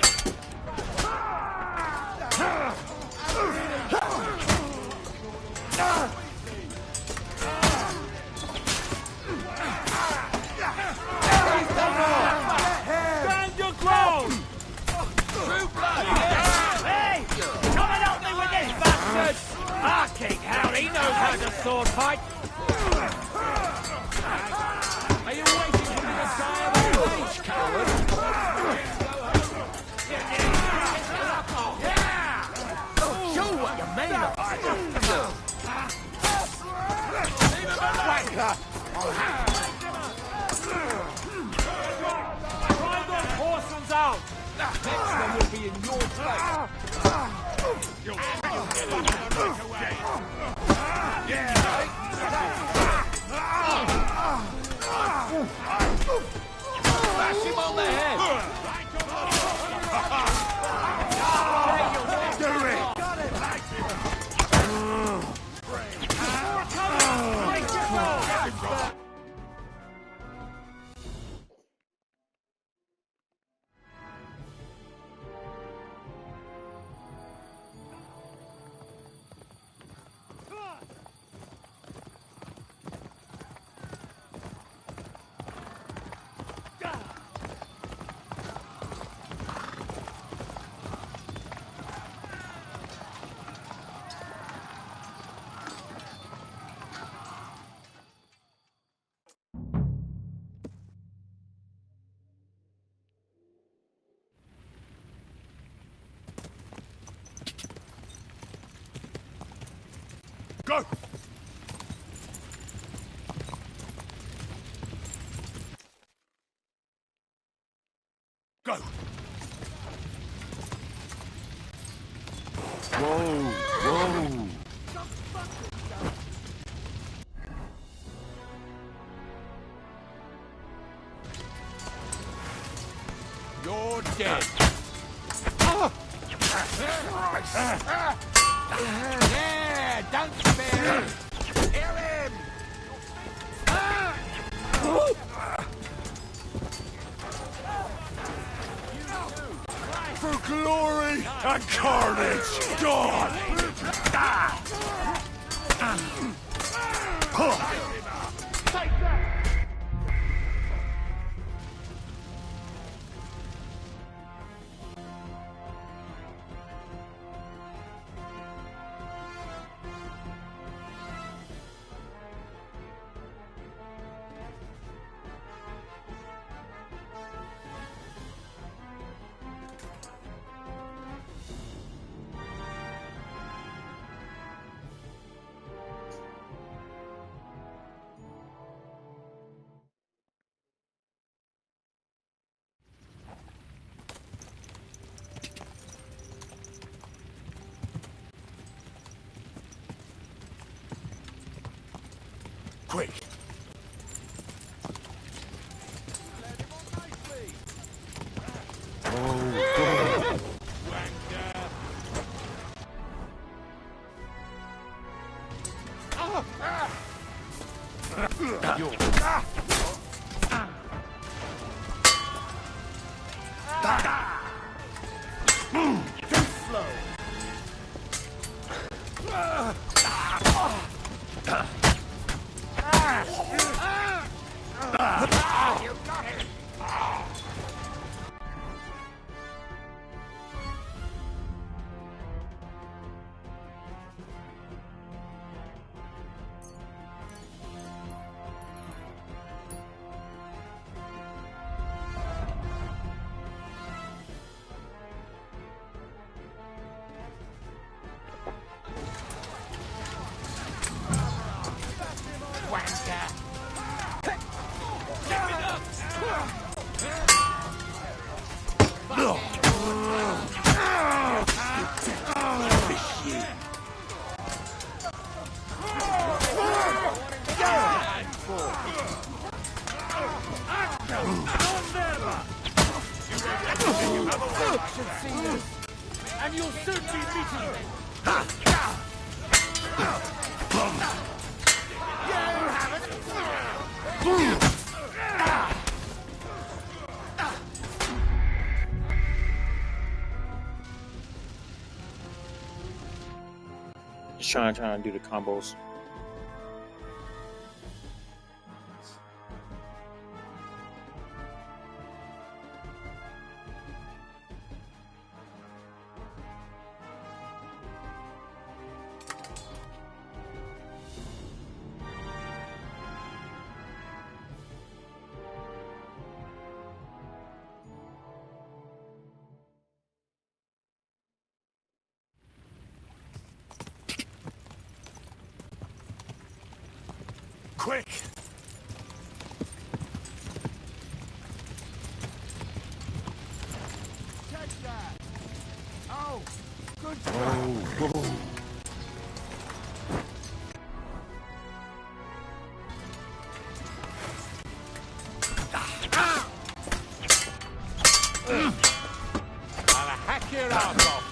Stand your ground! True blood! Hey! Come and help me with this bastard! Ah, King Hal, he knows how to sword fight! Are you waiting for me to die of old age, coward?
Show what you're made of!
Drive those horsemen out! Next one will be in your place!
Bash him on the head!
Do it!
Go! Go!
Whoa, whoa.
You're dead.
Yeah, don't spare him. Hear him. For glory and carnage! God! Quick!
And you'll soon be meeting me.
Just trying to do the combos.
Quick!
Catch that! Oh, good
Oh,
I'll hack your ass off.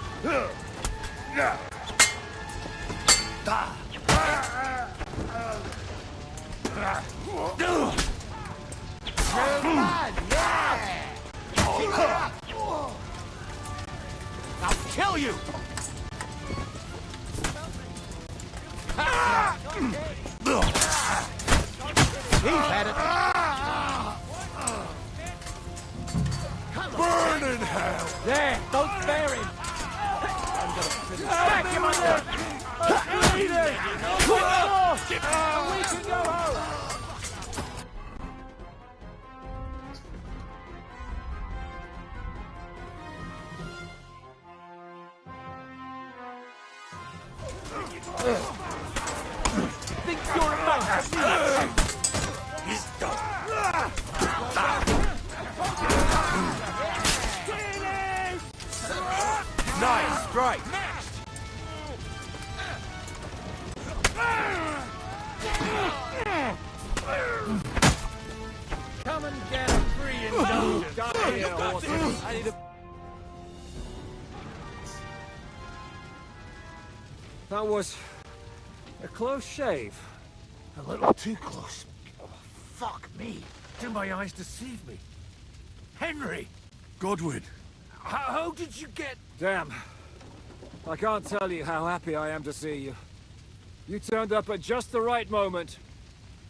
I'll kill you! He's had it.
burn in hell!
There, don't spare him. I'm gonna smack him on there. Eat it! We can go home. Think you're about to see? He's done. Nice strike. Come and get a free indulgence. Got here, horses. I need a...
That was a close shave.
A little too close.
Fuck me.
Do my eyes deceive me? Henry!
Godwin!
How did you get...
Damn. I can't tell you how happy I am to see you. You turned up at just the right moment.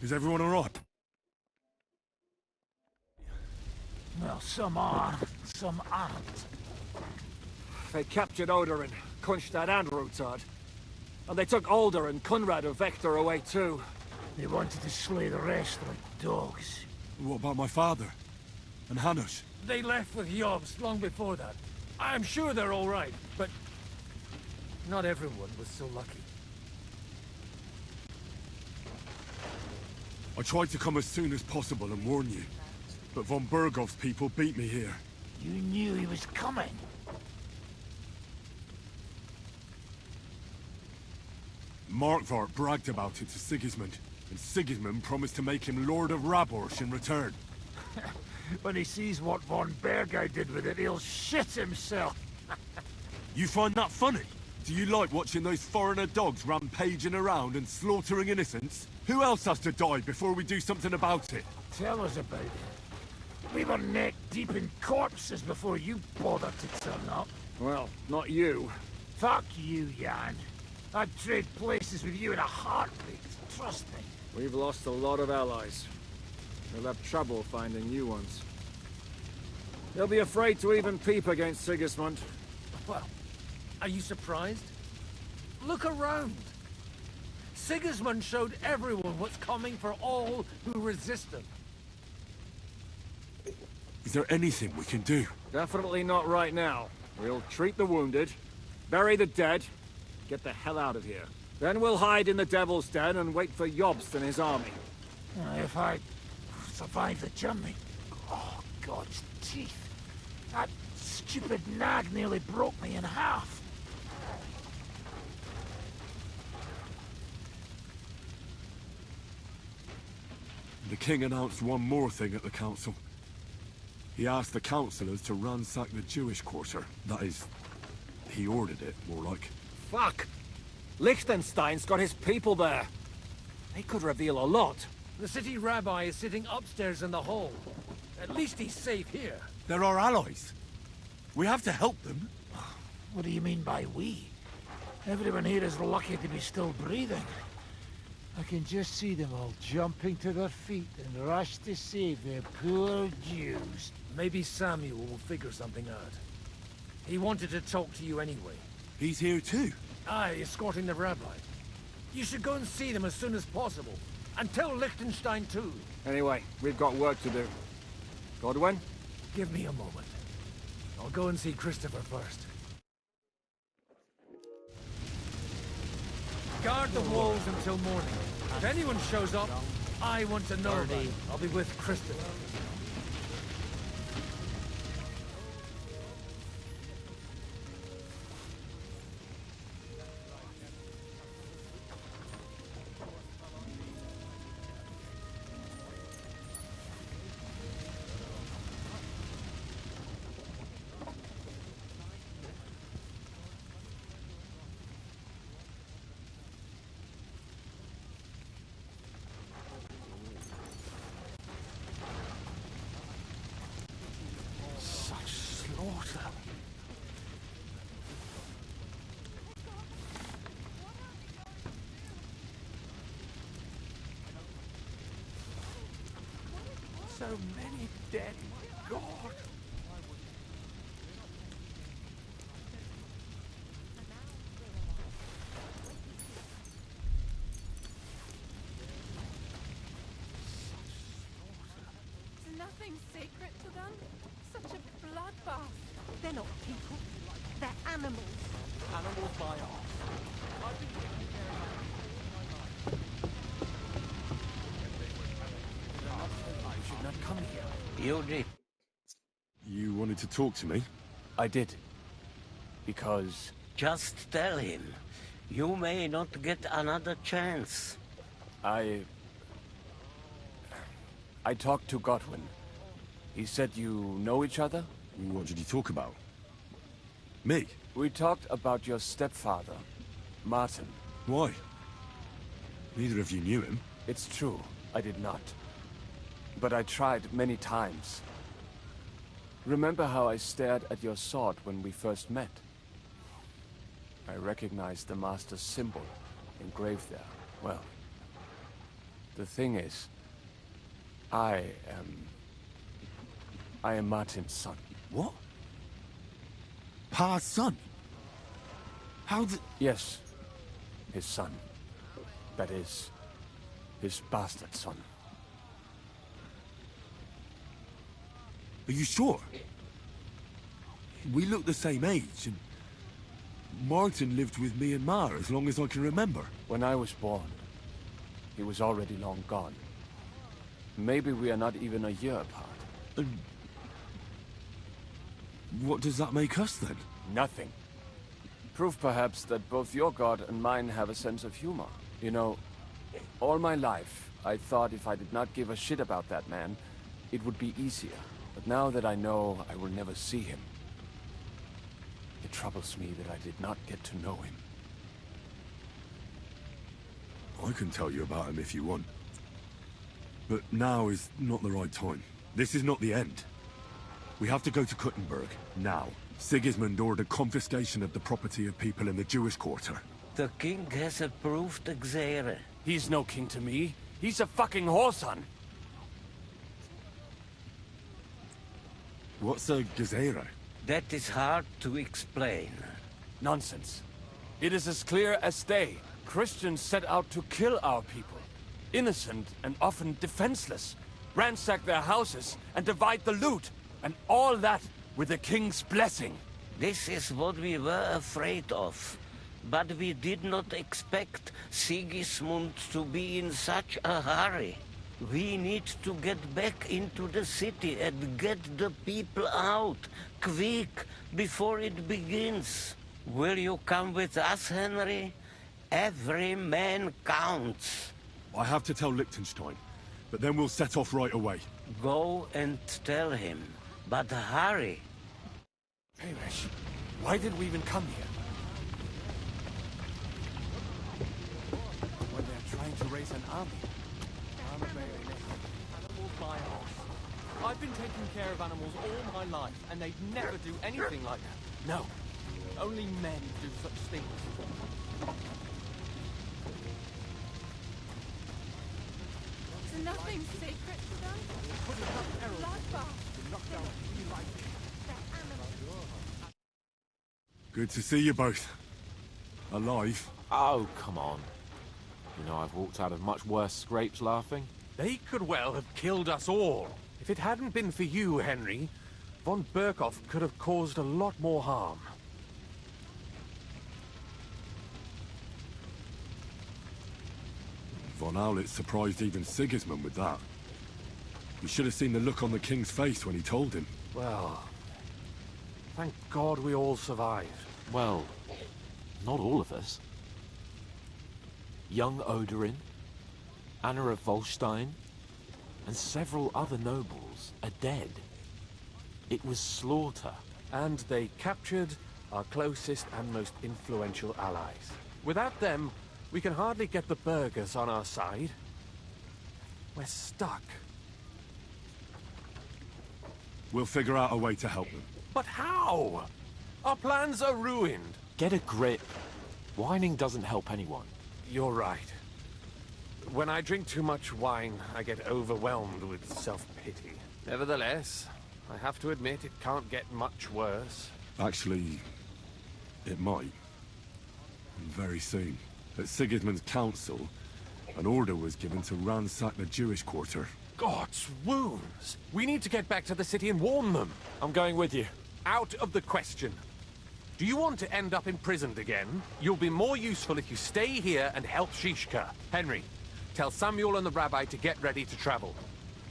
Is everyone alright?
Well, some are, some aren't.
They captured Oder and Kunstad and Rutard. And they took Alder and Conrad of Vector away too.
They wanted to slay the rest like dogs.
What about my father? And Hanush?
They left with Yobs long before that. I'm sure they're all right, but... not everyone was so lucky.
I tried to come as soon as possible and warn you. But von Bergov's people beat me here.
You knew he was coming.
Markvart bragged about it to Sigismund, and Sigismund promised to make him Lord of Raborsch in return.
When he sees what von Bergau did with it, he'll shit himself.
You find that funny? Do you like watching those foreigner dogs rampaging around and slaughtering innocents? Who else has to die before we do something about it?
Tell us about it. We were neck deep in corpses before you bothered to turn up.
Well, not you.
Fuck you, Jan. I'd trade places with you in a heartbeat. Trust me.
We've lost a lot of allies. We'll have trouble finding new ones. They'll be afraid to even peep against Sigismund.
Well, are you surprised? Look around. Sigismund showed everyone what's coming for all who resist him.
Is there anything we can do?
Definitely not right now. We'll treat the wounded, bury the dead, get the hell out of here. Then we'll hide in the Devil's Den and wait for Jobst and his army.
If I survive the journey... Oh, God's teeth. That stupid nag nearly broke me in half.
The king announced one more thing at the council. He asked the councillors to ransack the Jewish quarter. That is, he ordered it, more like.
Fuck! Liechtenstein's got his people there. They could reveal a lot.
The city rabbi is sitting upstairs in the hall. At least he's safe here.
They're our allies. We have to help them.
What do you mean by we? Everyone here is lucky to be still breathing. I can just see them all jumping to their feet and rush to save their poor Jews.
Maybe Samuel will figure something out. He wanted to talk to you anyway.
He's here too?
Aye, escorting the rabbi. You should go and see them as soon as possible. And tell Liechtenstein too.
Anyway, we've got work to do. Godwin?
Give me a moment. I'll go and see Christopher first. Guard the walls until morning. If anyone shows up, I want to know about it. I'll be with Christopher.
So many dead. God.
Is nothing sacred to them? Such a bloodbath.
They're not people. They're animals.
Animals by off. You should not come here.
You did.
You wanted to talk to me?
I did. Because...
Just tell him. You may not get another chance.
I talked to Godwin. He said you know each other?
What did he talk about? Me?
We talked about your stepfather, Martin.
Why? Neither of you knew him.
It's true, I did not.
but I tried many times. Remember how I stared at your sword when we first met? I recognized the Master's symbol engraved there. Well, the thing is, I am Martin's son.
What? Pa's son? How the...
Yes, his son. That is, his bastard son.
Are you sure? We look the same age, and Martin lived with me and Ma as long as I can remember.
When I was born, he was already long gone. Maybe we are not even a year apart.
And what does that make us, then?
Nothing. Proof, perhaps, that both your god and mine have a sense of humor. You know, all my life, I thought if I did not give a shit about that man, it would be easier. But now that I know I will never see him, it troubles me that I did not get to know him.
I can tell you about him if you want. But now is not the right time. This is not the end. We have to go to Kuttenberg, now. Sigismund ordered confiscation of the property of people in the Jewish quarter.
The king has approved Xere.
He's no king to me. He's a fucking whoreson.
What's a Gezerah?
That is hard to explain.
Nonsense. It is as clear as day. Christians set out to kill our people. Innocent and often defenseless. Ransack their houses and divide the loot. And all that with the king's blessing.
This is what we were afraid of. But we did not expect Sigismund to be in such a hurry. We need to get back into the city and get the people out, quick, before it begins. Will you come with us, Henry? Every man counts.
I have to tell Liechtenstein, but then we'll set off right away.
Go and tell him, but hurry.
Hey, Resh, why did we even come here? When they're trying to raise an army.
Animals by us. I've been taking care of animals all my life, and they'd never do anything like that.
No.
Only men do such things.
Is nothing sacred to them?
Good to see you both. Alive.
Oh, come on. You know, I've walked out of much worse scrapes laughing.
They could well have killed us all. If it hadn't been for you, Henry, von Berkhoff could have caused a lot more harm.
Von Aulitz surprised even Sigismund with that. You should have seen the look on the king's face when he told him.
Well, thank God we all survived.
Well, not all of us. Young Odorin, Anna of Volstein, and several other nobles are dead. It was slaughter.
And they captured our closest and most influential allies. Without them, we can hardly get the burghers on our side. We're stuck.
We'll figure out a way to help them.
But how? Our plans are ruined.
Get a grip. Whining doesn't help anyone.
You're right. When I drink too much wine, I get overwhelmed with self-pity. Nevertheless, I have to admit it can't get much worse.
Actually, it might. And very soon. At Sigismund's council, an order was given to ransack the Jewish quarter.
God's wounds! We need to get back to the city and warn them.
I'm going with you.
Out of the question. Do you want to end up imprisoned again? You'll be more useful if you stay here and help Shishka. Henry, tell Samuel and the rabbi to get ready to travel.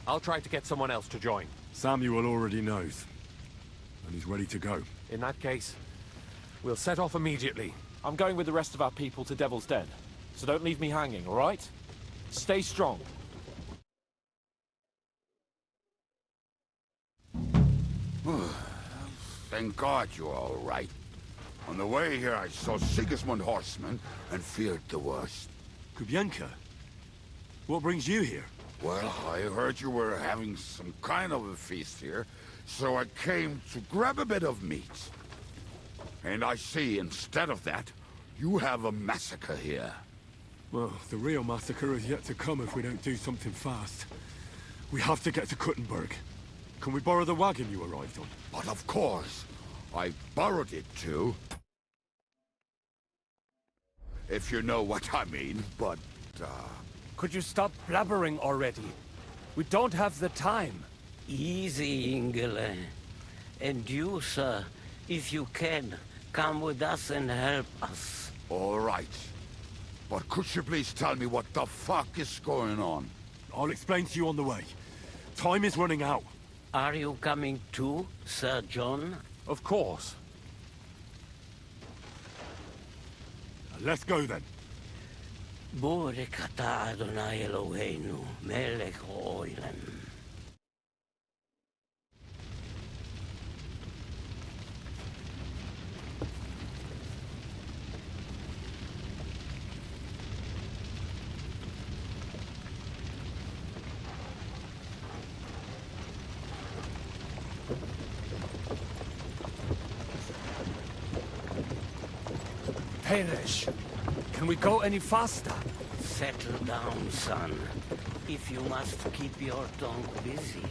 I'll try to get someone else to join.
Samuel already knows. And he's ready to go.
In that case, we'll set off immediately.
I'm going with the rest of our people to Devil's Den. So don't leave me hanging, all right? Stay strong.
Thank God you're all right. On the way here, I saw Sigismund horsemen and feared the worst.
Kubienka? What brings you here?
Well, I heard you were having some kind of a feast here, so I came to grab a bit of meat. And I see, instead of that, you have a massacre here.
Well, the real massacre is yet to come if we don't do something fast. We have to get to Kuttenberg. Can we borrow the wagon you arrived on?
But of course. I borrowed it too. If you know what I mean, but,
Could you stop blabbering already? We don't have the time.
Easy, Ingele. And you, sir, if you can, come with us and help us.
All right. But could you please tell me what the fuck is going on?
I'll explain to you on the way. Time is running out.
Are you coming too, Sir John?
Of course.
Let's go then.
Borekata Adonai Eloheinu, melech ha'olam.
Perish. Can we go any faster?
Settle down, son. If you must keep your tongue busy,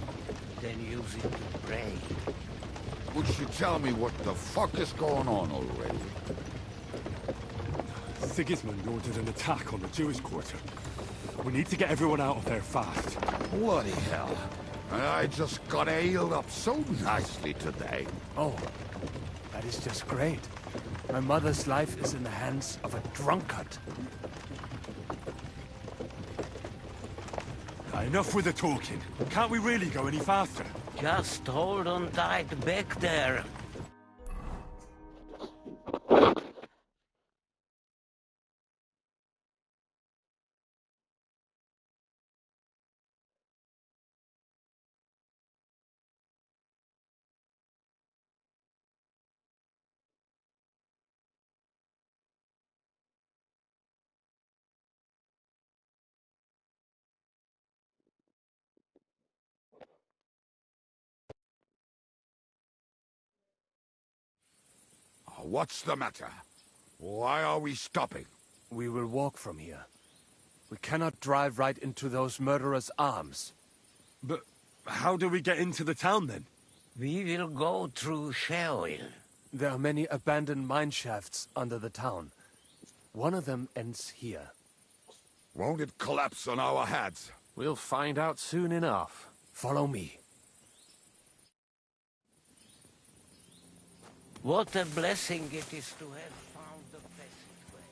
then use it to pray.
Would you tell me what the fuck is going on already?
Sigismund ordered an attack on the Jewish quarter. We need to get everyone out of there fast.
Bloody hell. I just got ailed up so nicely today.
Oh, that is just great. My mother's life is in the hands of a drunkard.
Enough with the talking. Can't we really go any faster?
Just hold on tight back there.
What's the matter? Why are we stopping?
We will walk from here. We cannot drive right into those murderers' arms.
But how do we get into the town then?
We will go through Sheol.
There are many abandoned mine shafts under the town. One of them ends here.
Won't it collapse on our heads?
We'll find out soon enough. Follow me.
What a blessing it is to have found the passageway.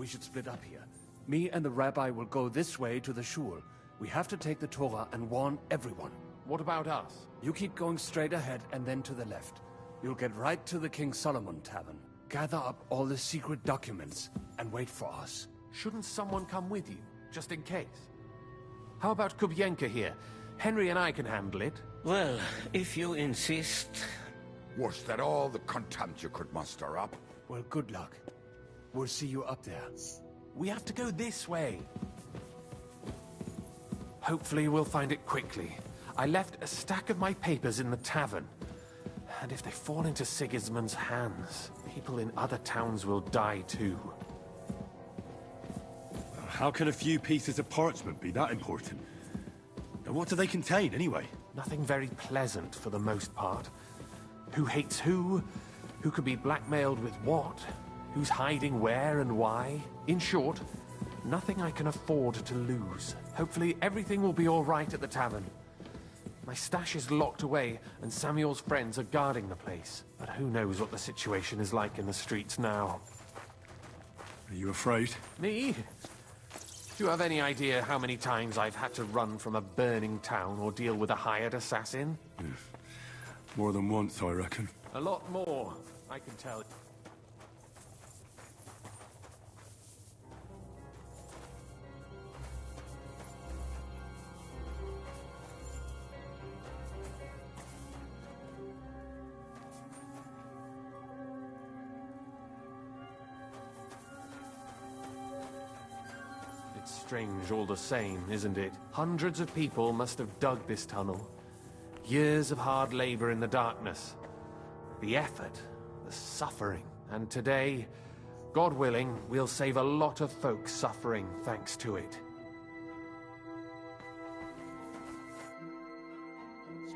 we should split up here. Me and the rabbi will go this way to the shul. We have to take the Torah and warn everyone.
What about us?
You keep going straight ahead and then to the left. You'll get right to the King Solomon Tavern. Gather up all the secret documents and wait for us.
Shouldn't someone come with you, just in case? How about Kubienka here? Henry and I can handle it.
Well, if you insist.
Was that all the contempt you could muster up?
Well, good luck. We'll see you up there.
We have to go this way. Hopefully we'll find it quickly. I left a stack of my papers in the tavern. And if they fall into Sigismund's hands, people in other towns will die too.
How can a few pieces of parchment be that important? And what do they contain, anyway?
Nothing very pleasant for the most part. Who hates who? Who could be blackmailed with what? Who's hiding where and why? In short, nothing I can afford to lose. Hopefully everything will be all right at the tavern. My stash is locked away, and Samuel's friends are guarding the place. But who knows what the situation is like in the streets now.
Are you afraid?
Me? Do you have any idea how many times I've had to run from a burning town or deal with a hired assassin?
Yes. More than once, I reckon.
A lot more, I can tell. It's strange all the same, isn't it? Hundreds of people must have dug this tunnel. Years of hard labor in the darkness. The effort, the suffering. And today, God willing, we'll save a lot of folks suffering thanks to it.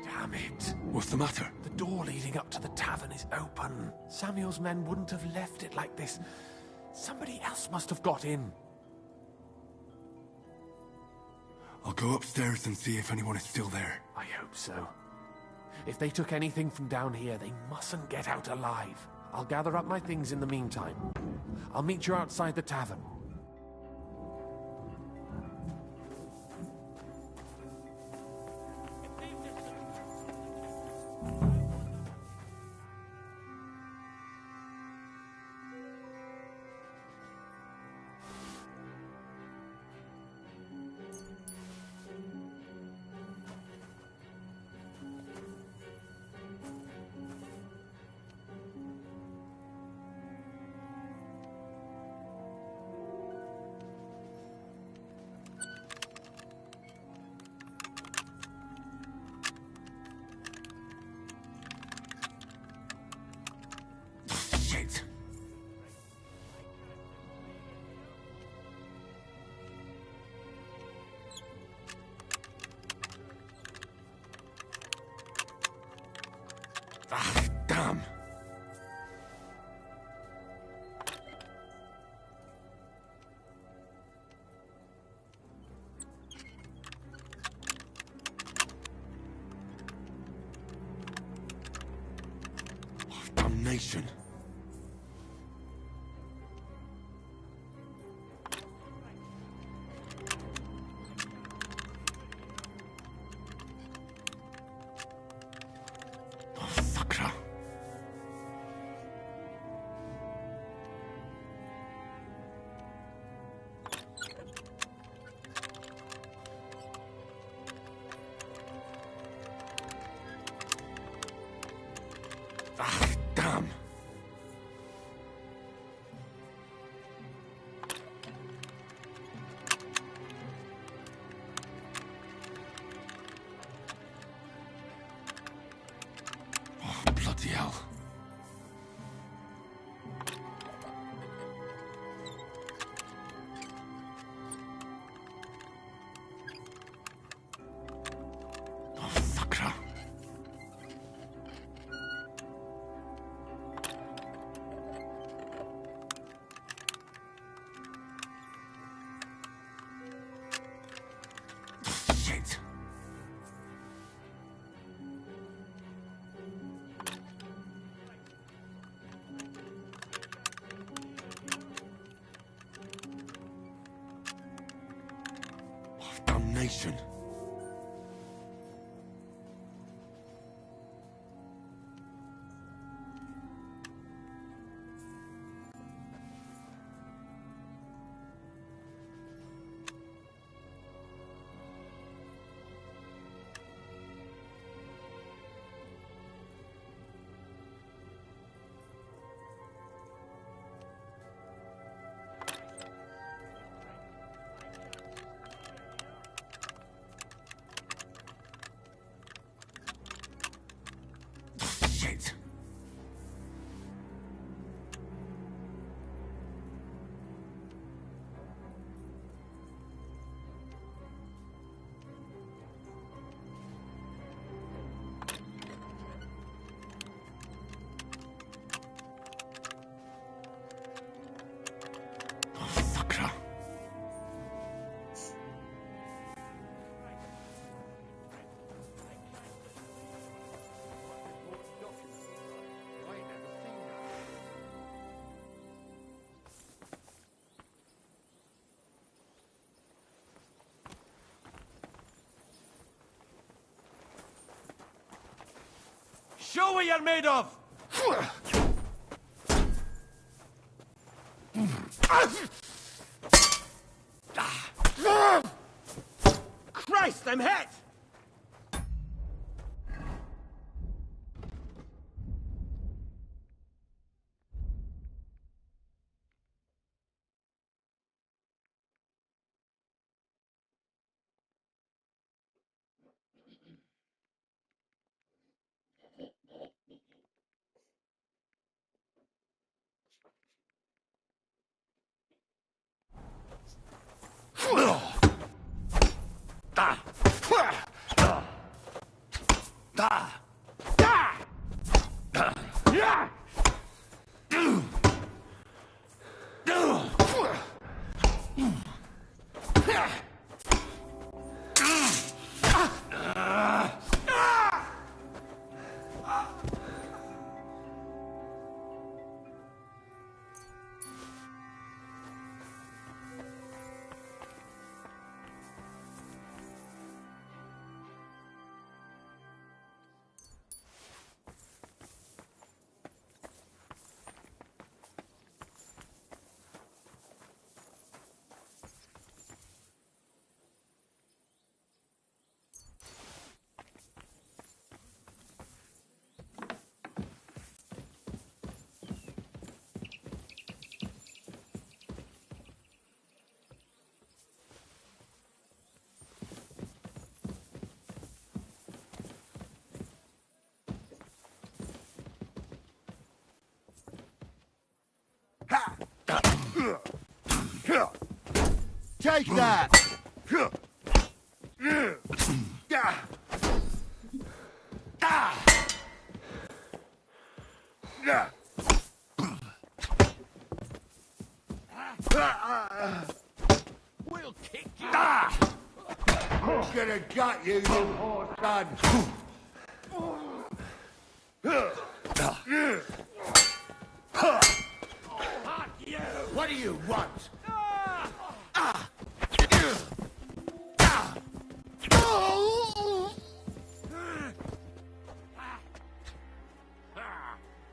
Damn it.
What's the matter?
The door leading up to the tavern is open. Samuel's men wouldn't have left it like this. Somebody else must have got in.
I'll go upstairs and see if anyone is still there.
I hope so. If they took anything from down here, they mustn't get out alive. I'll gather up my things in the meantime. I'll meet you outside the tavern.
Shit! Ah, damn! Damnation! Sakra! Ah, damn! Oh, bloody hell. Oh, sakra.
abomination. Shit.
Show what you're made of! Christ, I'm hit!
Take that!
We'll kick you!
Could have got you, you poor son! What do you want?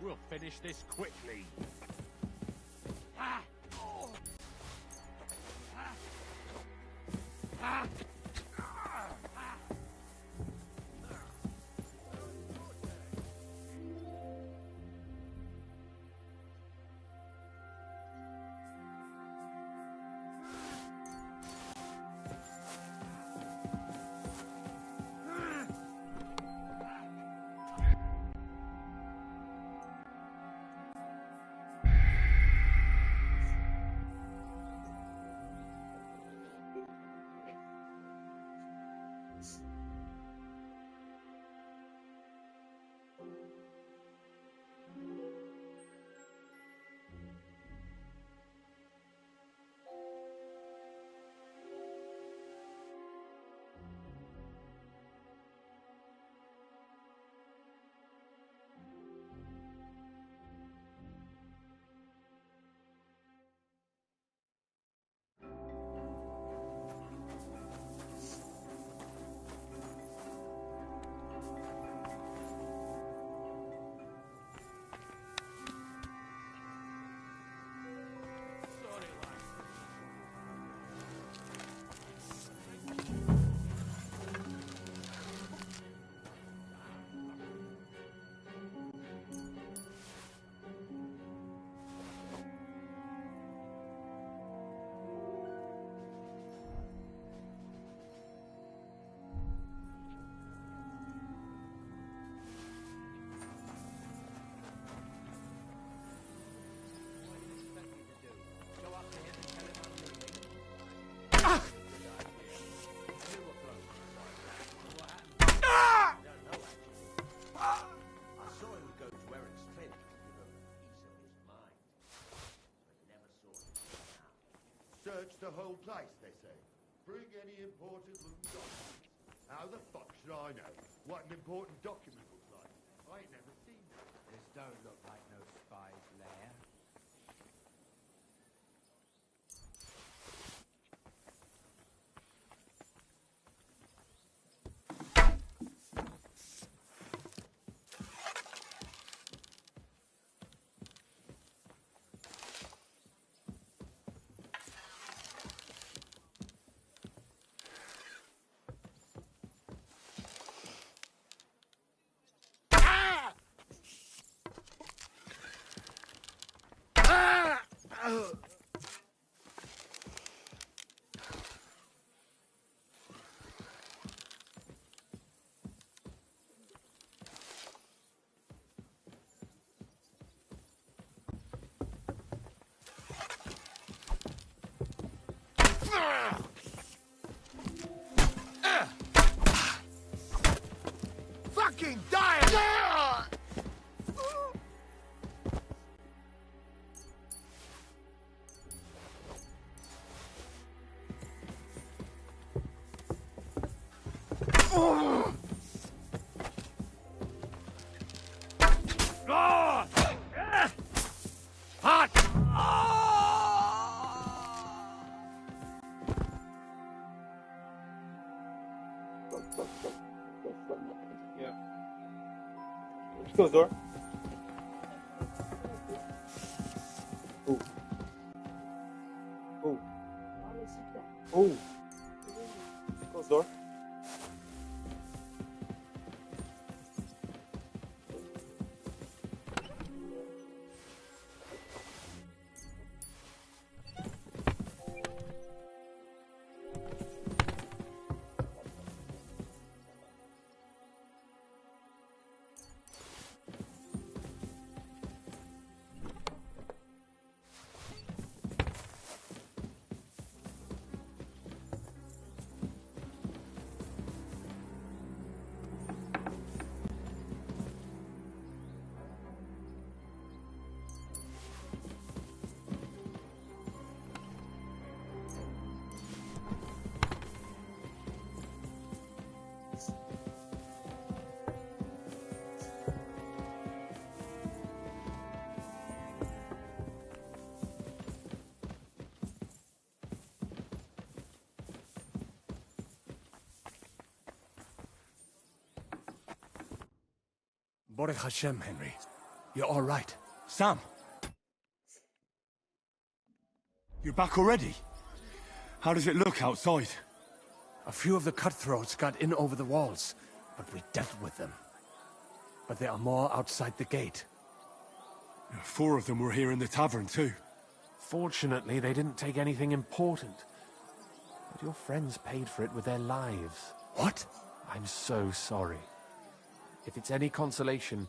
We'll finish this quickly.
the whole place, they say. Bring any important looking documents. How the fuck should I know what an important document looks like? I ain't never seen one.
This don't look like no spy's lair.
Fucking die!
Hot!
Yeah. Close door. Ooh. Ooh. Ooh. Close door.
Baruch Hashem, Henry. You're all right. Sam! You're back already? How does it look outside? A few of the cutthroats got in over the walls, but we dealt with them. But there are more outside the gate. 4 of them were here in the tavern, too.
Fortunately, they didn't take anything important. But your friends paid for it with their lives.
What?
I'm so sorry. If it's any consolation,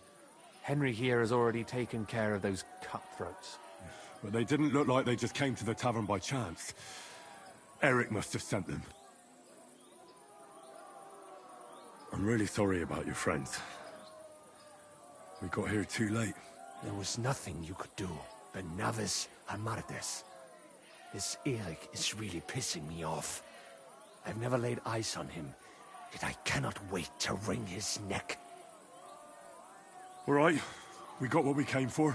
Henry here has already taken care of those cutthroats.
But they didn't look like they just came to the tavern by chance. Eric must have sent them. I'm really sorry about your friends. We got here too late.
There was nothing you could do. Benavis Amardes. This Eric is really pissing me off. I've never laid eyes on him, yet I cannot wait to wring his neck.
All right, we got what we came for,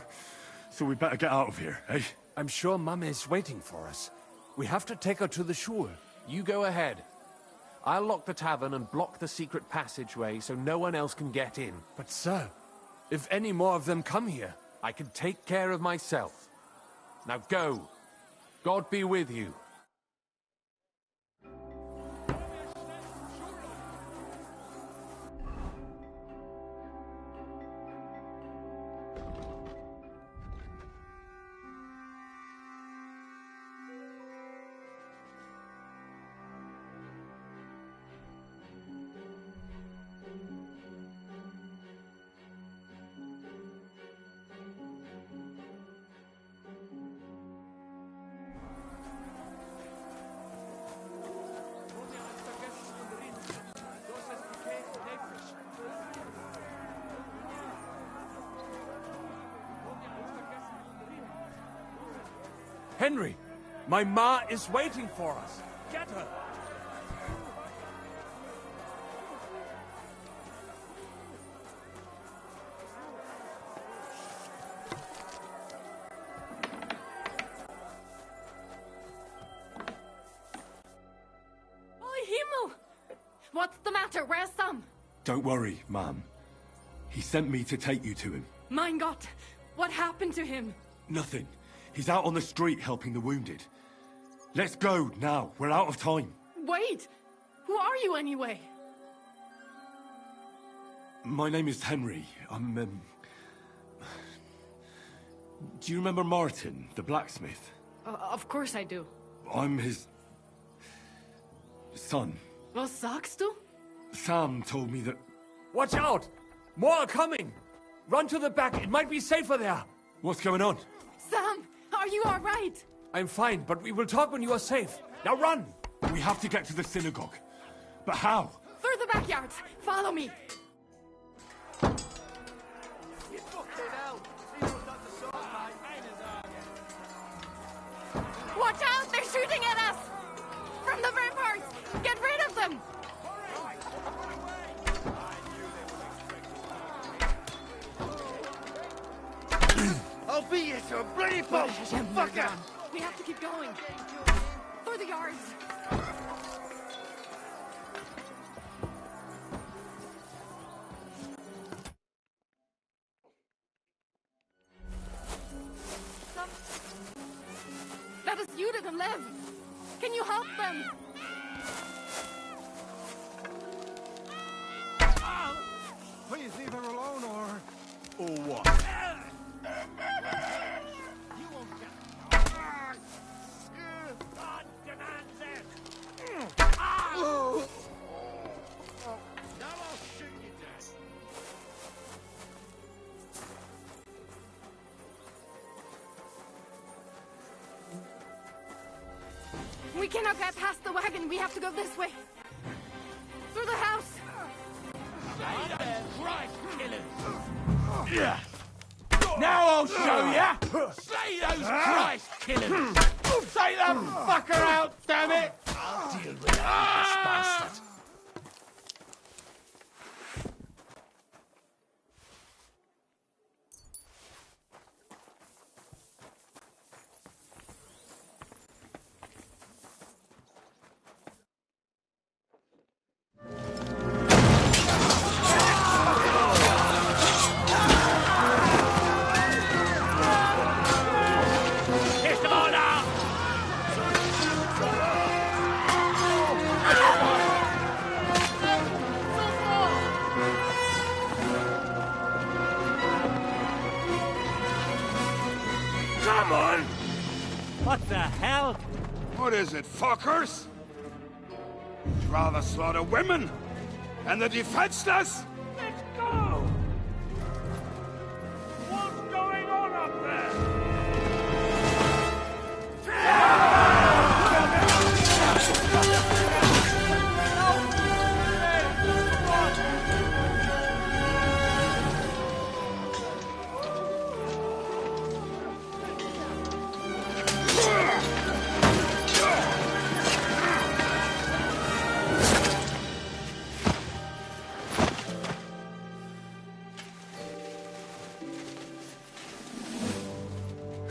so we better get out of here, eh?
I'm sure Mum is waiting for us. We have to take her to the shul.
You go ahead. I'll lock the tavern and block the secret passageway so no one else can get in.
But sir, if any more of them come here,
I can take care of myself. Now go. God be with you.
Henry!
My ma is waiting for us. Get her.
Himmel! What's the matter? Where's Sam?
Don't worry, ma'am. He sent me to take you to him.
Mein Gott! What happened to him?
Nothing. He's out on the street helping the wounded. Let's go, now. We're out of time.
Wait! Who are you anyway?
My name is Henry. I'm, Do you remember Martin, the blacksmith?
Of course I do.
I'm his... son.
Was sagst du?
Sam told me that...
Watch out! More are coming! Run to the back, it might be safer there!
What's going on?
Sam, are you all right?
I'm fine, but we will talk when you are safe. Now run!
We have to get to the synagogue. But how?
Through the backyards! Follow me! Watch out! They're shooting at us! From the ramparts! Get rid of them!
I'll beat you to a bloody pulp, fucker!
We have to keep going. Through the yards. That is you didn't live. Can you help them?
Please leave her alone, or what? You won't get... God demands it! Now I'll shoot you dead.
We cannot get past the wagon. We have to go this way. Through the house.
Christ killers! Yeah. Now I'll show ya! Slay those Christ killers! Take that fucker out, damn it! I'll deal with that bastard.
What the hell?
What is it, fuckers? You'd rather slaughter women and the defenseless?
Let's go! What's going on up there?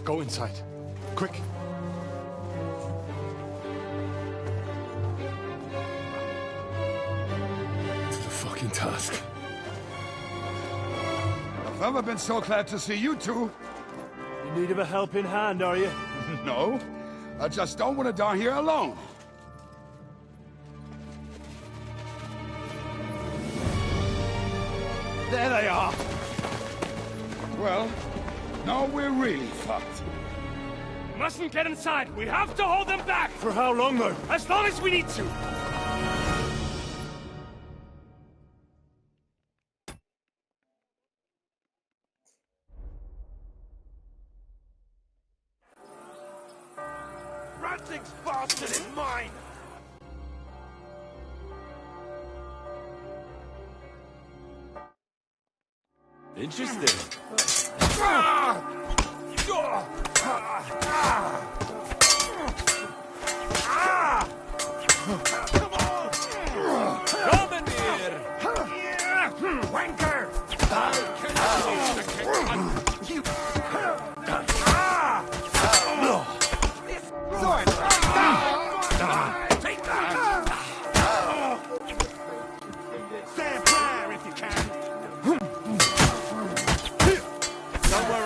Go inside. Quick. To the fucking task.
I've never been so glad to see you two.
In need of a helping hand, are you?
No, I just don't want to die here alone.
There they are.
Well, now we're really fucked.
Mustn't get inside. We have to hold them back. For how long, though? As long as we need to. Ranting's bastard is mine.
Interesting.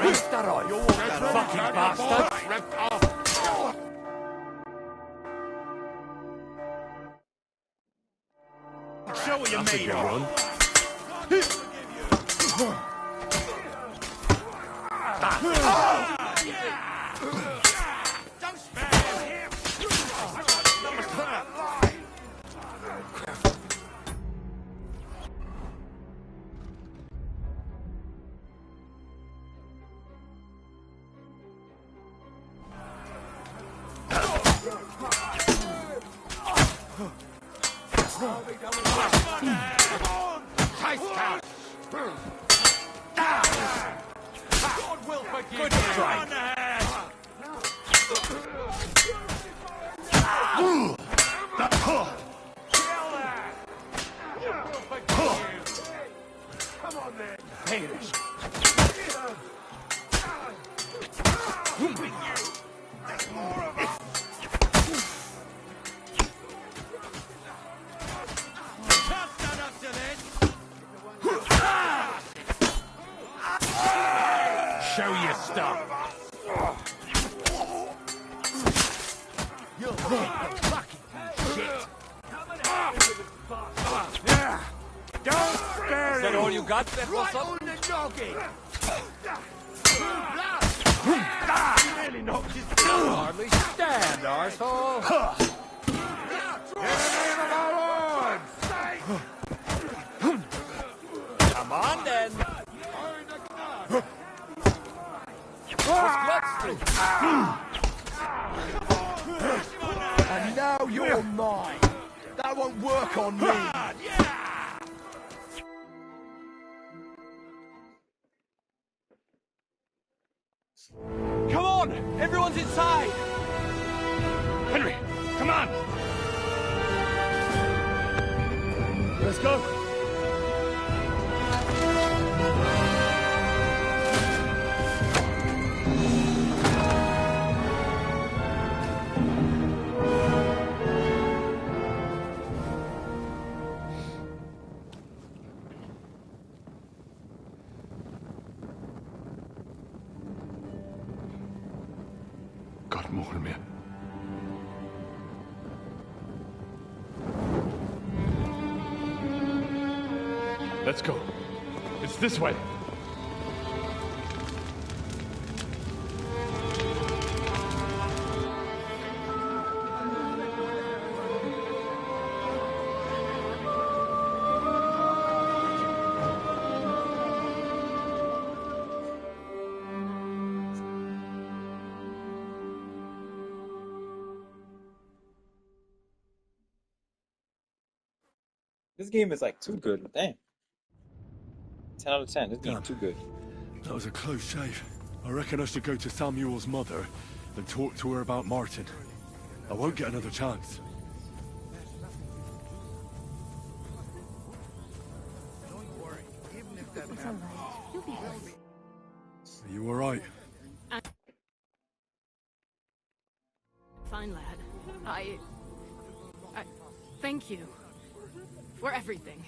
Ripped that off. Fucking bastard. Ripped off.
Show what you're made of.
Don't spare him!
God will forgive
Good
you.
strike.
On the head.
Come on then!
Perish.
There's more of us!
Can't stand up to this!
Show your stuff.
You'll get the fucking shit!
Don't spare him. Is that all you got,
Right on the noggin!
You really knocked his hardly stand, arsehole. In the name of our Lord! Come on, then.
And now you're mine! That won't work on me!
Come on! Everyone's inside!
Henry, come on! Let's go! God more mir. Let's go. It's this way.
This game is like too good. Damn. 10 out of 10. This game too good.
That was a close shave. I reckon I should go to Samuel's mother and talk to her about Martin. I won't get another chance. Are you alright?
Fine, lad. I thank you for everything.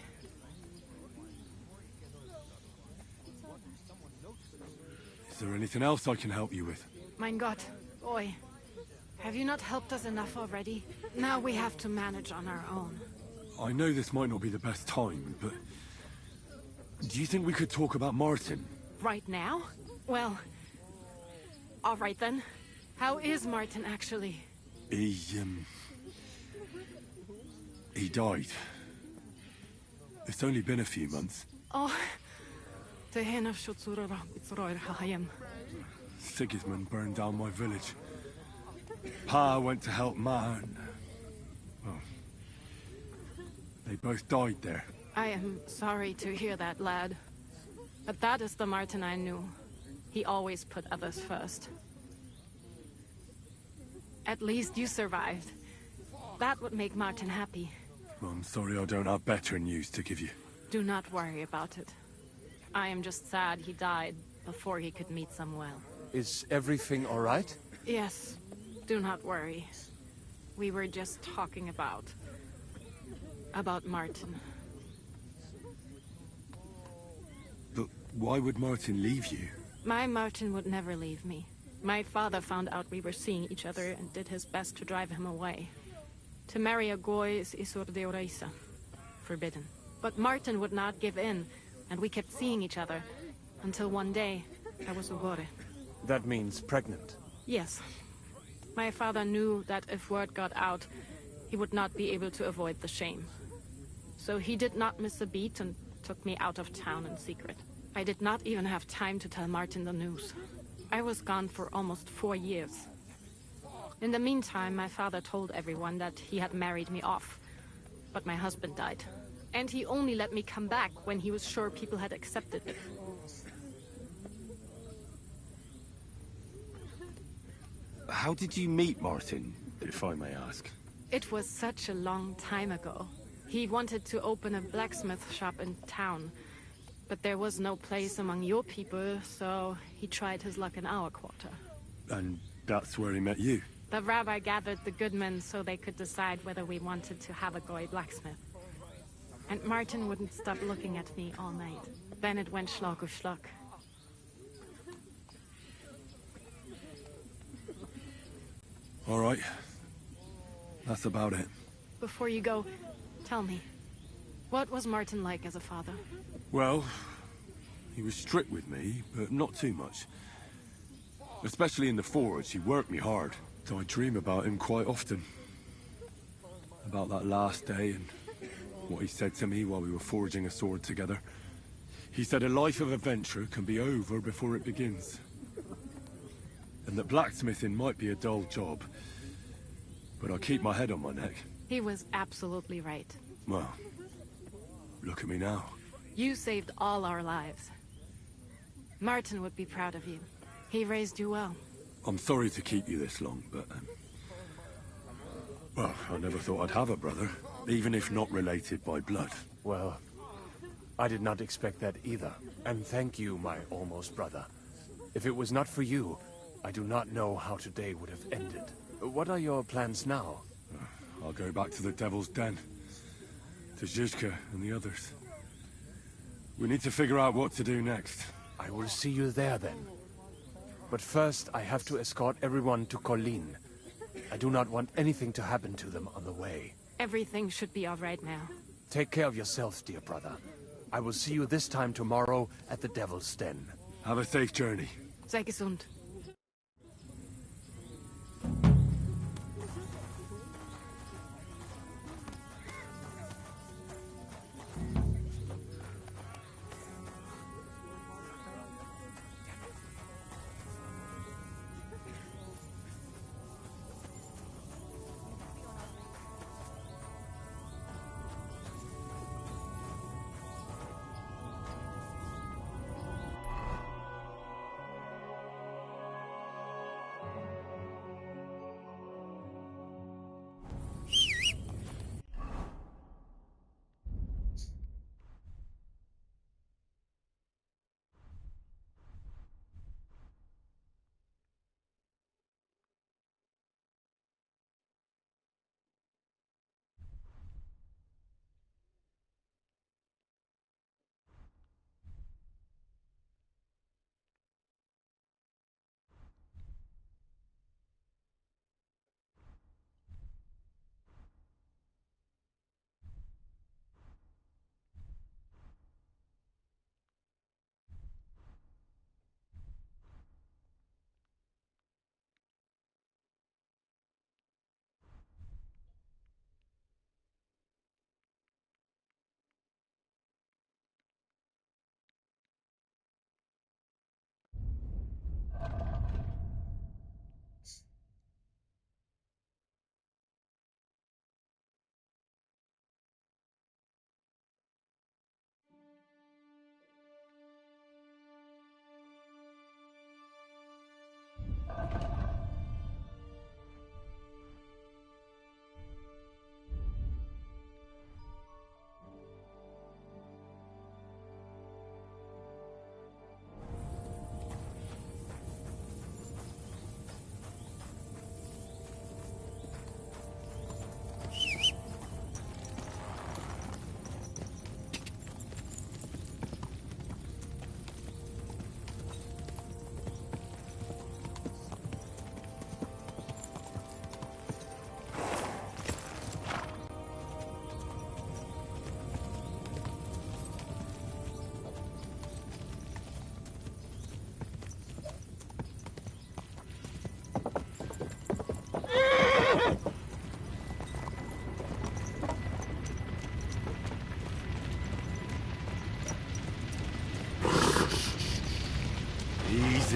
Is there anything else I can help you with?
Mein Gott, boy. Have you not helped us enough already? Now we have to manage on our own.
I know this might not be the best time, but... do you think we could talk about Martin?
Right now? Well, all right then. How is Martin actually?
He died. It's only been a few months.
Oh.
Sigismund burned down my village. Pa went to help Ma and... well, they both died there.
I am sorry to hear that, lad. But that is the Martin I knew. He always put others first. At least you survived. That would make Martin happy.
I'm sorry I don't have better news to give you.
Do not worry about it. I am just sad he died before he could meet Samuel.
Is everything all right?
Yes, do not worry. We were just talking about Martin.
But why would Martin leave you?
My Martin would never leave me. My father found out we were seeing each other and did his best to drive him away. To marry a goy is isur deoraisa, forbidden. But Martin would not give in, and we kept seeing each other, until one day, I was ugore.
That means pregnant.
Yes. My father knew that if word got out, he would not be able to avoid the shame. So he did not miss a beat and took me out of town in secret. I did not even have time to tell Martin the news. I was gone for almost 4 years. In the meantime, my father told everyone that he had married me off. But my husband died. And he only let me come back when he was sure people had accepted it.
How did you meet Martin, if I may ask?
It was such a long time ago. He wanted to open a blacksmith shop in town. But there was no place among your people, so he tried his luck in our quarter.
And that's where he met you?
The rabbi gathered the good men so they could decide whether we wanted to have a goy blacksmith. And Martin wouldn't stop looking at me all night. Then it went schlag auf schlag.
All right. That's about it.
Before you go, tell me, what was Martin like as a father?
Well, he was strict with me, but not too much. Especially in the forge, he worked me hard. So I dream about him quite often. About that last day and what he said to me while we were forging a sword together. He said a life of adventure can be over before it begins. And that blacksmithing might be a dull job, but I keep my head on my neck.
He was absolutely right.
Well, look at me now.
You saved all our lives. Martin would be proud of you. He raised you well.
I'm sorry to keep you this long, but... well, I never thought I'd have a brother, even if not related by blood.
Well, I did not expect that either. And thank you, my almost brother. If it was not for you, I do not know how today would have ended. What are your plans now?
I'll go back to the Devil's Den. To Zizka and the others. We need to figure out what to do next.
I will see you there then. But first, I have to escort everyone to Colleen. I do not want anything to happen to them on the way.
Everything should be all right now.
Take care of yourself, dear brother. I will see you this time tomorrow at the Devil's Den.
Have a safe journey.
Sei gesund.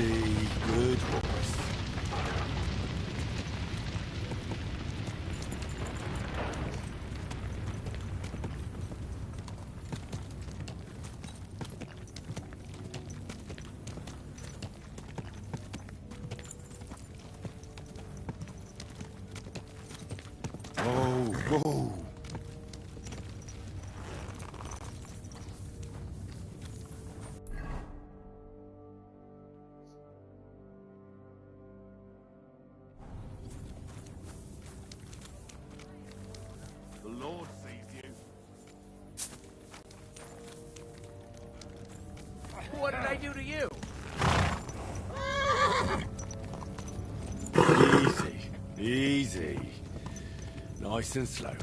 Easy, good horse. Whoa, whoa.
The Lord sees you.
What did I do to you?
Easy, easy. Nice and slow.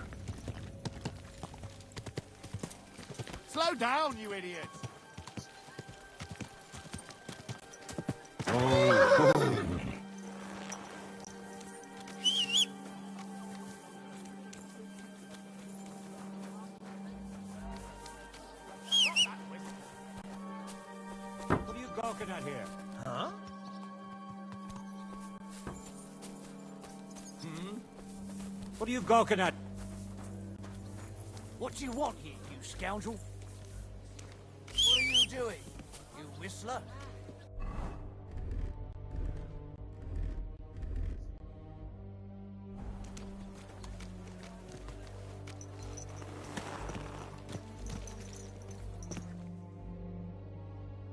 Slow down, you idiot!
Oh, oh.
What are you gawking at here?
Huh?
What are you gawking at?
What do you want here, you scoundrel? What are you doing, you whistler?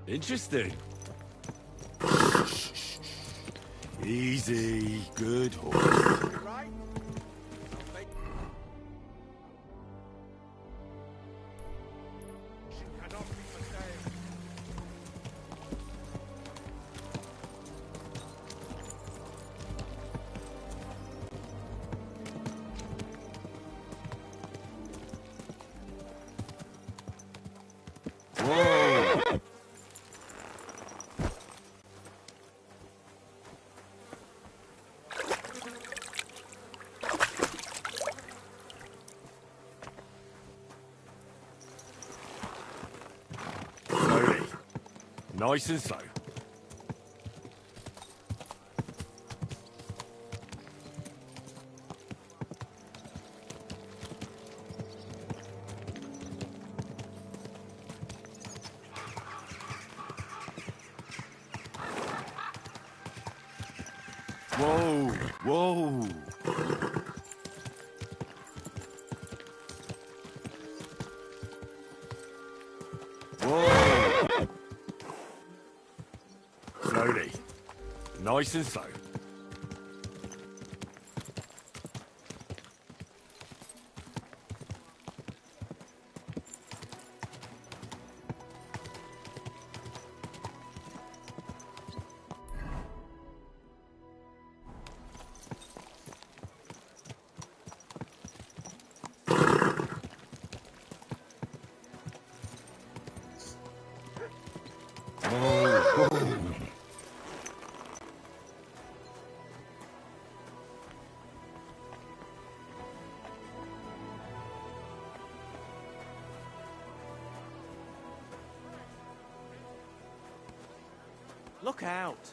Interesting. Easy, good horse.
Right?
Whoa! Slowly. Nice and slow. Whoa, whoa. Whoa. Slowly. Nice and slow. Whoa, whoa.
Look out!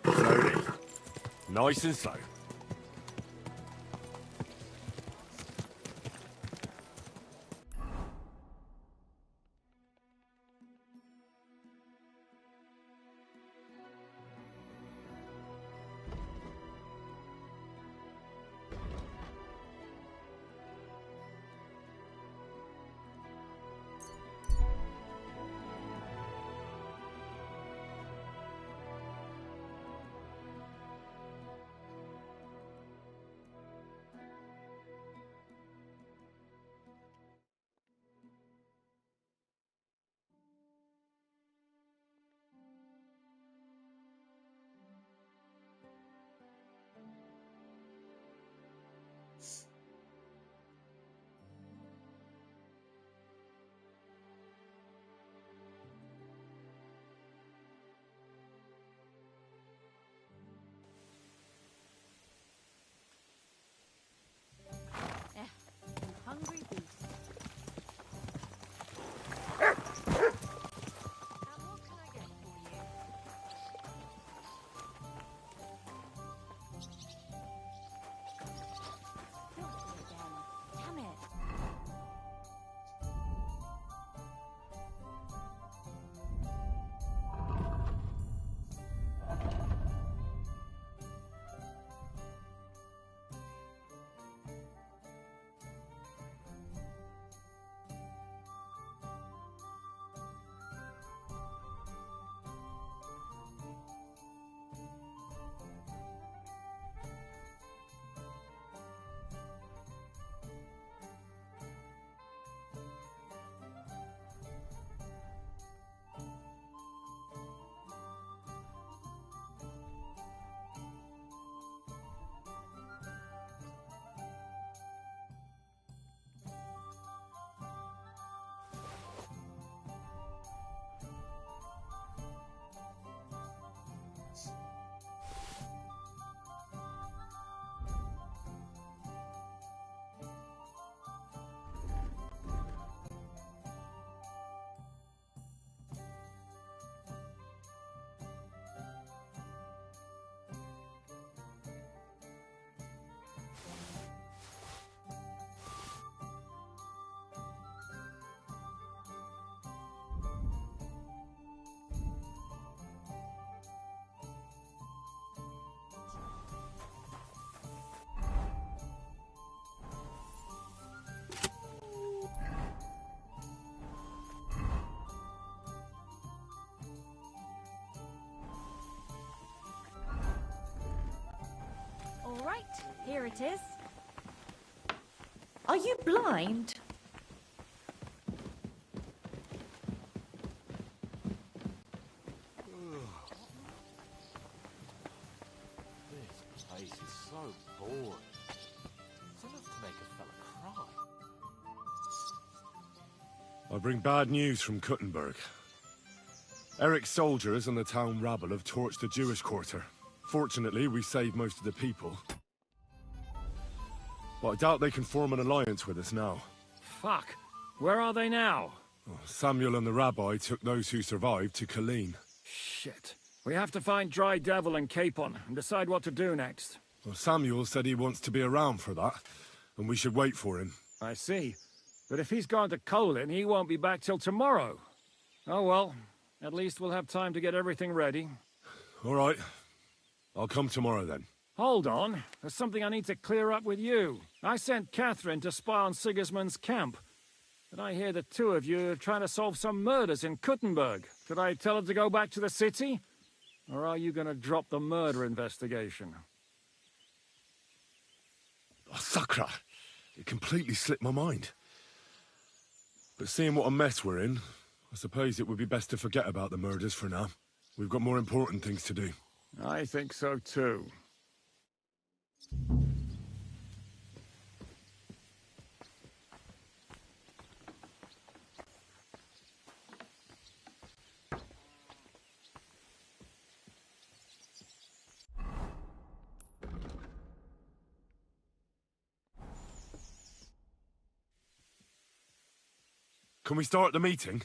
Slowly. Nice and slow.
Here it is. Are you blind?
This place is so boring. It's enough to make a fella cry.
I bring bad news from Kuttenberg. Eric's soldiers and the town rabble have torched the Jewish quarter. Fortunately, we saved most of the people. But I doubt they can form an alliance with us now.
Fuck. Where are they now?
Samuel and the rabbi took those who survived to Colleen.
Shit. We have to find Dry Devil and Capon and decide what to do next.
Well, Samuel said he wants to be around for that, and we should wait for him.
I see. But if he's gone to Colin, he won't be back till tomorrow. Oh well. At least we'll have time to get everything ready.
All right. I'll come tomorrow then.
Hold on. There's something I need to clear up with you. I sent Catherine to spy on Sigismund's camp. But I hear the two of you are trying to solve some murders in Kuttenberg. Should I tell her to go back to the city? Or are you going to drop the murder investigation?
Oh, Sakra! It completely slipped my mind. But seeing what a mess we're in, I suppose it would be best to forget about the murders for now. We've got more important things to do.
I think so too.
Can we start the meeting?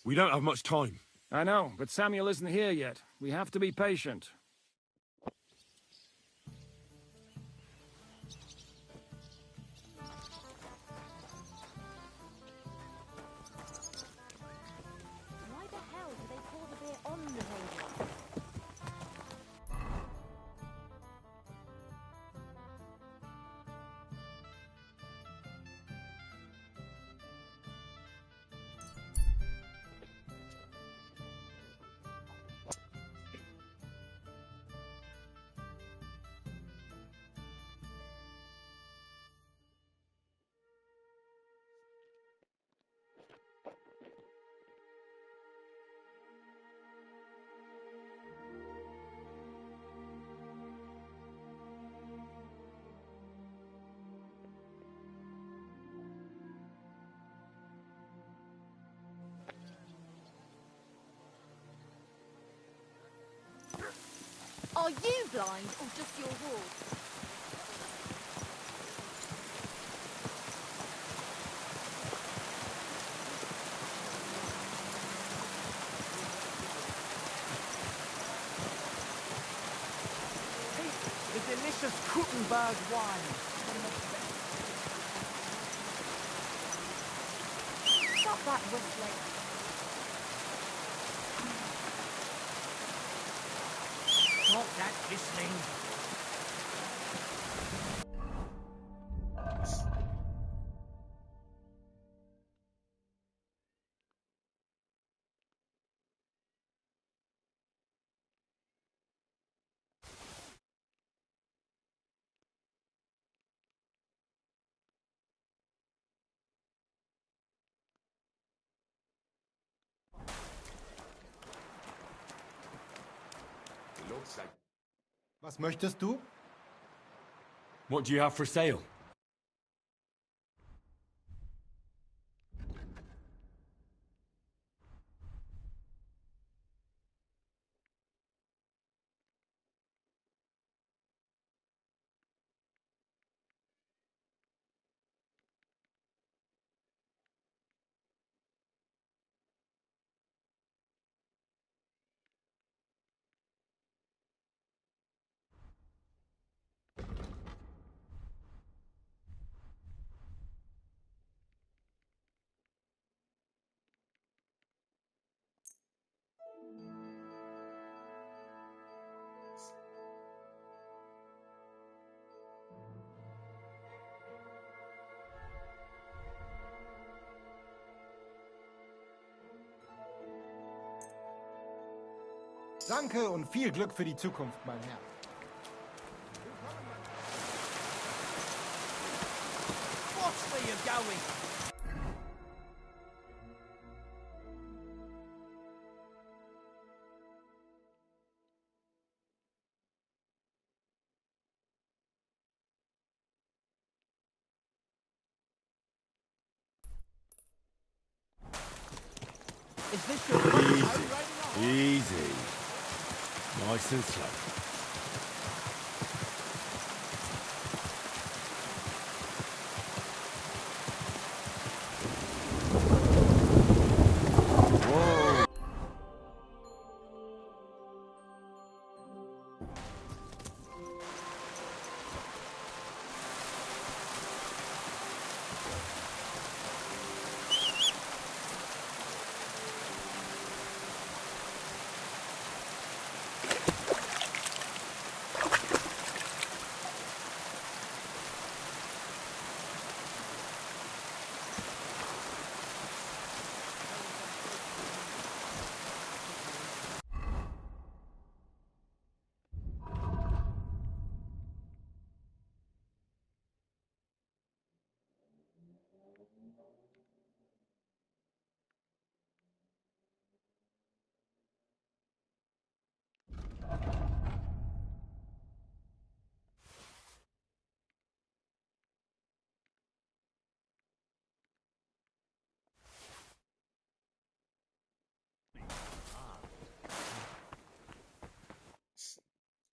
We don't have much time.
I know, but Samuel isn't here yet. We have to be patient.
Why the hell do they pour the beer on the table? Are you blind or just your horse?
The delicious Kuttenberg wine.
Stop that whistling.
Stop that whistling.
Looks like. Was möchtest du?
What do you have for sale?
Danke und viel Glück für die Zukunft, mein Herr.
you going?
Is this your
Easy. Nice and slow.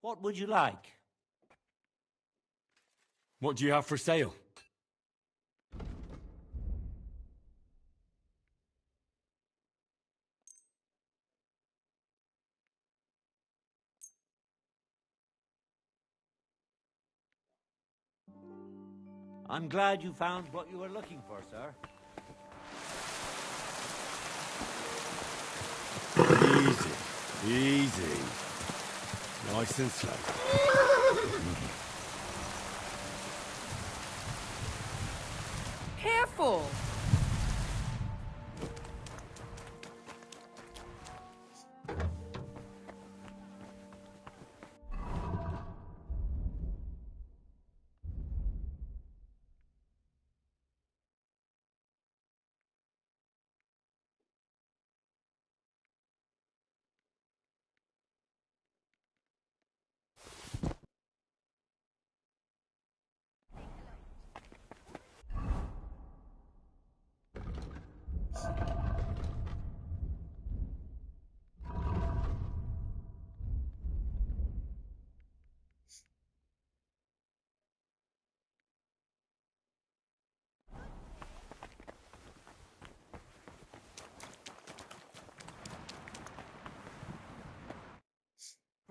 What would you like?
What do you have for sale?
I'm glad you found what you were looking for, sir.
Easy. Nice and slow.
Careful!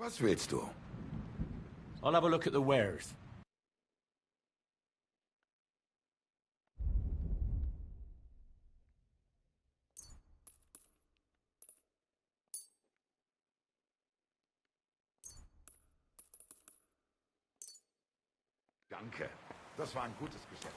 Was willst du?
I'll have a look at the wares.
Danke. Das war ein gutes Geschäft.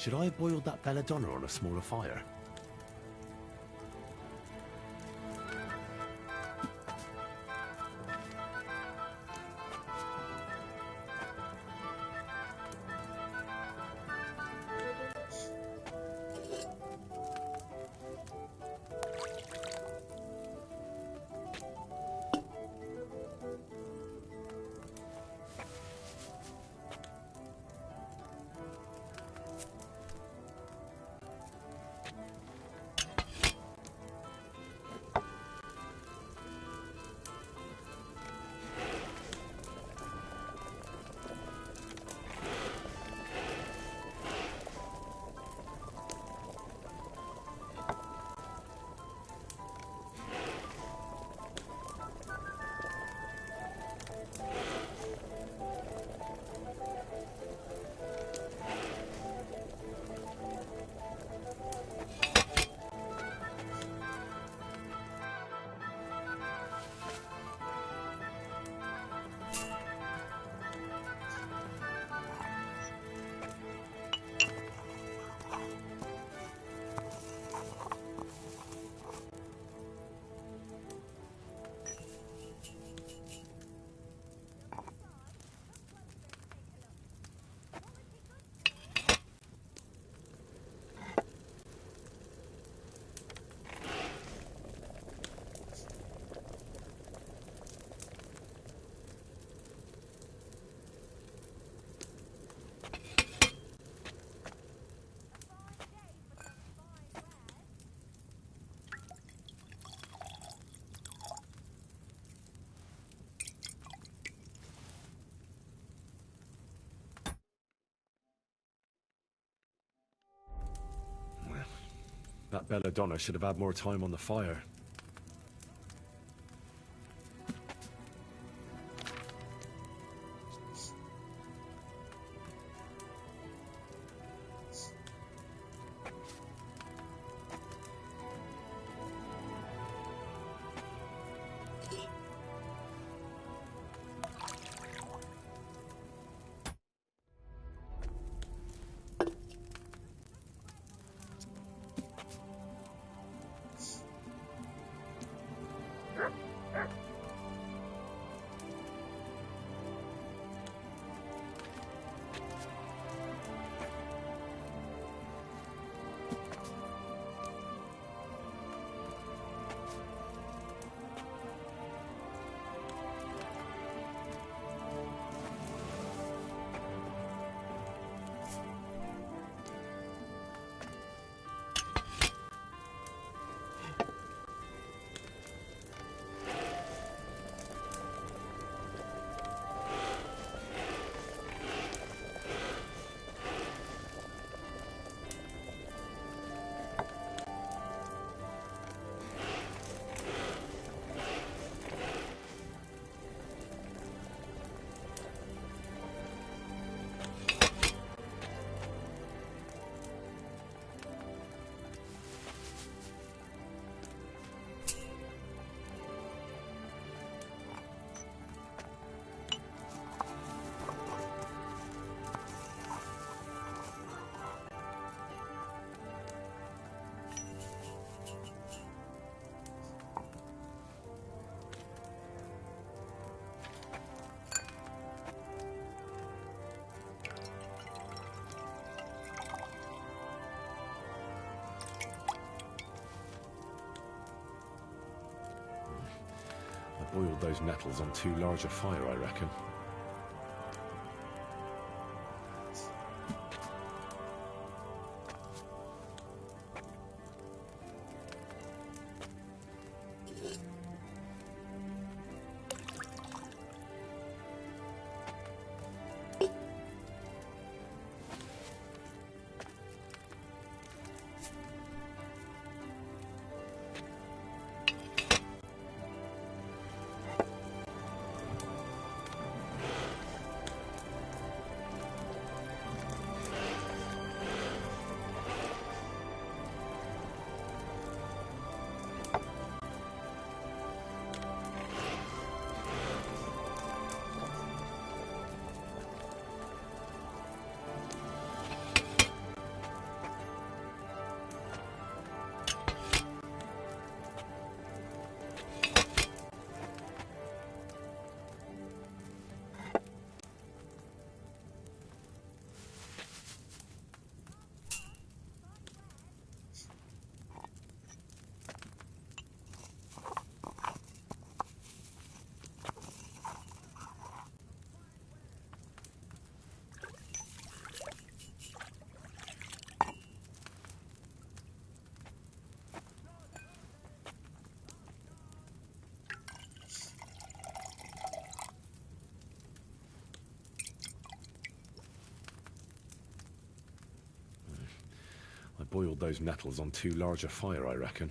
Should I have boiled that belladonna on a smaller fire?
That belladonna should have had more time on the fire. Boiled those nettles on too large a fire, I reckon. boiled those nettles on too large a fire, I reckon.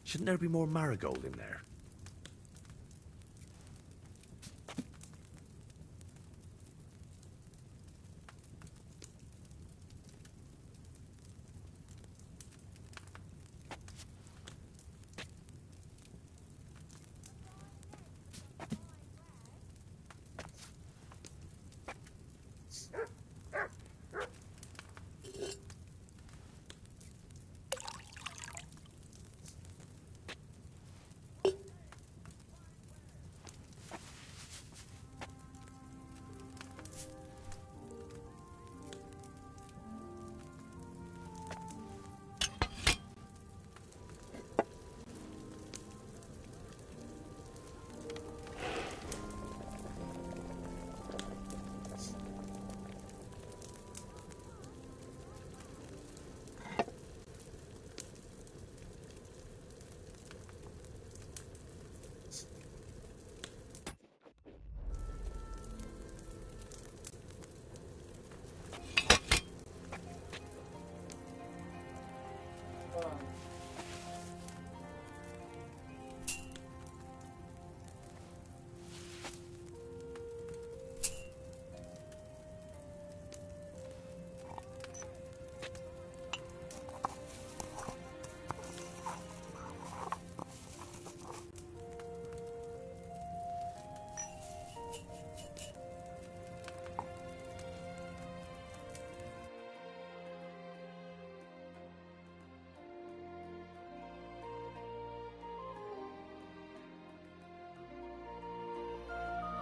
Shouldn't there be more marigold in there?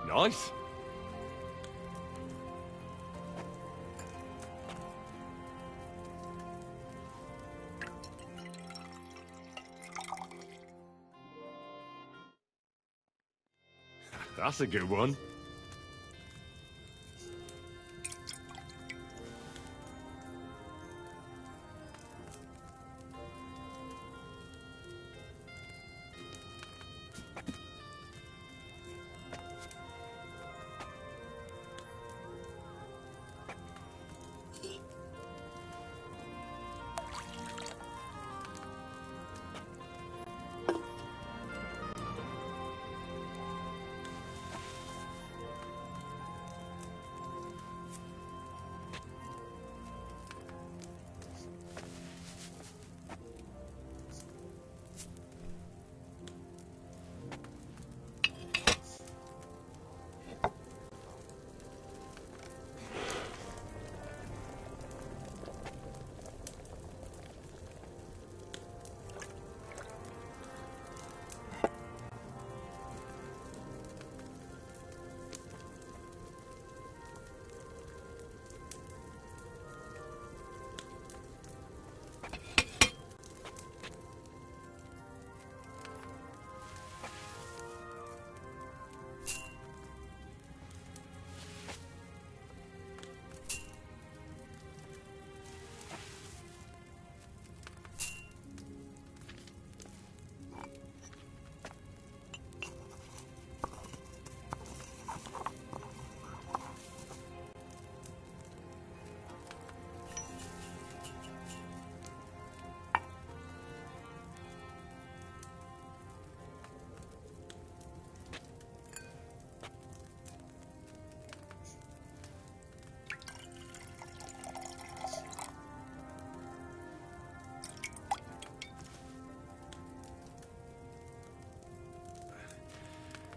Nice. That's a good one.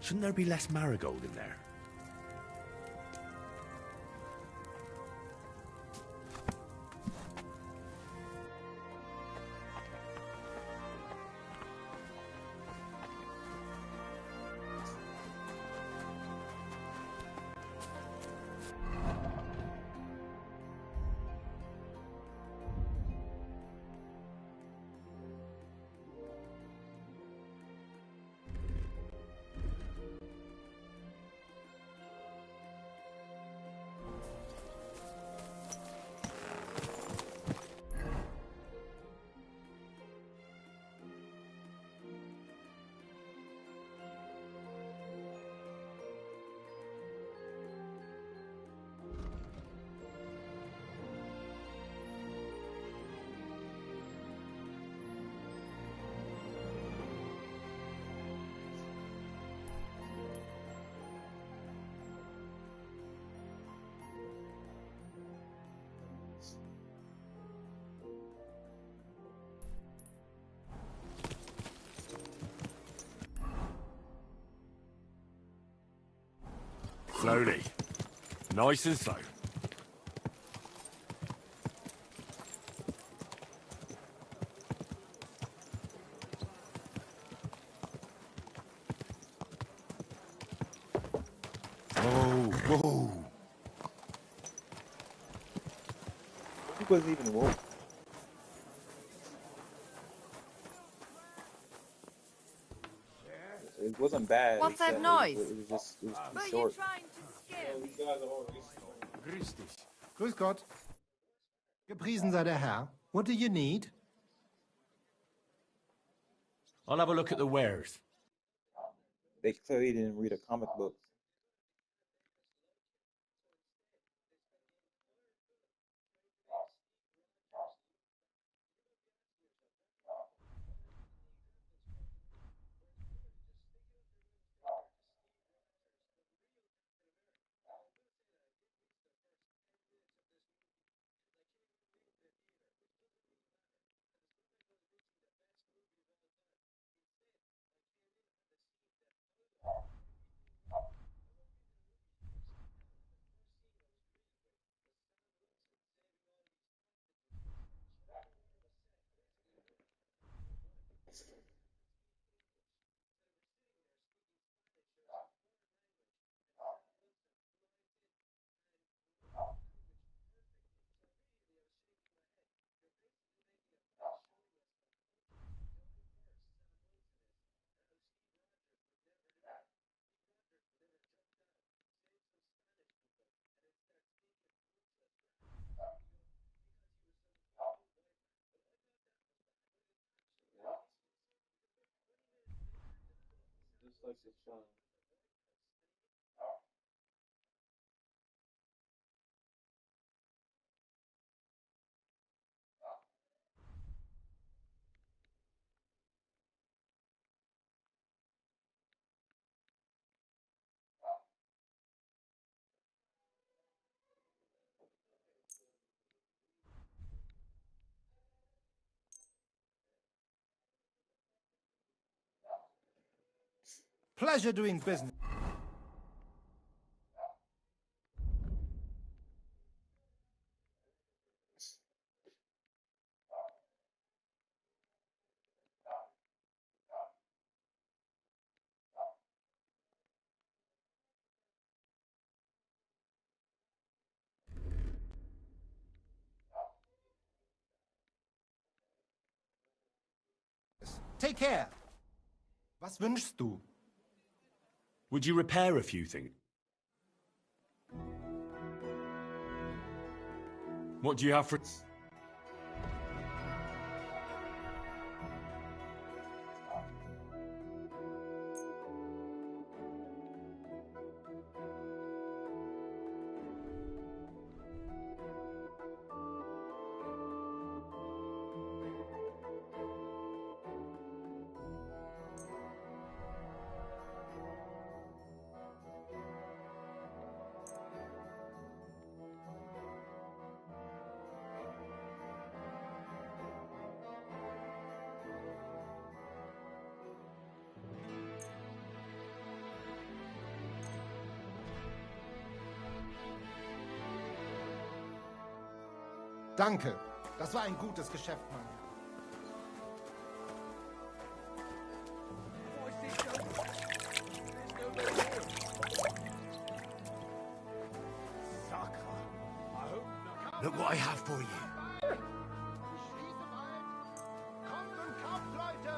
Shouldn't there be less marigold in there? Slowly. Nice and slow. Whoa, whoa.
It wasn't even woke. It wasn't bad.
What's that
except
noise?
It was too short.
Grüß dich. Grüß Gott. Gepriesen sei der Herr. What do you need?
I'll have a look at the wares.
They clearly didn't read a comic book.
Pleasure doing business. Take care. Was wünschst du?
Would you repair a few things? What do you have for...
Danke. Das war ein gutes Geschäft, mein Herr.
Look what I have for you.
Kommt und kauft, Leute!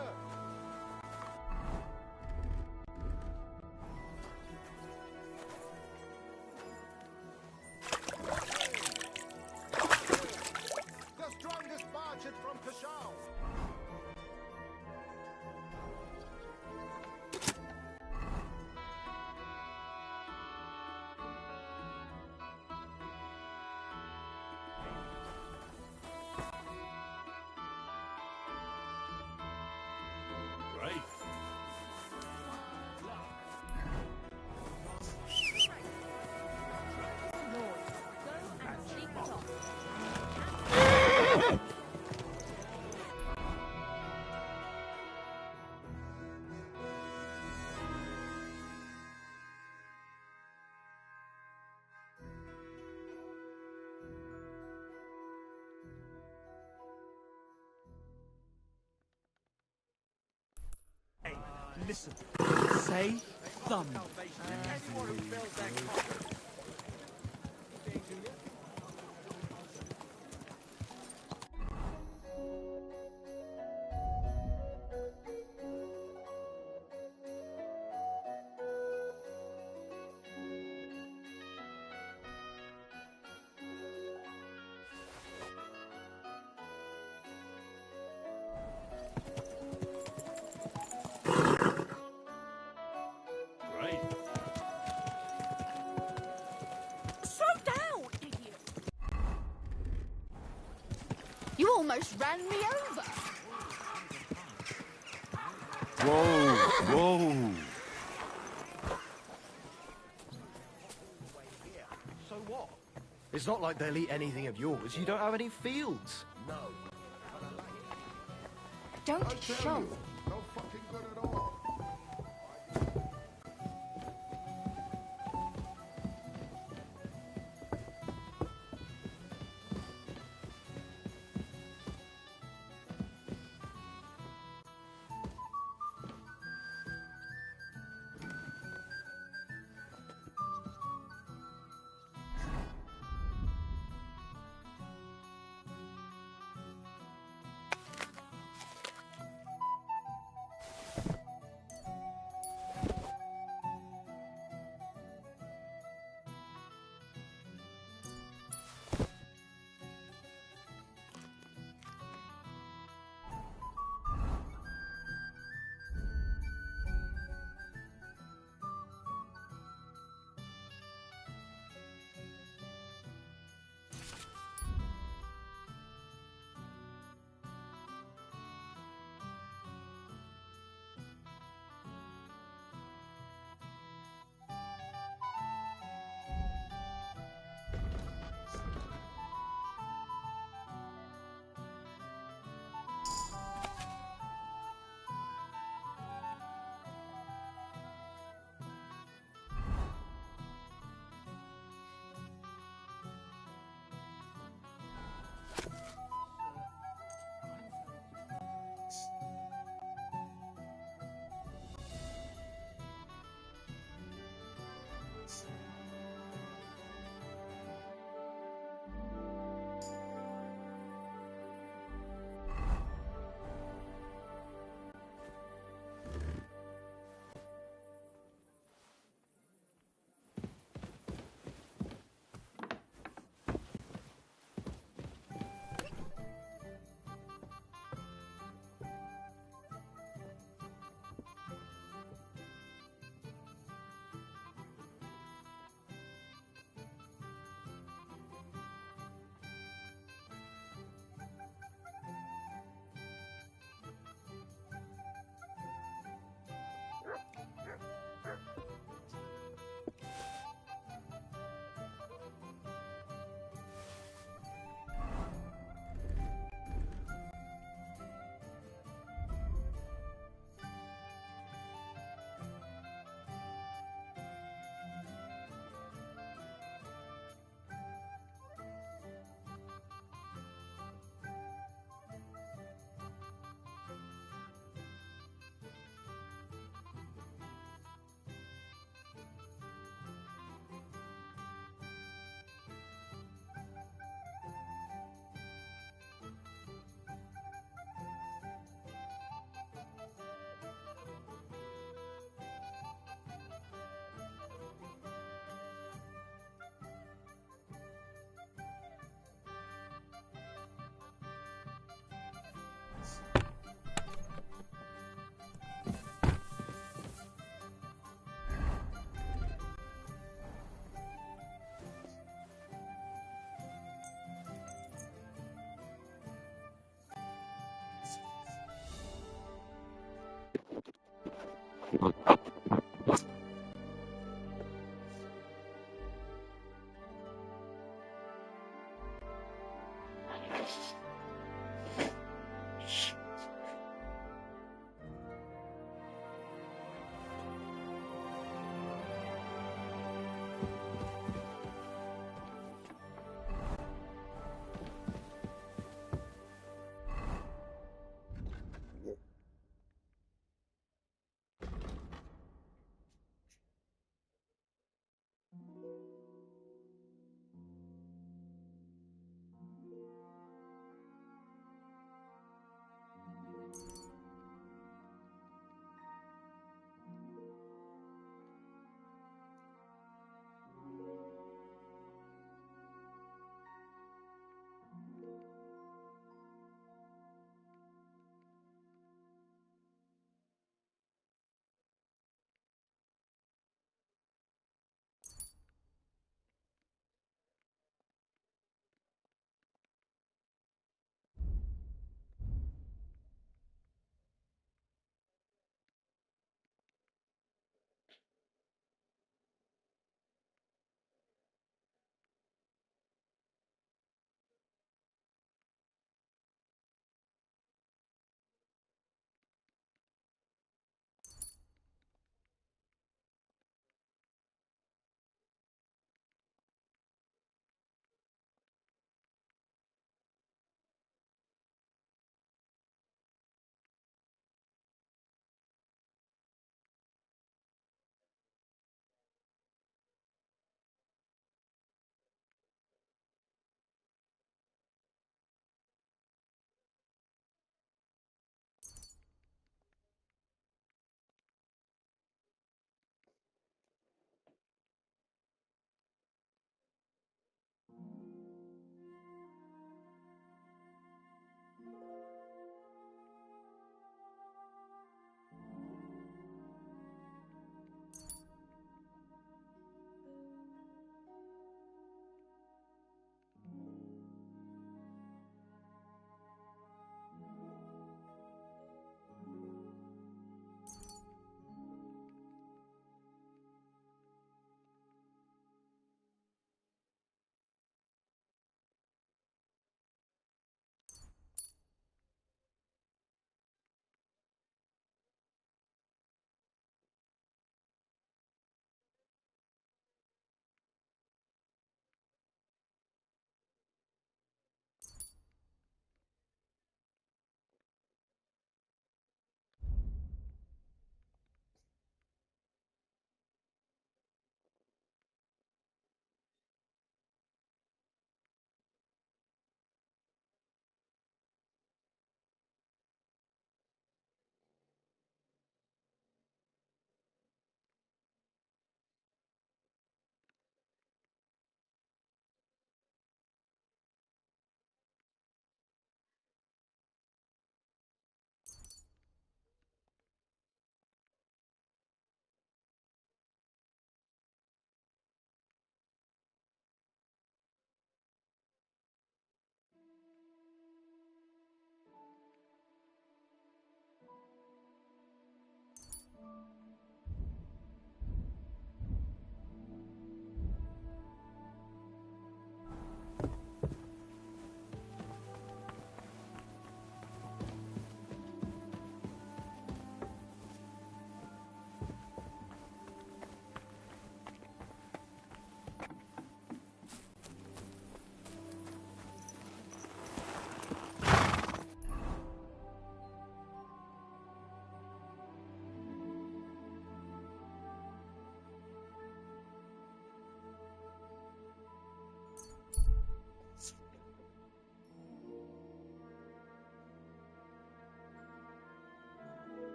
The strongest barge from Peshawar.
Right.
Listen, say thumb.
Right.
Slow down, idiot! You almost ran me over.
Whoa, whoa.
So what? It's not like they'll eat anything of yours. You don't have any fields.
No.
Don't show.
No fucking good at all.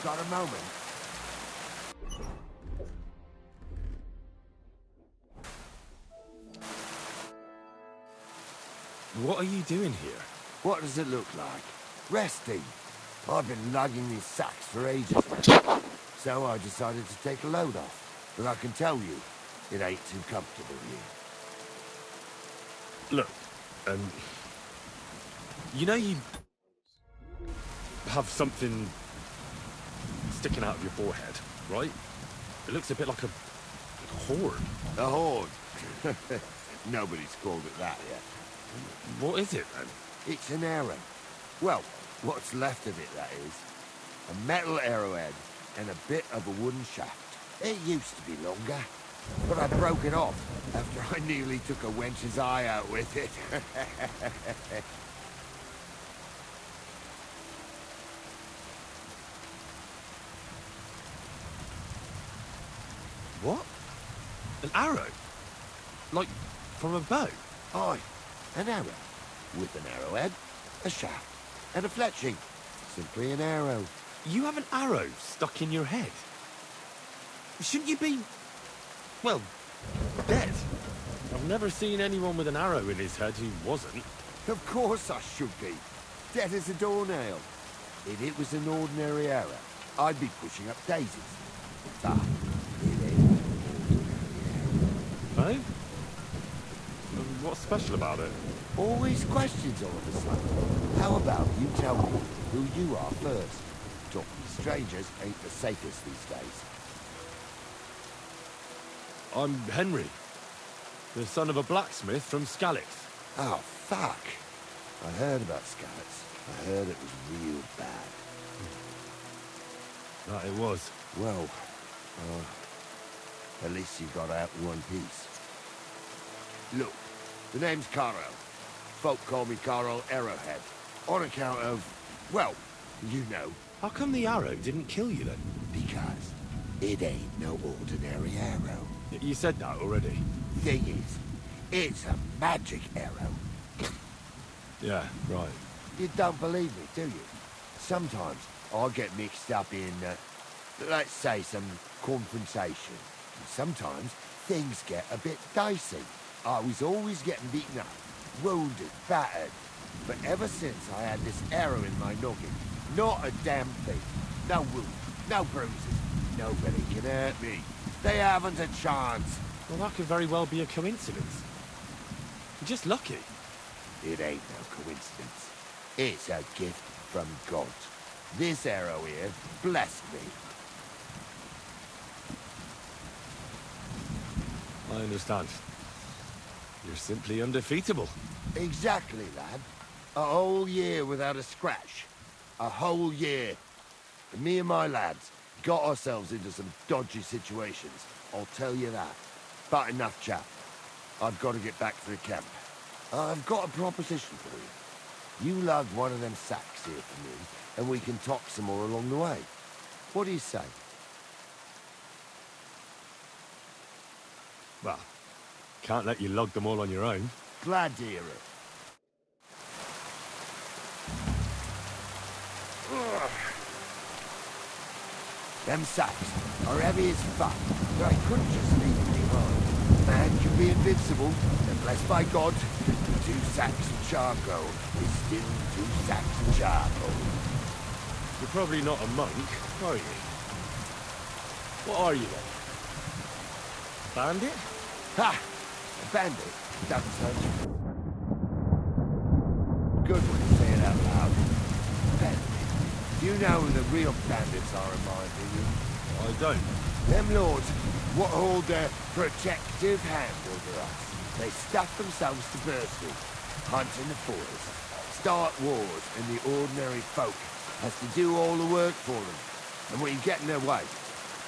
Got a moment?
What are you doing here?
What does it look like? Resting. I've been lugging these sacks for ages. So I decided to take a load off. But I can tell you, it ain't too comfortable here.
Look, you know you have something sticking out of your forehead, right? It looks a bit like a horn.
A horn? Nobody's called it that yet.
What is it, then?
It's an arrow. Well, what's left of it, that is. A metal arrowhead and a bit of a wooden shaft. It used to be longer, but I broke it off after I nearly took a wench's eye out with it.
What? An arrow? Like, from a bow?
Aye, an arrow. With an arrowhead, a shaft, and a fletching. Simply an arrow.
You have an arrow stuck in your head? Shouldn't you be, well, dead? I've never seen anyone with an arrow in his head who wasn't.
Of course I should be. Dead as a doornail. If it was an ordinary arrow, I'd be pushing up daisies. But it ain't an ordinary arrow.
Oh? What's special about it?
Always questions all of a sudden. How about you tell me who you are first? Talking to strangers ain't the safest these days.
I'm Henry, the son of a blacksmith from Skalitz.
Oh, fuck. I heard about Skalitz. I heard it was real bad.
That it was.
Well, at least you got out in one piece. Look, the name's Carl. Folk call me Carl Arrowhead. On account of, well, you know.
How come the arrow didn't kill you then?
Because it ain't no ordinary arrow.
You said that already.
Thing is, it's a magic arrow.
Yeah, right.
You don't believe me, do you? Sometimes I get mixed up in, let's say, some confrontation. And sometimes things get a bit dicey. I was always getting beaten up, wounded, battered. But ever since I had this arrow in my noggin, not a damn thing. No wound, no bruises. Nobody can hurt me. They haven't a chance.
Well, that could very well be a coincidence. You're just lucky.
It ain't no coincidence. It's a gift from God. This arrow here blessed me.
I understand. You're simply undefeatable.
Exactly, lad. A whole year without a scratch. A whole year. And me and my lads got ourselves into some dodgy situations. I'll tell you that. But enough chat. I've got to get back to the camp. I've got a proposition for you. You lug one of them sacks here for me, and we can talk some more along the way. What do you say?
Well, can't let you lug them all on your own.
Glad to hear it. Ugh. Them sacks are heavy as fuck, but I couldn't just leave them behind. Man can be invincible, and blessed by God, 2 sacks of charcoal is still 2 sacks of charcoal.
You're probably not a monk, are you? What are you then? Bandit?
Ha! A bandit? Doesn't sound good when you say it out loud. Bandit. You know who the real bandits are in my opinion.
I don't.
Them lords what hold their protective hand over us. They stuff themselves to bursting, hunt in the forest, start wars, and the ordinary folk has to do all the work for them. And when you get in their way,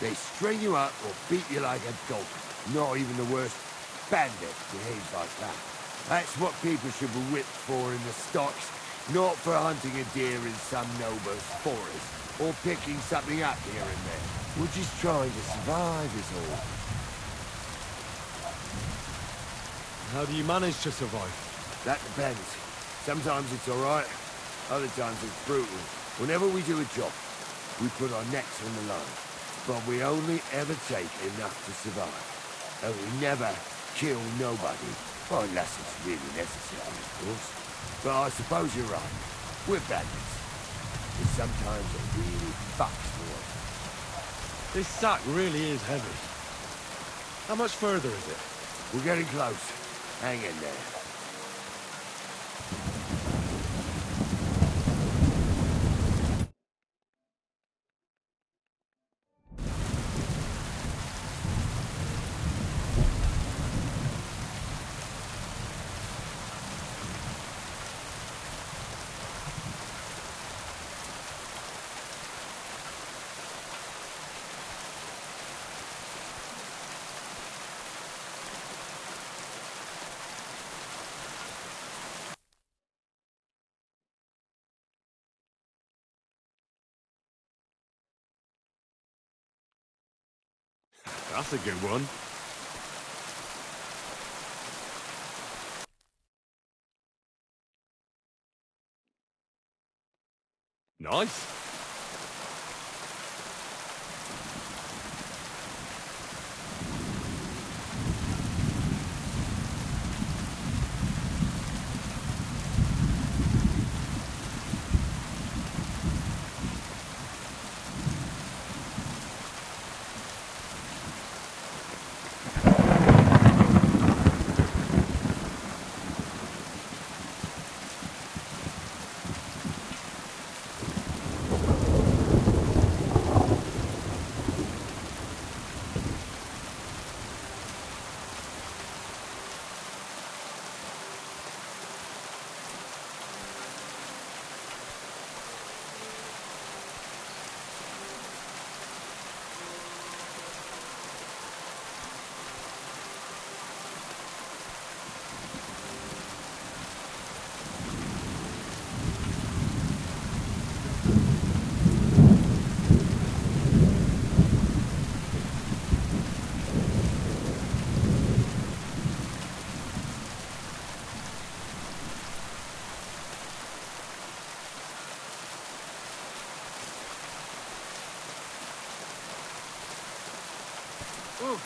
they string you up or beat you like a dog. Not even the worst bandit behaves like that. That's what people should be whipped for in the stocks, not for hunting a deer in some noble's forest, or picking something up here and there. We're just trying to survive is all.
How do you manage to survive?
That depends. Sometimes it's alright, other times it's brutal. Whenever we do a job, we put our necks on the line. But we only ever take enough to survive. And we never kill nobody. Well, unless it's really necessary, of course. But I suppose you're right. We're bandits. It sometimes it really fucks me up.
This sack really is heavy. How much further is it?
We're getting close. Hang in there.
That's a good one. Nice.
Ooh.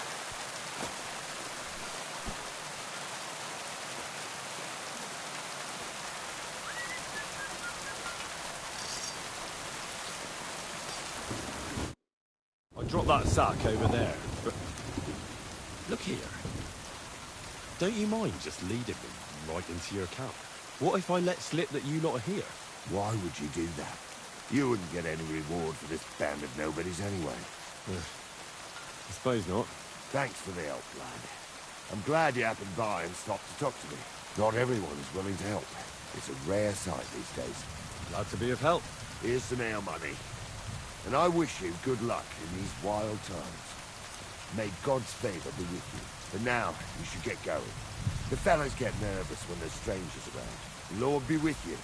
I dropped that sack over there, but... Look here. Don't you mind just leading me right into your camp? What if I let slip that you lot are here?
Why would you do that? You wouldn't get any reward for this band of nobodies anyway.
I suppose not.
Thanks for the help, lad. I'm glad you happened by and stopped to talk to me. Not everyone is willing to help. It's a rare sight these days.
Glad to be of help.
Here's some ale money. And I wish you good luck in these wild times. May God's favor be with you. But now, you should get going. The fellas get nervous when there's strangers around. The Lord be with you.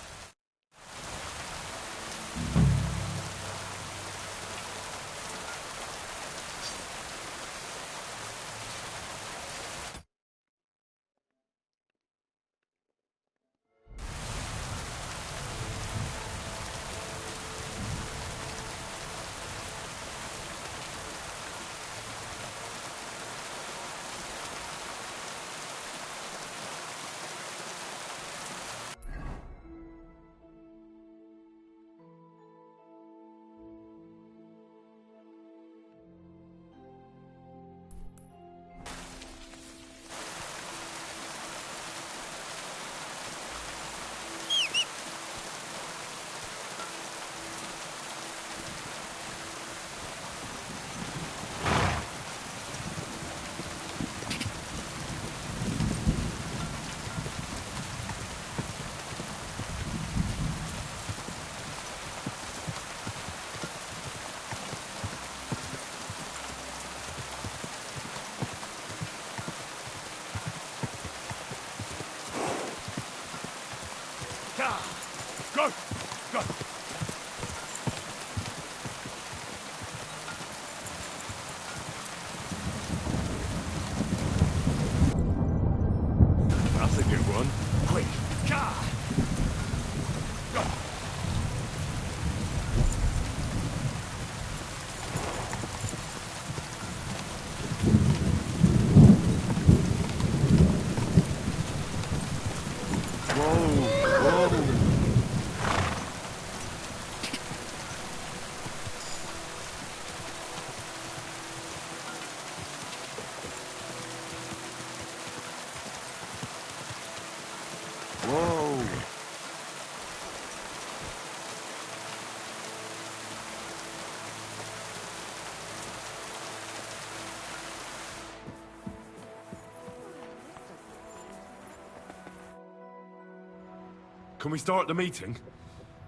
Can we start the meeting?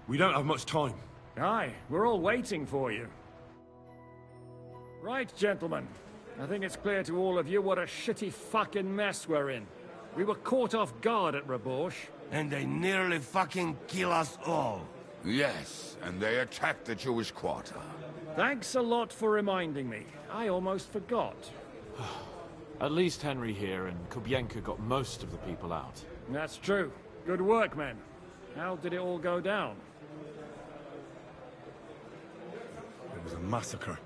We don't have much time.
Aye, we're all waiting for you. Right, gentlemen. I think it's clear to all of you what a shitty fucking mess we're in. We were caught off guard at Rabosh.
And they nearly fucking kill us all.
Yes, and they attacked the Jewish quarter.
Thanks a lot for reminding me. I almost forgot.
At least Henry here and Kubienka got most of the people out.
That's true. Good work, men. How did it all go down?
It was a massacre.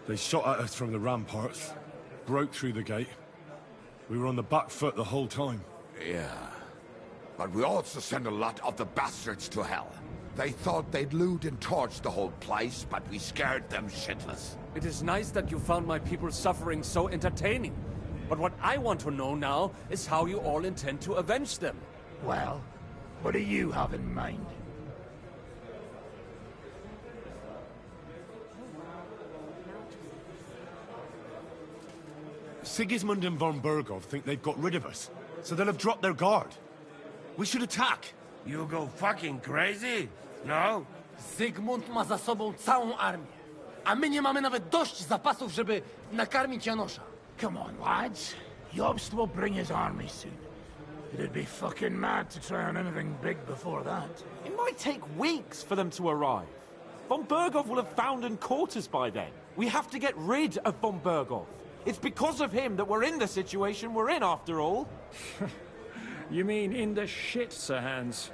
They shot at us from the ramparts, broke through the gate. We were on the back foot the whole time.
Yeah. But we also sent a lot of the bastards to hell. They thought they'd loot and torch the whole place, but we scared them shitless.
It is nice that you found my people suffering so entertaining. But what I want to know now is how you all intend to avenge them.
Well, what do you have in mind?
Sigismund and von Berghoff think they've got rid of us, so they'll have dropped their guard. We should attack.
You go fucking crazy? No?
Zygmunt ma za sobą całą armię. A my nie mamy nawet dość zapasów, żeby nakarmić Janosza.
Come on, lads. Jobst will bring his army soon. It'd be fucking mad to try on anything big before that.
It might take weeks for them to arrive. Von Berghoff will have found and caught us by then. We have to get rid of von Berghoff. It's because of him that we're in the situation we're in, after all.
You mean in the shit, Sir Hans?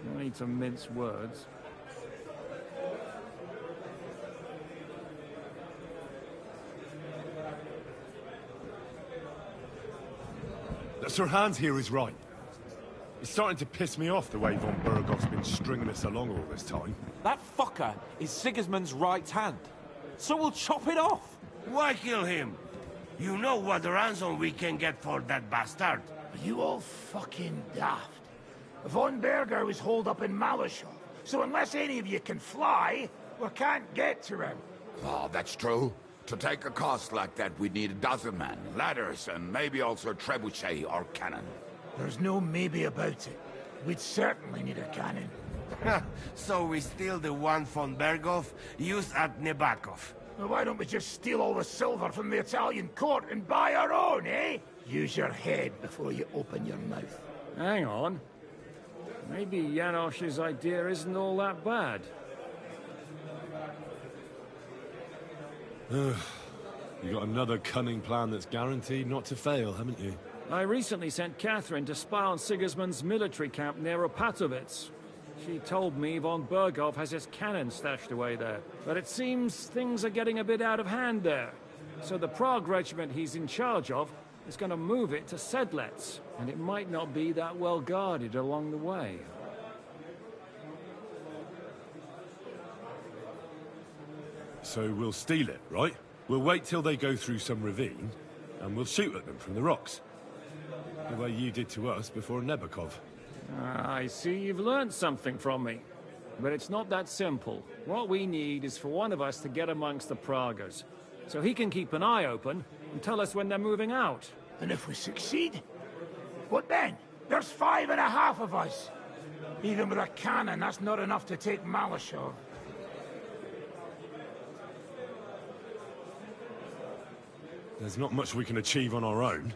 No need to mince words.
Sir Hans here is right. It's starting to piss me off the way von Berghoff's been stringing us along all this time.
That fucker is Sigismund's right hand. So we'll chop it off.
Why kill him? You know what ransom we can get for that bastard.
Are you all fucking daft? Von Berger was holed up in Malashov, so unless any of you can fly, we can't get to him.
Oh, that's true. To take a cost like that, we'd need a dozen men, ladders, and maybe also a trebuchet or cannon.
There's no maybe about it. We'd certainly need a cannon.
So we steal the one von Berghoff used at Nebakov.
Well, why don't we just steal all the silver from the Italian court and buy our own, eh? Use your head before you open your mouth.
Hang on. Maybe Janosch's idea isn't all that bad.
You got another cunning plan that's guaranteed not to fail, haven't you?
I recently sent Catherine to spy on Sigismund's military camp near Opatovitz. She told me von Berghoff has his cannon stashed away there. But it seems things are getting a bit out of hand there. So the Prague regiment he's in charge of is going to move it to Sedlets. And it might not be that well guarded along the way.
So we'll steal it, right? We'll wait till they go through some ravine, and we'll shoot at them from the rocks. The way you did to us before Nebakov.
I see you've learned something from me. But it's not that simple. What we need is for one of us to get amongst the Pragas, so he can keep an eye open and tell us when they're moving out.
And if we succeed? What then? There's 5.5 of us. Even with a cannon, that's not enough to take Malashov.
There's not much we can achieve on our own.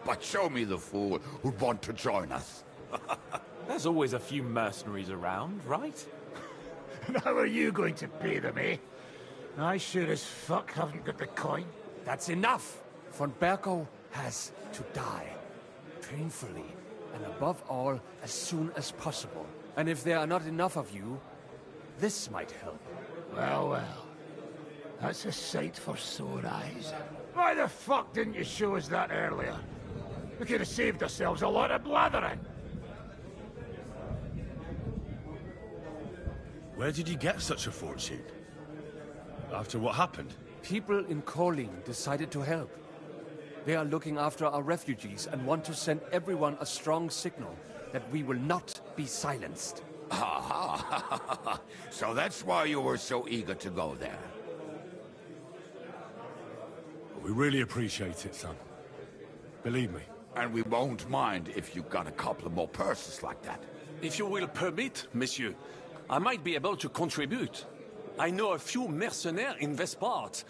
But show me the fool who'd want to join us.
There's always a few mercenaries around, right?
And how are you going to pay them, eh? I sure as fuck haven't got the coin.
That's enough! Von Berghoff has to die. Painfully. And above all, as soon as possible. And if there are not enough of you, this might help.
Well, well. That's a sight for sore eyes. Why the fuck didn't you show us that earlier? We could have saved ourselves a lot of blathering.
Where did you get such a fortune? After what happened?
People in Kolin decided to help. They are looking after our refugees and want to send everyone a strong signal that we will not be silenced.
So that's why you were so eager to go there.
We really appreciate it, son. Believe me.
And we won't mind if you got a couple of more purses like that.
If you will permit, monsieur, I might be able to contribute. I know a few mercenaires in this part.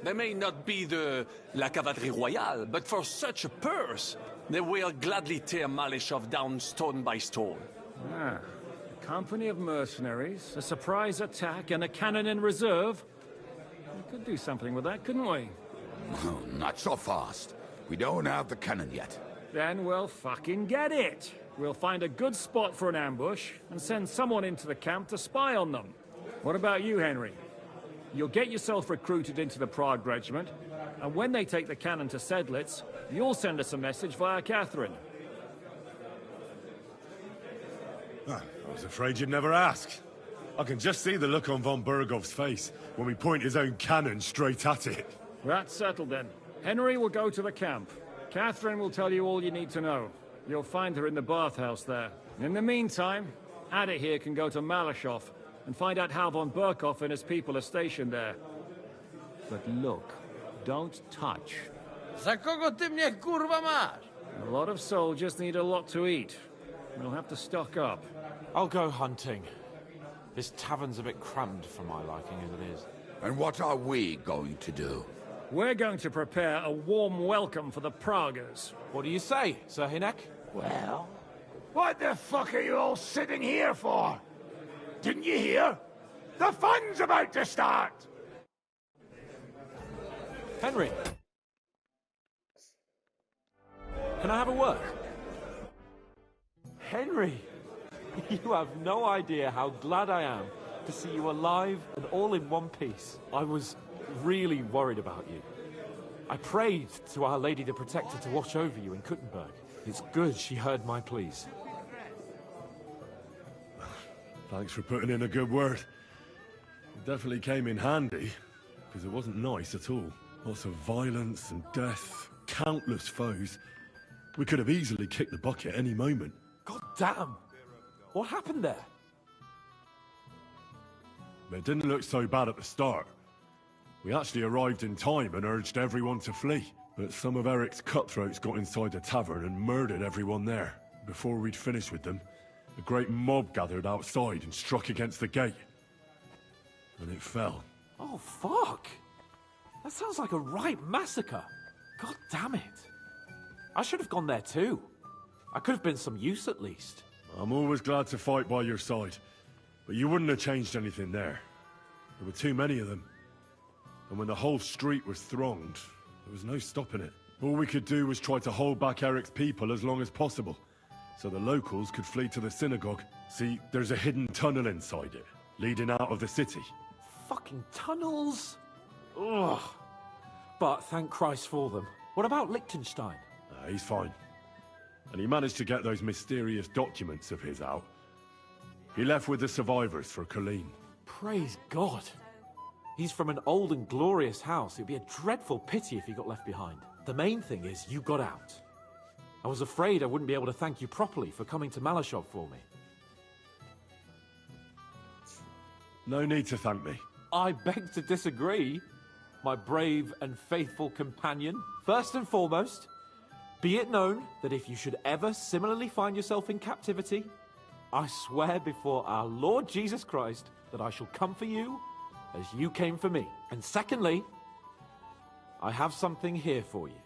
They may not be la cavalerie royale, but for such a purse, they will gladly tear Malishov down stone by stone.
Ah, a company of mercenaries, a surprise attack, and a cannon in reserve. We could do something with that, couldn't we?
Oh, not so fast. We don't have the cannon yet.
Then we'll fucking get it. We'll find a good spot for an ambush and send someone into the camp to spy on them. What about you, Henry? You'll get yourself recruited into the Prague regiment, and when they take the cannon to Sedlitz, you'll send us a message via Catherine.
I was afraid you'd never ask. I can just see the look on von Bergov's face when we point his own cannon straight at it.
That's settled then. Henry will go to the camp. Catherine will tell you all you need to know. You'll find her in the bathhouse there. In the meantime, Ada here can go to Malishov and find out how von Berkov and his people are stationed there. But look, don't touch.
Za kogo ty mnie kurwa masz?
A lot of soldiers need a lot to eat. We'll have to stock up.
I'll go hunting. This tavern's a bit crammed for my liking as it is.
And what are we going to do?
We're going to prepare a warm welcome for the Praguers.
What do you say, Sir Hinek?
Well, what the fuck are you all sitting here for? Didn't you hear? The fun's about to start!
Henry! Can I have a word? Henry! You have no idea how glad I am to see you alive and all in one piece. I was really worried about you. I prayed to Our Lady the Protector to watch over you in Kuttenberg. It's good she heard my pleas.
Thanks for putting in a good word. It definitely came in handy, because it wasn't nice at all. Lots of violence and death, countless foes. We could have easily kicked the bucket any moment.
God damn! What happened there?
It didn't look so bad at the start. We actually arrived in time and urged everyone to flee. But some of Eric's cutthroats got inside the tavern and murdered everyone there. Before we'd finished with them, a great mob gathered outside and struck against the gate. And it fell.
Oh, fuck! That sounds like a right massacre. God damn it. I should have gone there too. I could have been some use at least.
I'm always glad to fight by your side. But you wouldn't have changed anything there. There were too many of them. And when the whole street was thronged, there was no stopping it. All we could do was try to hold back Eric's people as long as possible, so the locals could flee to the synagogue. See, there's a hidden tunnel inside it, leading out of the city.
Fucking tunnels! Ugh. But thank Christ for them. What about Liechtenstein?
He's fine. And he managed to get those mysterious documents of his out. He left with the survivors for Colleen.
Praise God. He's from an old and glorious house. It'd be a dreadful pity if he got left behind. The main thing is you got out. I was afraid I wouldn't be able to thank you properly for coming to Malishov for me.
No need to thank me.
I beg to disagree, my brave and faithful companion. First and foremost, be it known that if you should ever similarly find yourself in captivity, I swear before our Lord Jesus Christ that I shall come for you as you came for me. And secondly, I have something here for you.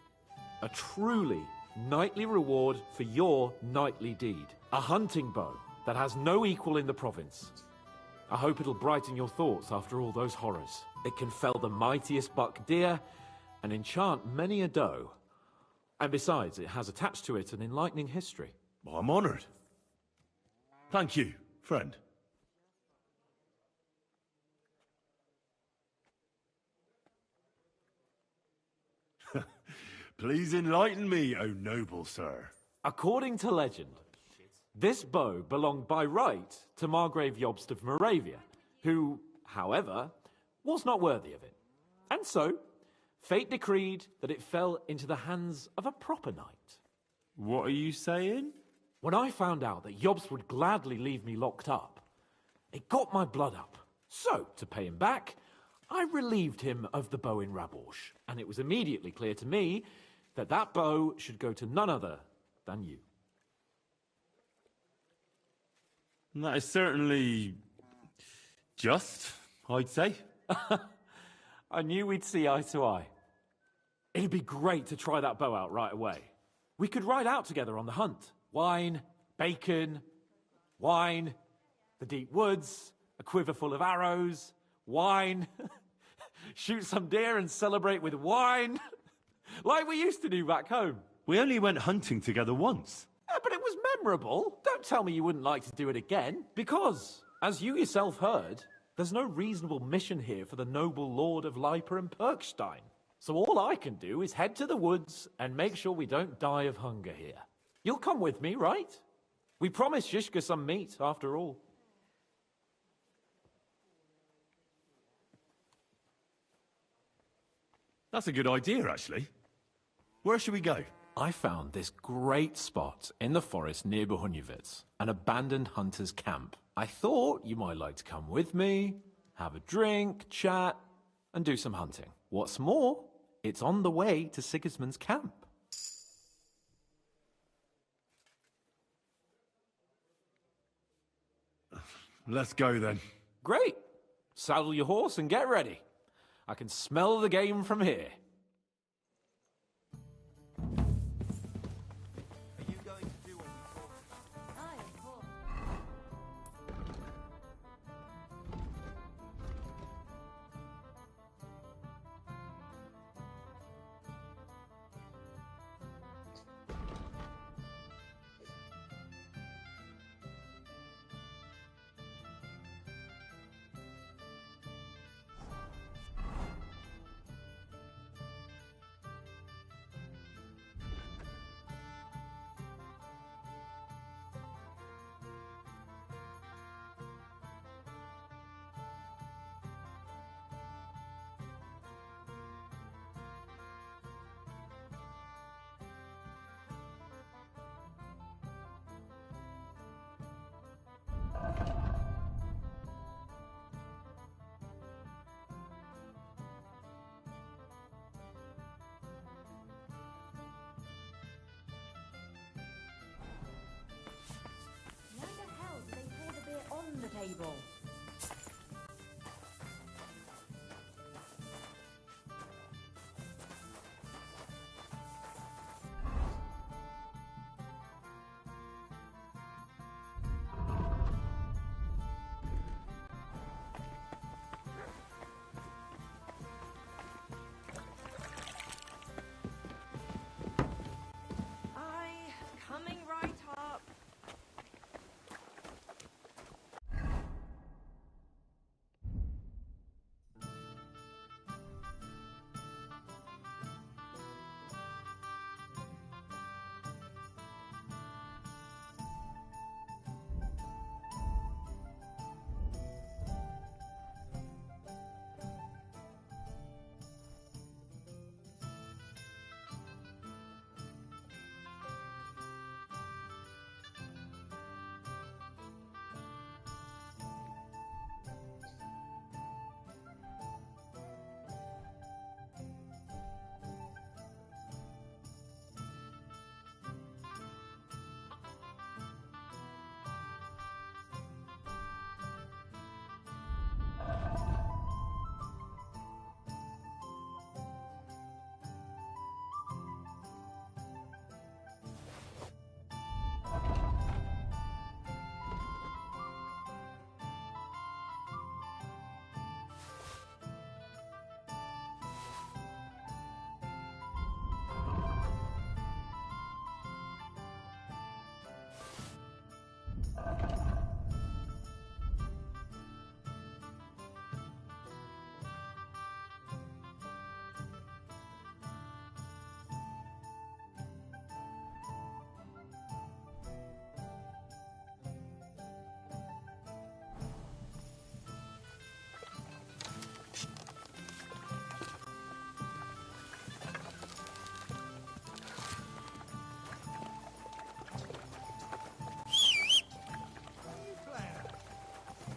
A truly knightly reward for your knightly deed. A hunting bow that has no equal in the province. I hope it'll brighten your thoughts after all those horrors. It can fell the mightiest buck deer and enchant many a doe. And besides, it has attached to it an enlightening history.
I'm honored. Thank you, friend. Please enlighten me, O noble sir.
According to legend, this bow belonged by right to Margrave Jobst of Moravia, who, however, was not worthy of it. And so, fate decreed that it fell into the hands of a proper knight.
What are you saying?
When I found out that Jobst would gladly leave me locked up, it got my blood up. So, to pay him back, I relieved him of the bow in Raborsch, and it was immediately clear to me that that bow should go to none other than you.
And that is certainly just, I'd say.
I knew we'd see eye to eye. It'd be great to try that bow out right away. We could ride out together on the hunt. Wine, bacon, wine, the deep woods, a quiver full of arrows, wine, shoot some deer and celebrate with wine, like we used to do back home.
We only went hunting together once.
But it was memorable. Don't tell me you wouldn't like to do it again. Because, as you yourself heard, there's no reasonable mission here for the noble lord of Leiper and Perkstein. So all I can do is head to the woods and make sure we don't die of hunger here. You'll come with me, right? We promised Shishka some meat, after all.
That's a good idea, actually. Where should we go?
I found this great spot in the forest near Bohunjevitz, an abandoned hunter's camp. I thought you might like to come with me, have a drink, chat, and do some hunting. What's more, it's on the way to Sigismund's camp.
Let's go then.
Great. Saddle your horse and get ready. I can smell the game from here.
On the table. Coming right up.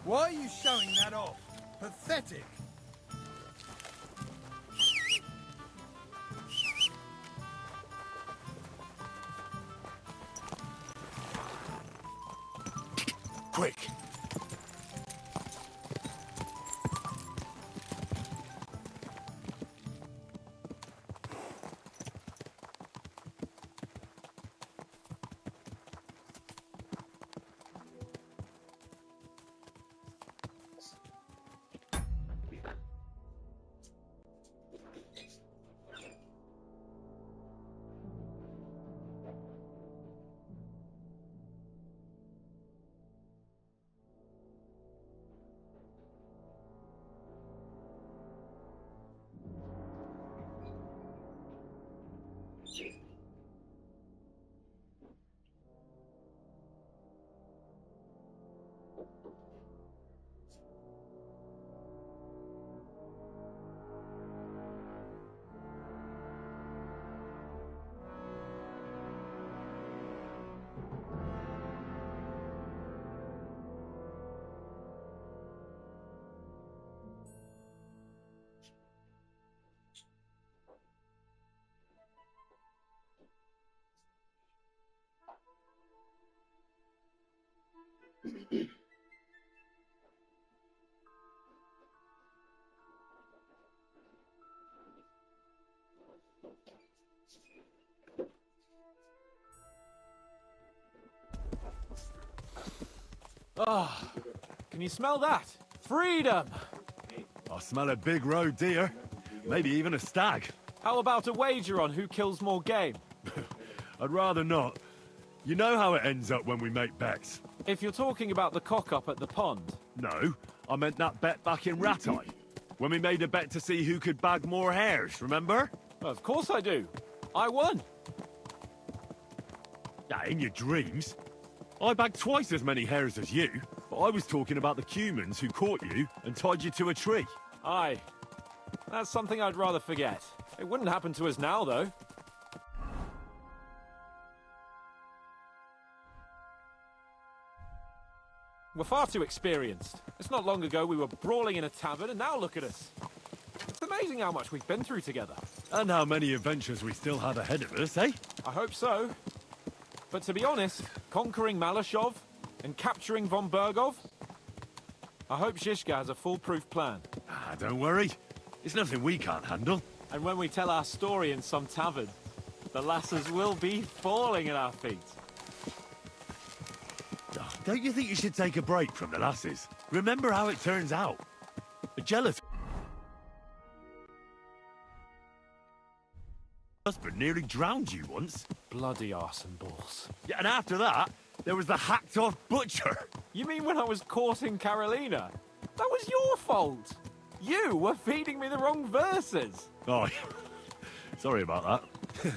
Why are you showing that off? Pathetic.
Ah, can you smell that? Freedom!
I smell a big roe deer. Maybe even a stag.
How about a wager on who kills more game?
I'd rather not. You know how it ends up when we make bets.
If you're talking about the cock-up at the pond.
No, I meant that bet back in Rattay. When we made a bet to see who could bag more hares, remember?
Of course I do. I won.
Yeah, in your dreams. I bagged twice as many hares as you, but I was talking about the humans who caught you and tied you to a tree.
Aye. That's something I'd rather forget. It wouldn't happen to us now, though. We're far too experienced. It's not long ago we were brawling in a tavern, and now look at us. It's amazing how much we've been through together.
And how many adventures we still have ahead of us, eh?
I hope so. But to be honest, conquering Malashov and capturing von Bergov, I hope Zizka has a foolproof plan.
Ah, don't worry. It's nothing we can't handle.
And when we tell our story in some tavern, the lasses will be falling at our feet.
Oh, don't you think you should take a break from the lasses? Remember how it turns out. A jealous husband nearly drowned you once.
Bloody arse and balls.
Yeah, and after that, there was the hacked-off butcher.
You mean when I was courting Carolina? That was your fault. You were feeding me the wrong verses.
Oh, sorry about that.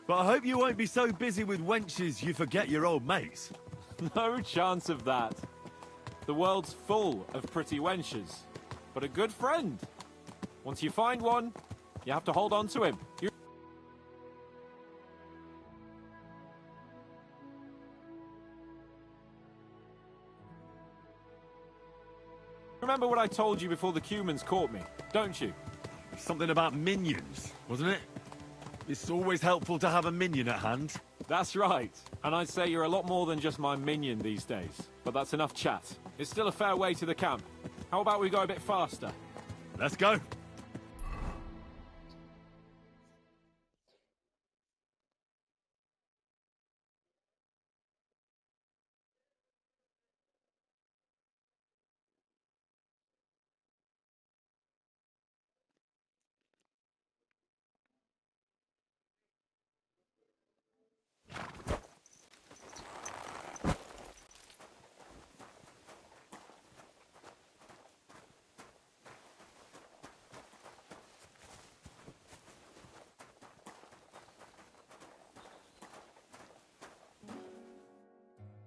But I hope you won't be so busy with wenches you forget your old mates.
No chance of that. The world's full of pretty wenches. But a good friend. Once you find one, you have to hold on to him. Remember what I told you before the humans caught me, don't you?
Something about minions, wasn't it? It's always helpful to have a minion at hand.
That's right. And I'd say you're a lot more than just my minion these days. But that's enough chat. It's still a fair way to the camp. How about we go a bit faster?
Let's go.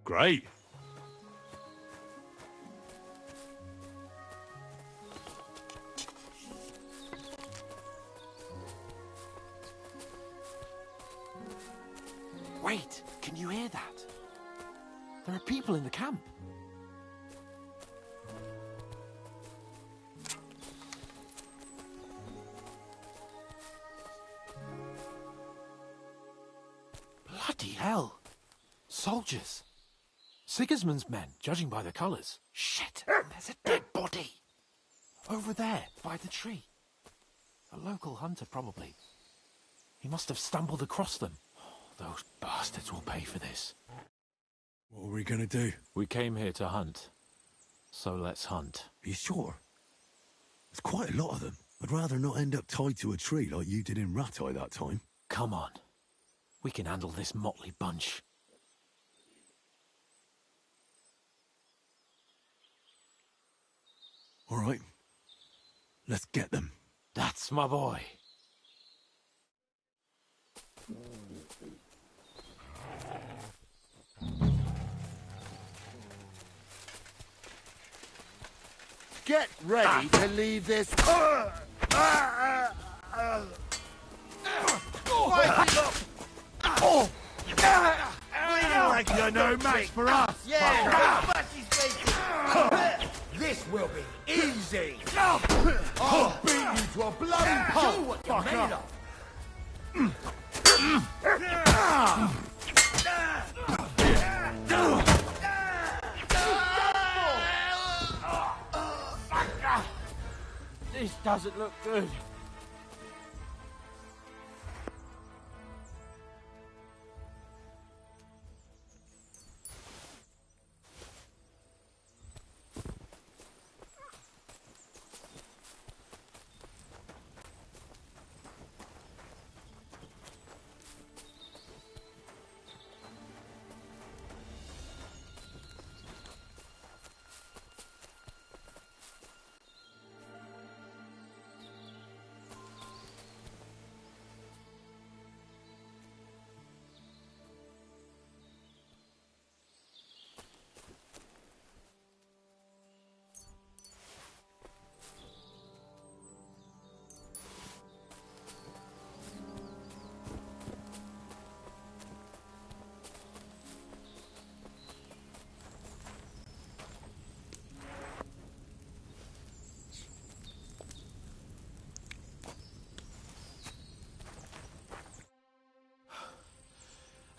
Great.
Wait, can you hear that? There are people in the camp. Bloody hell. Soldiers. Sigismunds men, judging by the colours. Shit, there's a dead body. Over there, by the tree. A local hunter, probably. He must have stumbled across them. Those bastards will pay for this.
What are we gonna do?
We came here to hunt. So let's hunt.
Are you sure? There's quite a lot of them. I'd rather not end up tied to a tree like you did in Rattay that time.
Come on. We can handle this motley bunch.
All right. Let's get them.
That's my boy.
Get ready to leave this.
Like you're no match for us.
Yeah.
This will be easy. I'll beat you to a bloody pulp. Fuck up.
This doesn't look good.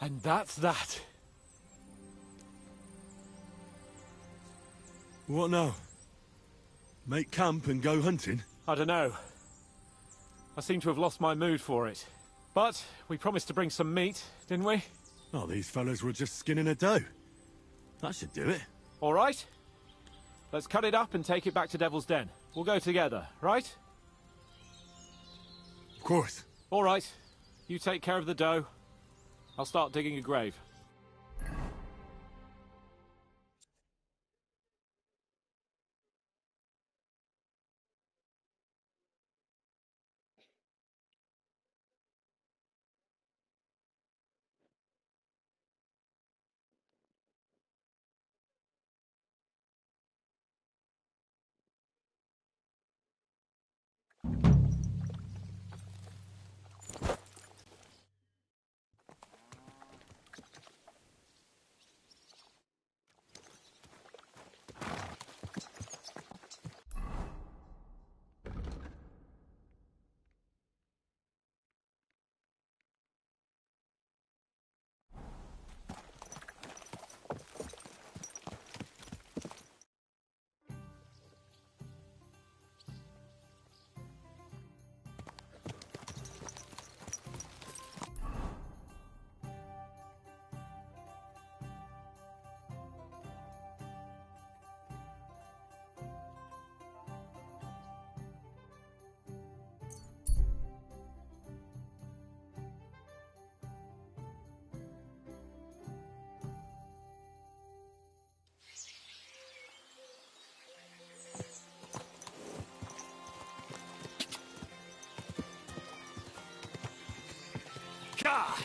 And that's that.
What now? Make camp and go hunting?
I don't know. I seem to have lost my mood for it. But we promised to bring some meat, didn't we?
Oh, these fellas were just skinning a doe. That should do it.
All right. Let's cut it up and take it back to Devil's Den. We'll go together, right?
Of course.
All right. You take care of the doe. I'll start digging a grave.
Ka!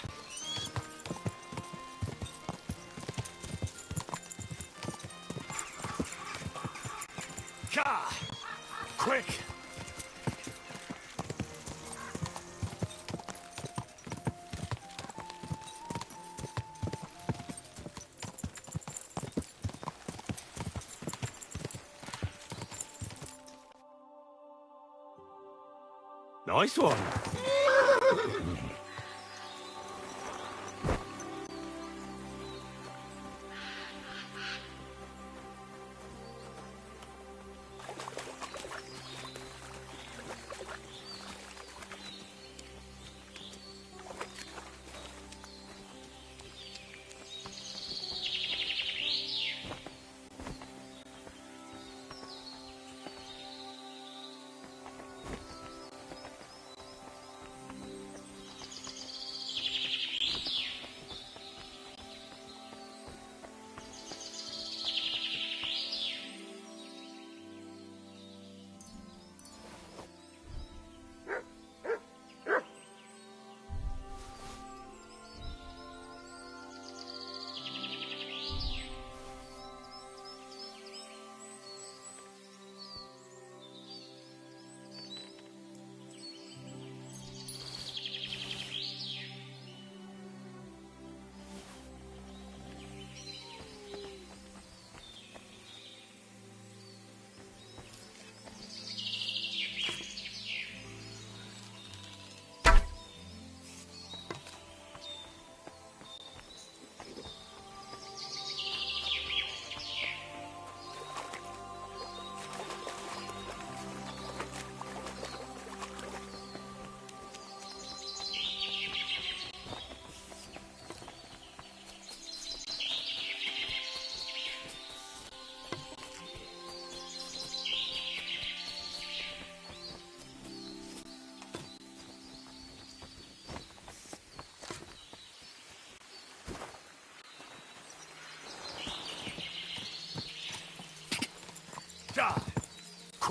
Ka! Quick!
Nice one.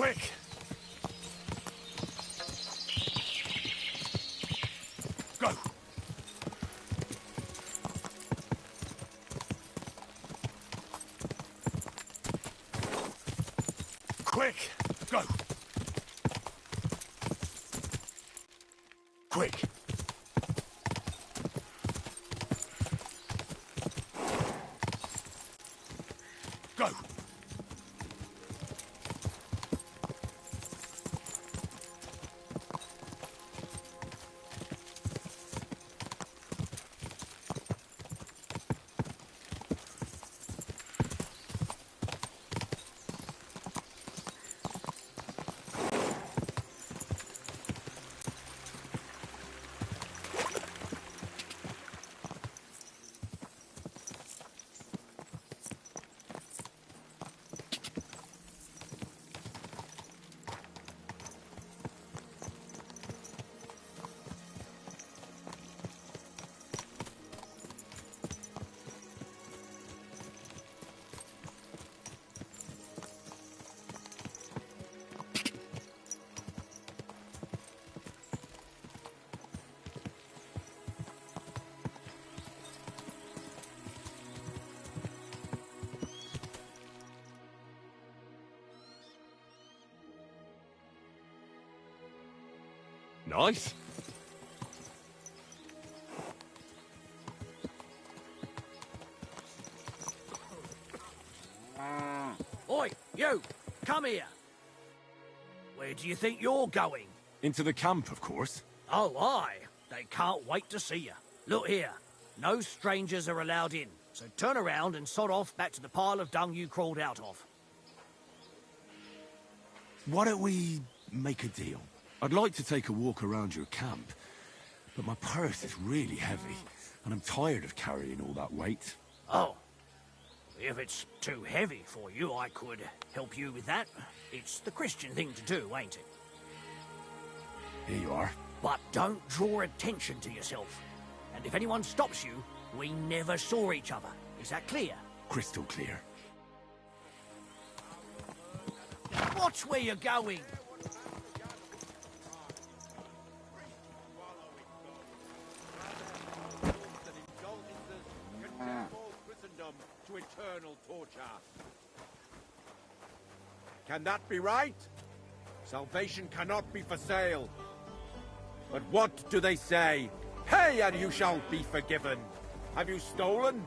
Quick! Go! Quick! Go! Quick! Go! Nice.
Oi, you! Come here! Where do you think you're going?
Into the camp, of course.
Oh, aye. They can't wait to see you. Look here. No strangers are allowed in, so turn around and sod off back to the pile of dung you crawled out of.
Why don't we make a deal? I'd like to take a walk around your camp, but my purse is really heavy, and I'm tired of carrying all that weight.
Oh. If it's too heavy for you, I could help you with that. It's the Christian thing to do, ain't it?
Here you are.
But don't draw attention to yourself. And if anyone stops you, we never saw each other. Is that clear?
Crystal clear.
Watch where you're going!
To eternal torture. Can that be right? Salvation cannot be for sale. But what do they say? Pay and you shall be forgiven. Have you stolen?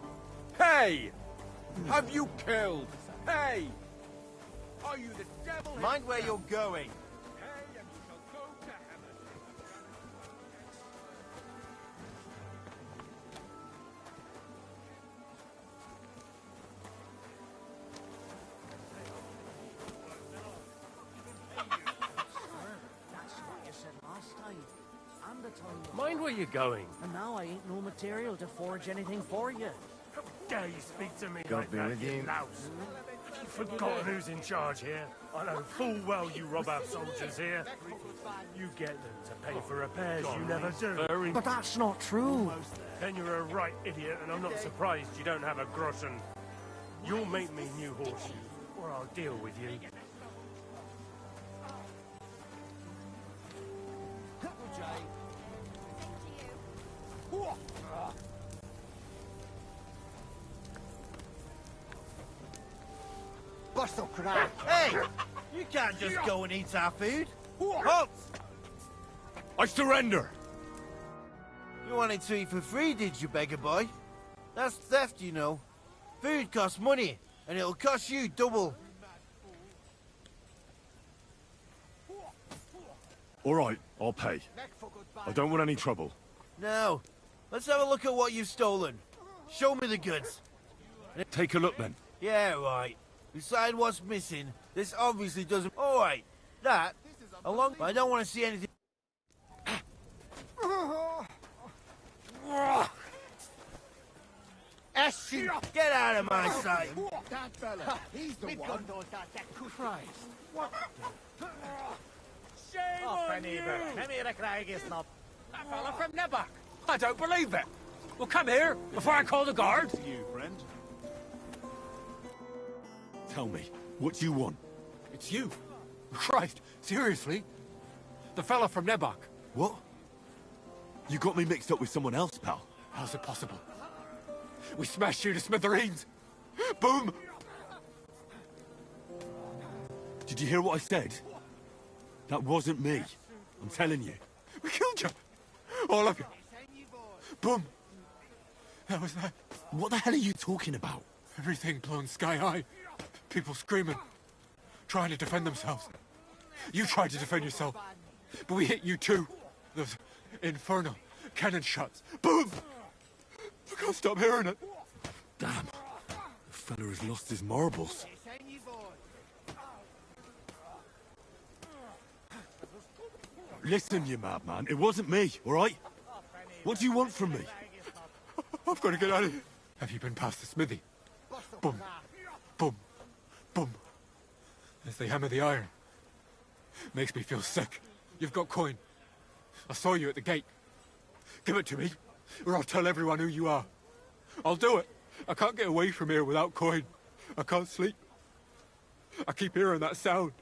Pay! Have you killed? Pay! Are you the devil?
Mind where you're going.
Pay and you shall go to heaven.
Mind where you're going.
And now I ain't no material to forge anything for you.
How dare you speak to me
God
like
be
that,
with
you
you.
louse? Have you forgotten who's in charge here? I know full well you rob our soldiers here. You get them to pay for repairs you never do.
But that's not true.
Then you're a right idiot, and I'm not surprised you don't have a groschen. You'll make me new horseshoe, or I'll deal with you.
Bustle crack. Hey! You can't just go and eat our food. Halt!
I surrender!
You wanted to eat for free, did you, beggar boy? That's theft, you know. Food costs money, and it'll cost you double.
All right, I'll pay. I don't want any trouble.
Now, let's have a look at what you've stolen. Show me the goods.
Take a look, then.
Yeah, right. Beside what's missing, this obviously doesn't... All right, that, along... I don't want to see anything... Ashton, get out of my sight!
That fella, he's the one.
Christ.
What?
Shame on you! Come here, Craigisnop. That fella from Nebuck. I don't believe it. Well, come here before I call the guard.
To you, friend.
Tell me, what do you want?
It's you.
Christ, seriously? The fella from Nebok.
What? You got me mixed up with someone else, pal.
How's it possible? We smashed you to smithereens. Boom!
Did you hear what I said? That wasn't me. I'm telling you.
We killed you. All of you. Boom. That was that.
What the hell are you talking about?
Everything blown sky high. People screaming. Trying to defend themselves. You tried to defend yourself. But we hit you too. Those infernal cannon shots. Boom! I can't stop hearing it.
Damn. The fella has lost his marbles. Listen, you madman. It wasn't me, all right? What do you want from me?
I've got to get out of here. Have you been past the smithy? Boom. Boom. Boom. As they hammer the iron. Makes me feel sick. You've got coin. I saw you at the gate. Give it to me, or I'll tell everyone who you are. I'll do it. I can't get away from here without coin. I can't sleep. I keep hearing that sound.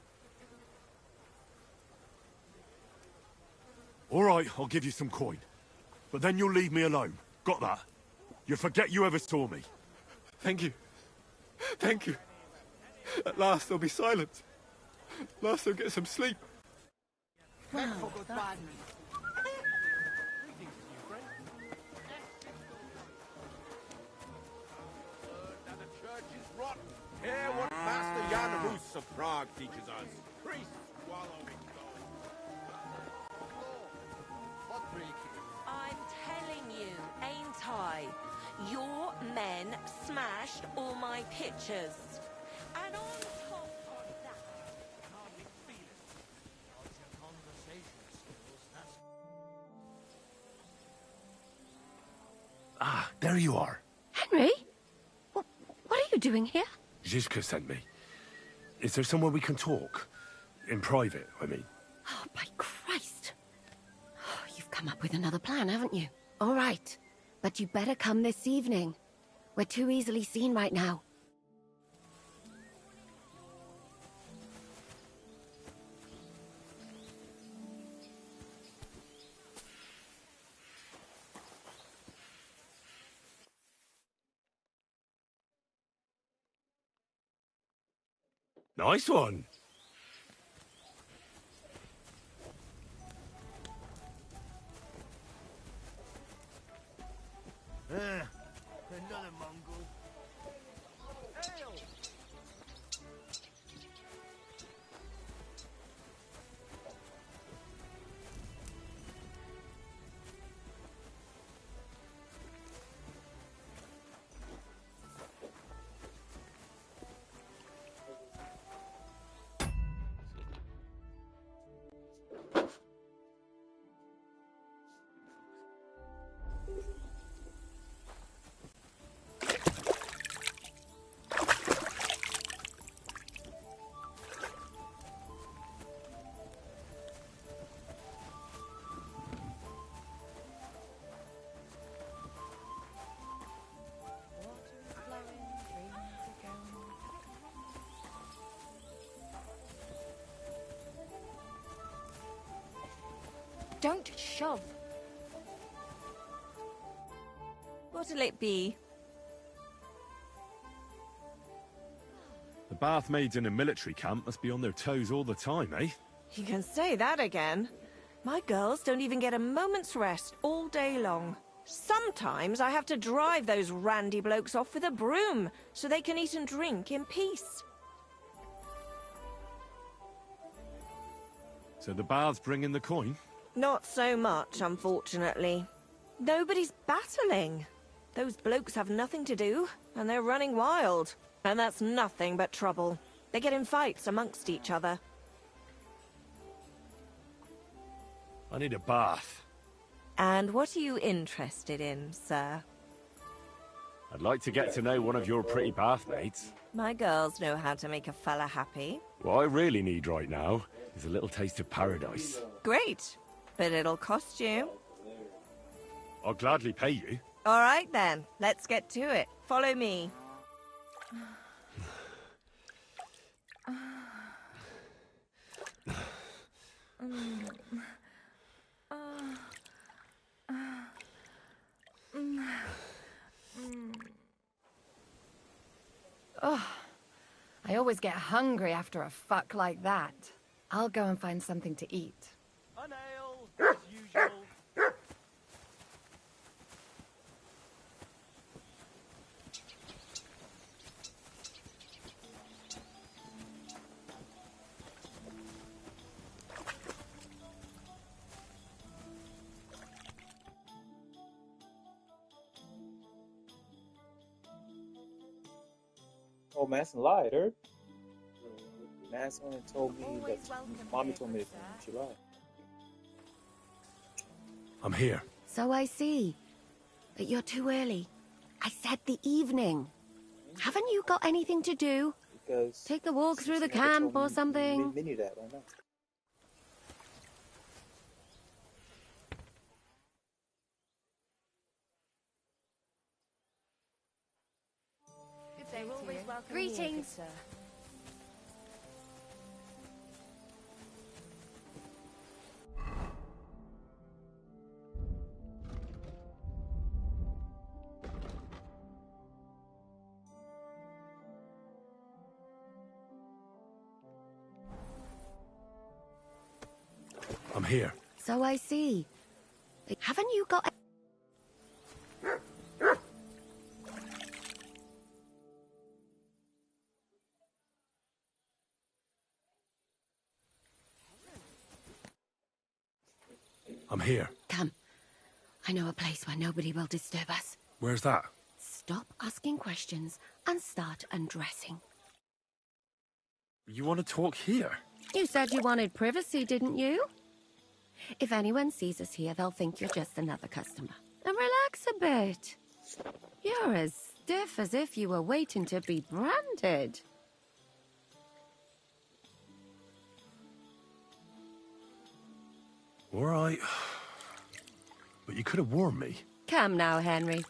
All right, I'll give you some coin. But then you'll leave me alone. Got that? You'll forget you ever saw me.
Thank you. Thank you. At last there'll be silence. At last I'll get some sleep.
Wow,
Now the church is rotten. Hear what Master Jan Hus of Prague teaches us. Priests swallowing God.
I'm telling you, ain't I? Your men smashed all my pictures. And on top of that...
Ah, there you are.
Henry? What are you doing here?
Zizka sent me. Is there somewhere we can talk? In private, I mean.
Oh, by Christ. Oh, you've come up with another plan, haven't you? All right. But you better come this evening. We're too easily seen right now.
Nice one.
Another Mongol.
Don't shove.
What'll it be?
The bath maids in a military camp must be on their toes all the time, eh?
You can say that again. My girls don't even get a moment's rest all day long. Sometimes I have to drive those randy blokes off with a broom so they can eat and drink in peace.
So the baths bring in the coin?
Not so much, unfortunately. Nobody's battling. Those blokes have nothing to do, and they're running wild. And that's nothing but trouble. They get in fights amongst each other.
I need a bath.
And what are you interested in, sir?
I'd like to get to know one of your pretty bath maids.
My girls know how to make a fella happy.
What I really need right now is a little taste of paradise.
Great. But it'll cost you.
I'll gladly pay you.
All right, then. Let's get to it. Follow me.
Oh, I always get hungry after a fuck like that. I'll go and find something to eat.
An ale, as usual.
Oh, Manson lied, Herb. Manson only told me that Mommy told me that she lied.
I'm here.
So I see. But you're too early. I said the evening. Haven't you got anything to do?
Because
take the walk through the camp or something.
Me that right now.
They're always welcome.
Greetings.
Here,
I'm here.
So I see. Haven't you got...
I'm here.
Come. I know a place where nobody will disturb us.
Where's that?
Stop asking questions and start undressing.
You want to talk here?
You said you wanted privacy, didn't you? If anyone sees us here, they'll think you're just another customer. And relax a bit. You're as stiff as if you were waiting to be branded.
All right. But you could have warned me.
Come now, Henry.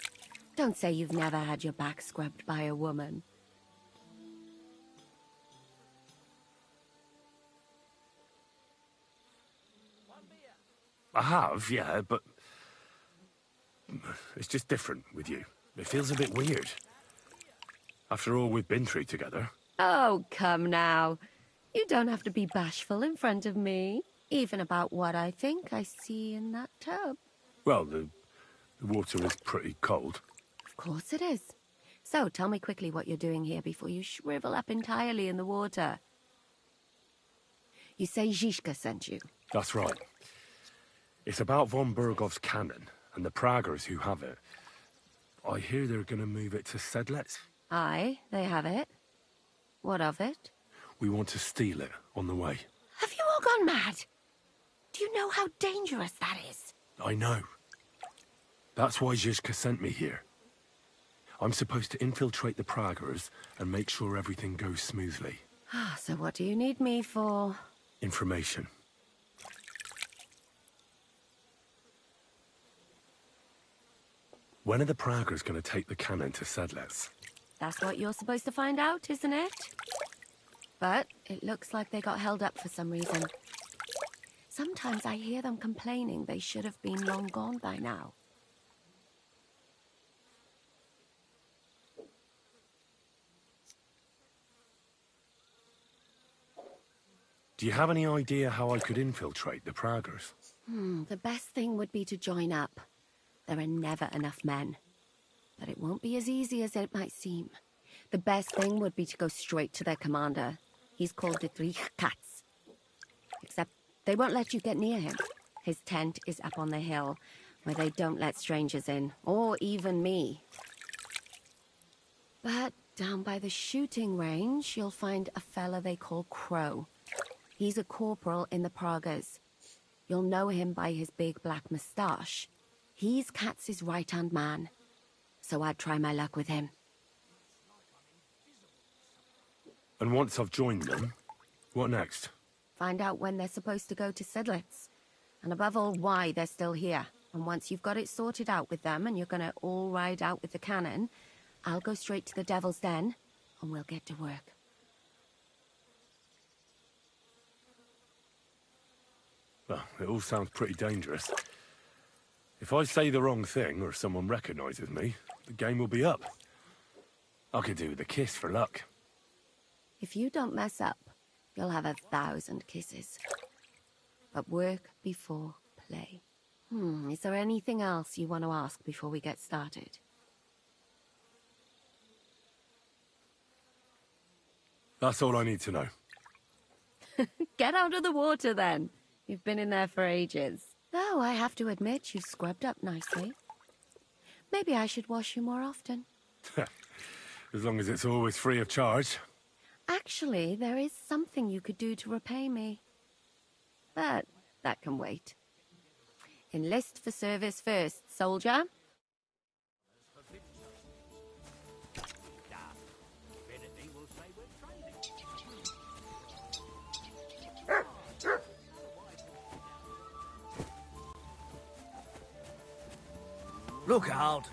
Don't say you've never had your back scrubbed by a woman.
I have, yeah, but... it's just different with you. It feels a bit weird. After all we've been through together.
Oh, come now. You don't have to be bashful in front of me. Even about what I think I see in that tub.
Well, the water is pretty cold.
Of course it is. So, tell me quickly what you're doing here before you shrivel up entirely in the water. You say Zizka sent you?
That's right. It's about von Bergov's cannon and the Praggers who have it. I hear they're going to move it to Sedlec.
Aye, they have it. What of it?
We want to steal it on the way.
Have you all gone mad? Do you know how dangerous that is?
I know. That's why Zizka sent me here. I'm supposed to infiltrate the Praggers and make sure everything goes smoothly.
So what do you need me for?
Information. When are the Praggers going to take the cannon to Sedlec?
That's what you're supposed to find out, isn't it? But it looks like they got held up for some reason. Sometimes I hear them complaining they should have been long gone by now.
Do you have any idea how I could infiltrate the Praggers?
The best thing would be to join up. There are never enough men. But it won't be as easy as it might seem. The best thing would be to go straight to their commander. He's called the Three Cats. Except they won't let you get near him. His tent is up on the hill, where they don't let strangers in, or even me. But down by the shooting range, you'll find a fella they call Crow. He's a corporal in the Praggers. You'll know him by his big black moustache. He's Katz's right-hand man, so I'd try my luck with him.
And once I've joined them, what next?
Find out when they're supposed to go to Sedlec. And above all, why they're still here. And once you've got it sorted out with them and you're gonna all ride out with the cannon, I'll go straight to the Devil's Den and we'll get to work.
Well, it all sounds pretty dangerous. If I say the wrong thing or someone recognizes me, the game will be up. I could do with a kiss for luck.
If you don't mess up, you'll have 1,000 kisses. But work before play. Is there anything else you want to ask before we get started?
That's all I need to know.
Get out of the water, then. You've been in there for ages. Though I have to admit, you scrubbed up nicely. Maybe I should wash you more often.
As long as it's always free of charge.
Actually, there is something you could do to repay me. But that can wait. Enlist for service first, soldier.
Look out!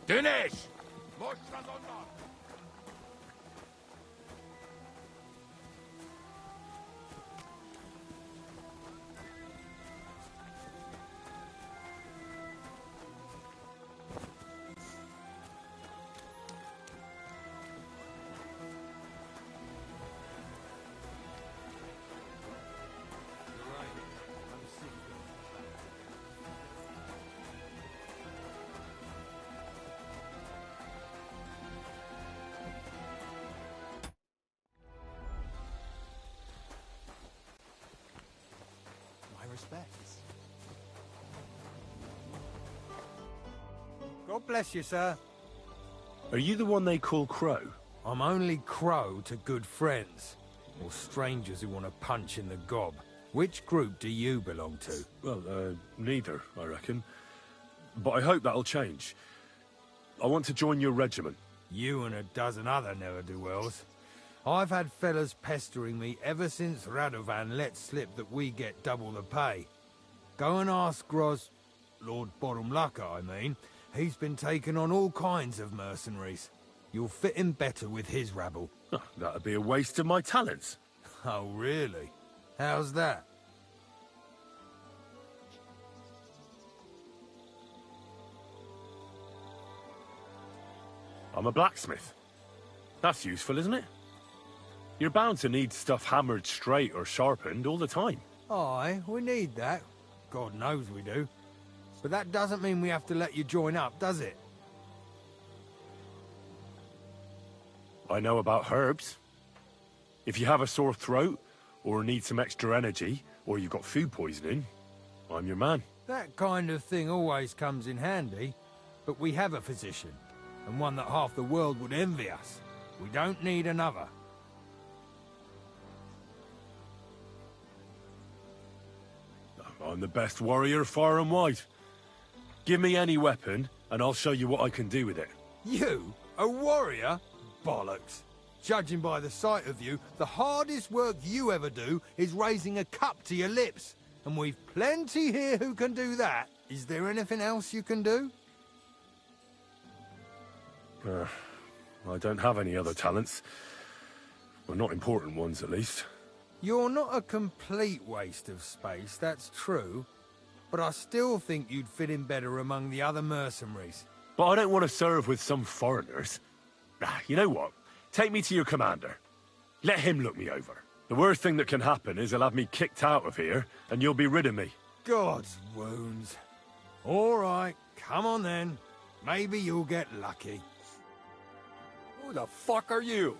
Finish! Muestra honor!
Respects. God bless you, sir.
Are you the one they call Crow?
I'm only Crow to good friends, or strangers who want to punch in the gob. Which group do you belong to?
Well, neither, I reckon. But I hope that'll change. I want to join your regiment.
You and a dozen other ne'er-do-wells. I've had fellas pestering me ever since Radovan let slip that we get double the pay. Go and ask Lord Borumlaka, I mean. He's been taking on all kinds of mercenaries. You'll fit in better with his rabble.
Oh, that'd be a waste of my talents.
Oh, really? How's that?
I'm a blacksmith. That's useful, isn't it? You're bound to need stuff hammered straight or sharpened all the time.
Aye, we need that. God knows we do. But that doesn't mean we have to let you join up, does it?
I know about herbs. If you have a sore throat, or need some extra energy, or you've got food poisoning, I'm your man.
That kind of thing always comes in handy. But we have a physician, and one that half the world would envy us. We don't need another.
I'm the best warrior far and wide. Give me any weapon, and I'll show you what I can do with it.
You? A warrior? Bollocks. Judging by the sight of you, the hardest work you ever do is raising a cup to your lips. And we've plenty here who can do that. Is there anything else you can do?
I don't have any other talents. Well, not important ones, at least.
You're not a complete waste of space, that's true. But I still think you'd fit in better among the other mercenaries.
But I don't want to serve with some foreigners. You know what? Take me to your commander. Let him look me over. The worst thing that can happen is he'll have me kicked out of here, and you'll be rid of me.
God's wounds. All right, come on then. Maybe you'll get lucky.
Who the fuck are you?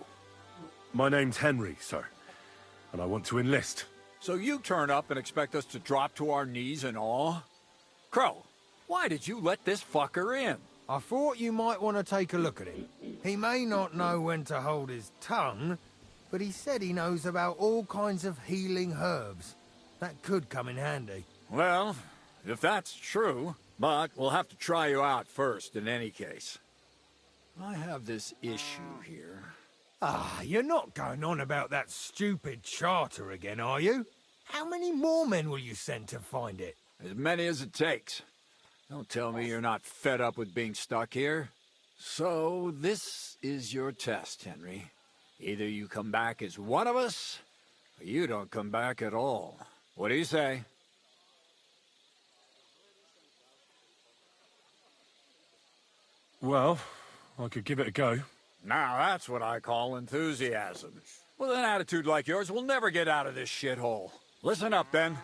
My name's Henry, sir. And I want to enlist.
So you turn up and expect us to drop to our knees in awe? Crow, why did you let this fucker in?
I thought you might want to take a look at him. He may not know when to hold his tongue, but he said he knows about all kinds of healing herbs. That could come in handy.
Well, if that's true, but we'll have to try you out first in any case. I have this issue here.
Ah, you're not going on about that stupid charter again, are you? How many more men will you send to find it?
As many as it takes. Don't tell me you're not fed up with being stuck here. So, this is your test, Henry. Either you come back as one of us, or you don't come back at all. What do you say?
Well, I could give it a go.
Now that's what I call enthusiasm. With an attitude like yours, we'll never get out of this shithole. Listen up, then.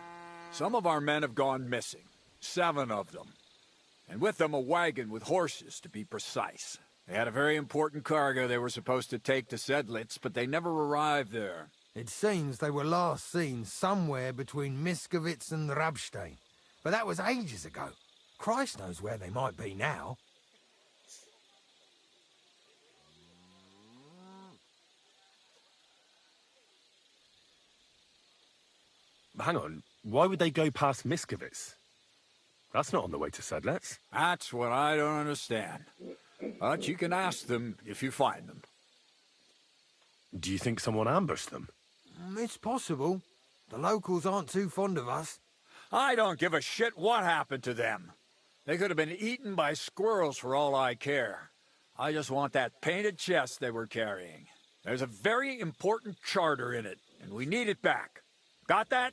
Some of our men have gone missing. 7 of them. And with them a wagon with horses, to be precise. They had a very important cargo they were supposed to take to Sedlitz, but they never arrived there.
It seems they were last seen somewhere between Miskovitz and Rabstein. But that was ages ago. Christ knows where they might be now.
Hang on, why would they go past Miskovitz? That's not on the way to Sedlitz.
That's what I don't understand. But you can ask them if you find them.
Do you think someone ambushed them?
It's possible. The locals aren't too fond of us.
I don't give a shit what happened to them. They could have been eaten by squirrels for all I care. I just want that painted chest they were carrying. There's a very important charter in it, and we need it back. Got that?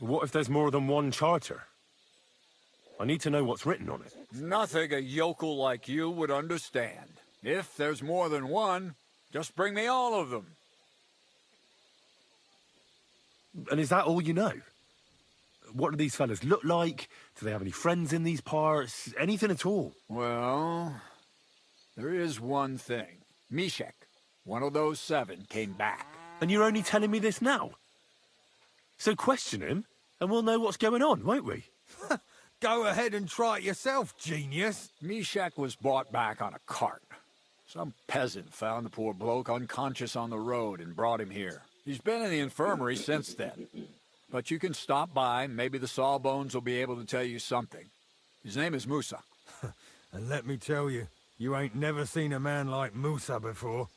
What if there's more than one charter? I need to know what's written on it.
Nothing a yokel like you would understand. If there's more than one, just bring me all of them.
And is that all you know? What do these fellas look like? Do they have any friends in these parts? Anything at all?
Well, there is one thing. Mishek, one of those 7, came back.
And you're only telling me this now? So question him, and we'll know what's going on, won't we?
Go ahead and try it yourself, genius.
Mishek was brought back on a cart. Some peasant found the poor bloke unconscious on the road and brought him here. He's been in the infirmary since then. But you can stop by, maybe the Sawbones will be able to tell you something. His name is Musa.
And let me tell you, you ain't never seen a man like Musa before.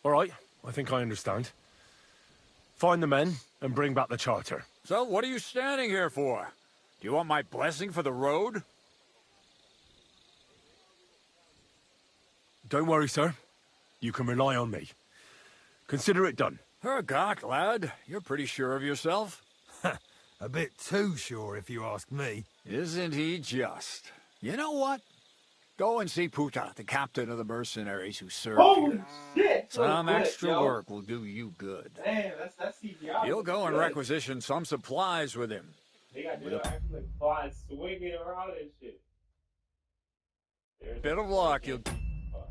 All right, I think I understand. Find the men and bring back the charter.
So what are you standing here for? Do you want my blessing for the road?
Don't worry, sir. You can rely on me. Consider it done.
Hergott, lad. You're pretty sure of yourself.
A bit too sure, if you ask me.
Isn't he just? You know what? Go and see Puta, the captain of the mercenaries who serve here.
Shit!
Some
Good,
extra
yo.
work will do you good.
Damn, that's CGI.
You'll go and
Good.
requisition some supplies with him.
They got to actually fly swinging around and shit.
Bit of luck, you'll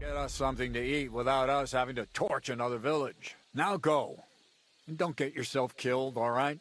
get us something to eat without us having to torch another village. Now go. And don't get yourself killed, all right?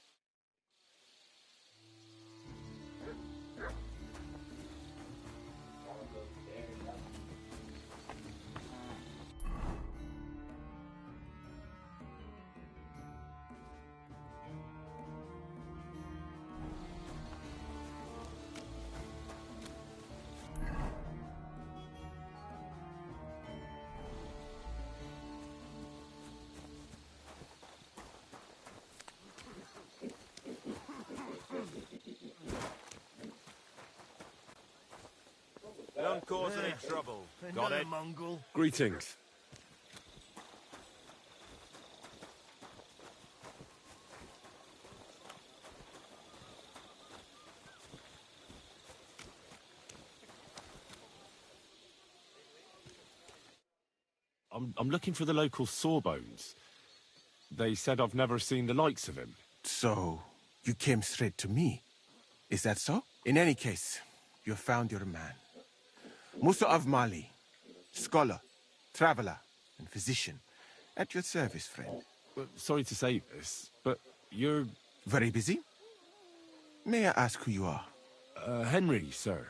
Don't cause any trouble. Got it?
Mongol.
Greetings. I'm looking for the local Sawbones. They said I've never seen the likes of him.
So, you came straight to me. Is that so? In any case, you found your man. Musa of Mali, scholar, traveler, and physician. At your service, friend.
Well, sorry to say this, but you're...
Very busy? May I ask who you are?
Henry, sir.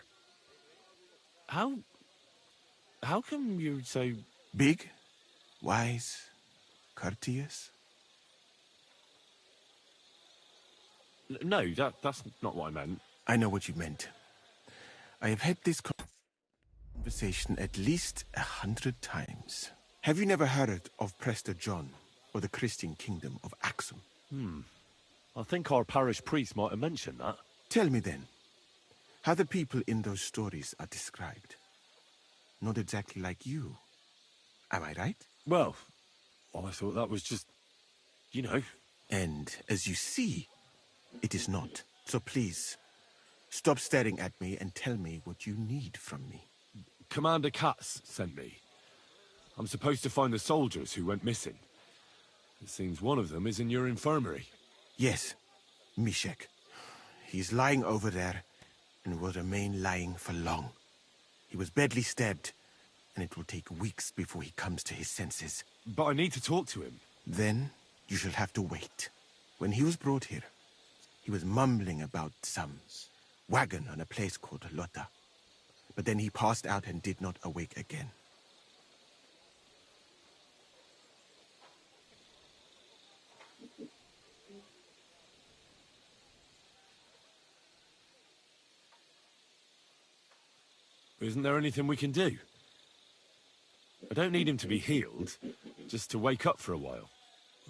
How come you're so...
Big, wise, courteous?
No, that's not what I meant.
I know what you meant. I have had this conversation at least 100 times. Have you never heard of Prester John, or the Christian kingdom of Axum?
I think our parish priest might have mentioned that.
Tell me then, how the people in those stories are described. Not exactly like you. Am I right?
Well, I thought that was just, you know.
And as you see, it is not. So please, stop staring at me and tell me what you need from me.
Commander Katz sent me. I'm supposed to find the soldiers who went missing. It seems one of them is in your infirmary.
Yes, Mishek. He's lying over there and will remain lying for long. He was badly stabbed, and it will take weeks before he comes to his senses.
But I need to talk to him.
Then you shall have to wait. When he was brought here, he was mumbling about some wagon on a place called Lota. But then he passed out and did not awake again.
Isn't there anything we can do? I don't need him to be healed, just to wake up for a while.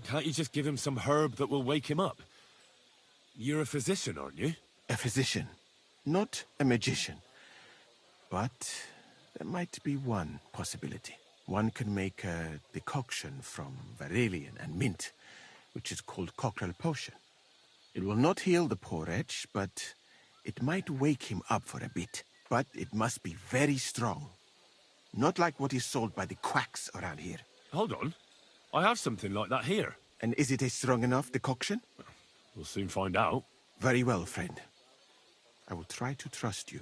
Can't you just give him some herb that will wake him up? You're a physician, aren't you?
A physician, not a magician. But there might be one possibility. One can make a decoction from Varelian and mint, which is called cockerel potion. It will not heal the poor wretch, but it might wake him up for a bit. But it must be very strong. Not like what is sold by the quacks around here.
Hold on. I have something like that here.
And is it a strong enough decoction?
We'll soon find out.
Very well, friend. I will try to trust you.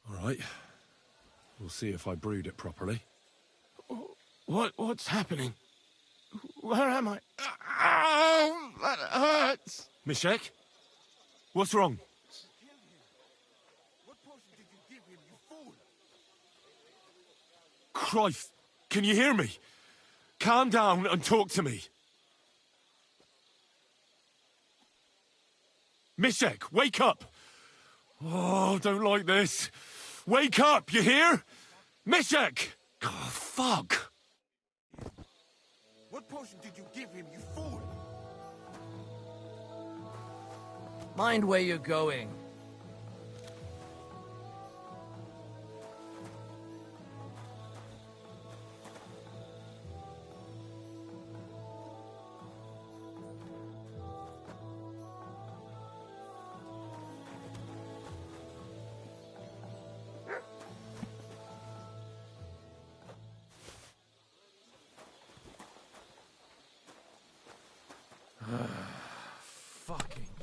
All right. We'll see if I brewed it properly.
What's happening? Where am I? Ow! That hurts!
Mishek? What's wrong?
What potion did you give him, you fool?
Christ! Can you hear me? Calm down and talk to me. Mishek, wake up! Oh, don't like this. Wake up, you hear? Mishek! Oh, fuck!
What potion did you give him, you fool?
Mind where you're going.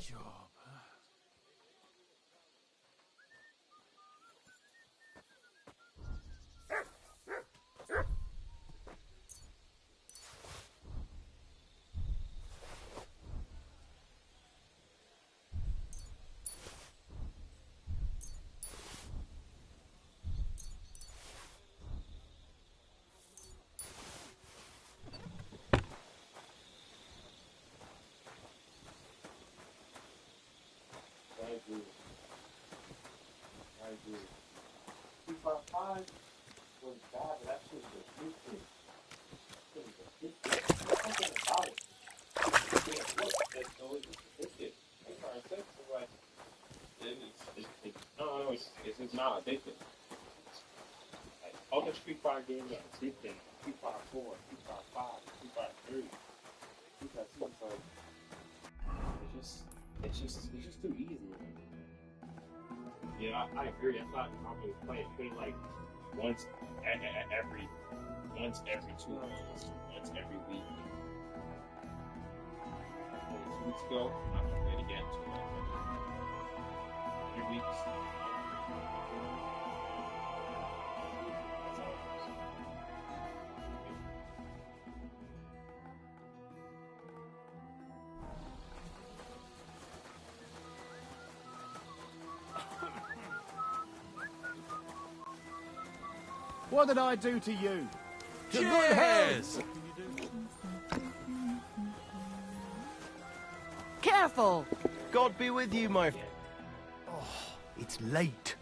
job.
I agree. 255 was bad, but that shit was addictive. Something about it. Yeah, look, it's always addictive. That's what I said. So like, it's not addictive. Like, all the Street Fighter games are addicting. Street Fighter 4, Street Fighter 5, Street Fighter 3. Street Fighter 2, it's like, it's just too easy. Yeah, I agree. That's why I'm always playing like once every 2 months, once every week. 2 weeks ago, I'm gonna play it again. 3 weeks. That's how it goes.
What did I do to you?
Cheers!
Careful!
God be with you, my... Oh, it's late.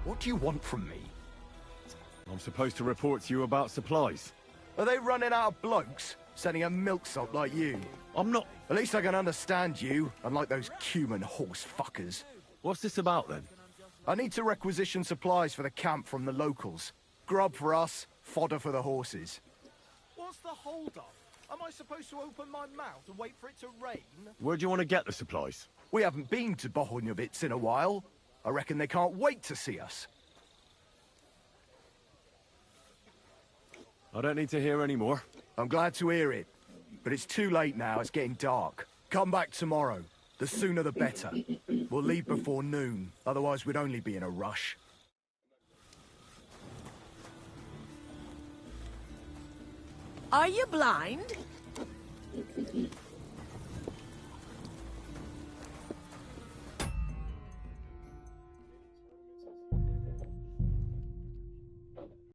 What do you want from me?
I'm supposed to report to you about supplies.
Are they running out of blokes? Sending a milksop like you?
I'm not...
At least I can understand you, unlike those human horse fuckers.
What's this about, then?
I need to requisition supplies for the camp from the locals. Grub for us, fodder for the horses.
What's the hold-up? Am I supposed to open my mouth and wait for it to rain?
Where do you want to get the supplies?
We haven't been to Bohunjovitz in a while. I reckon they can't wait to see us.
I don't need to hear any more.
I'm glad to hear it. But it's too late now, it's getting dark. Come back tomorrow. The sooner the better. We'll leave before noon, otherwise we'd only be in a rush.
Are you blind?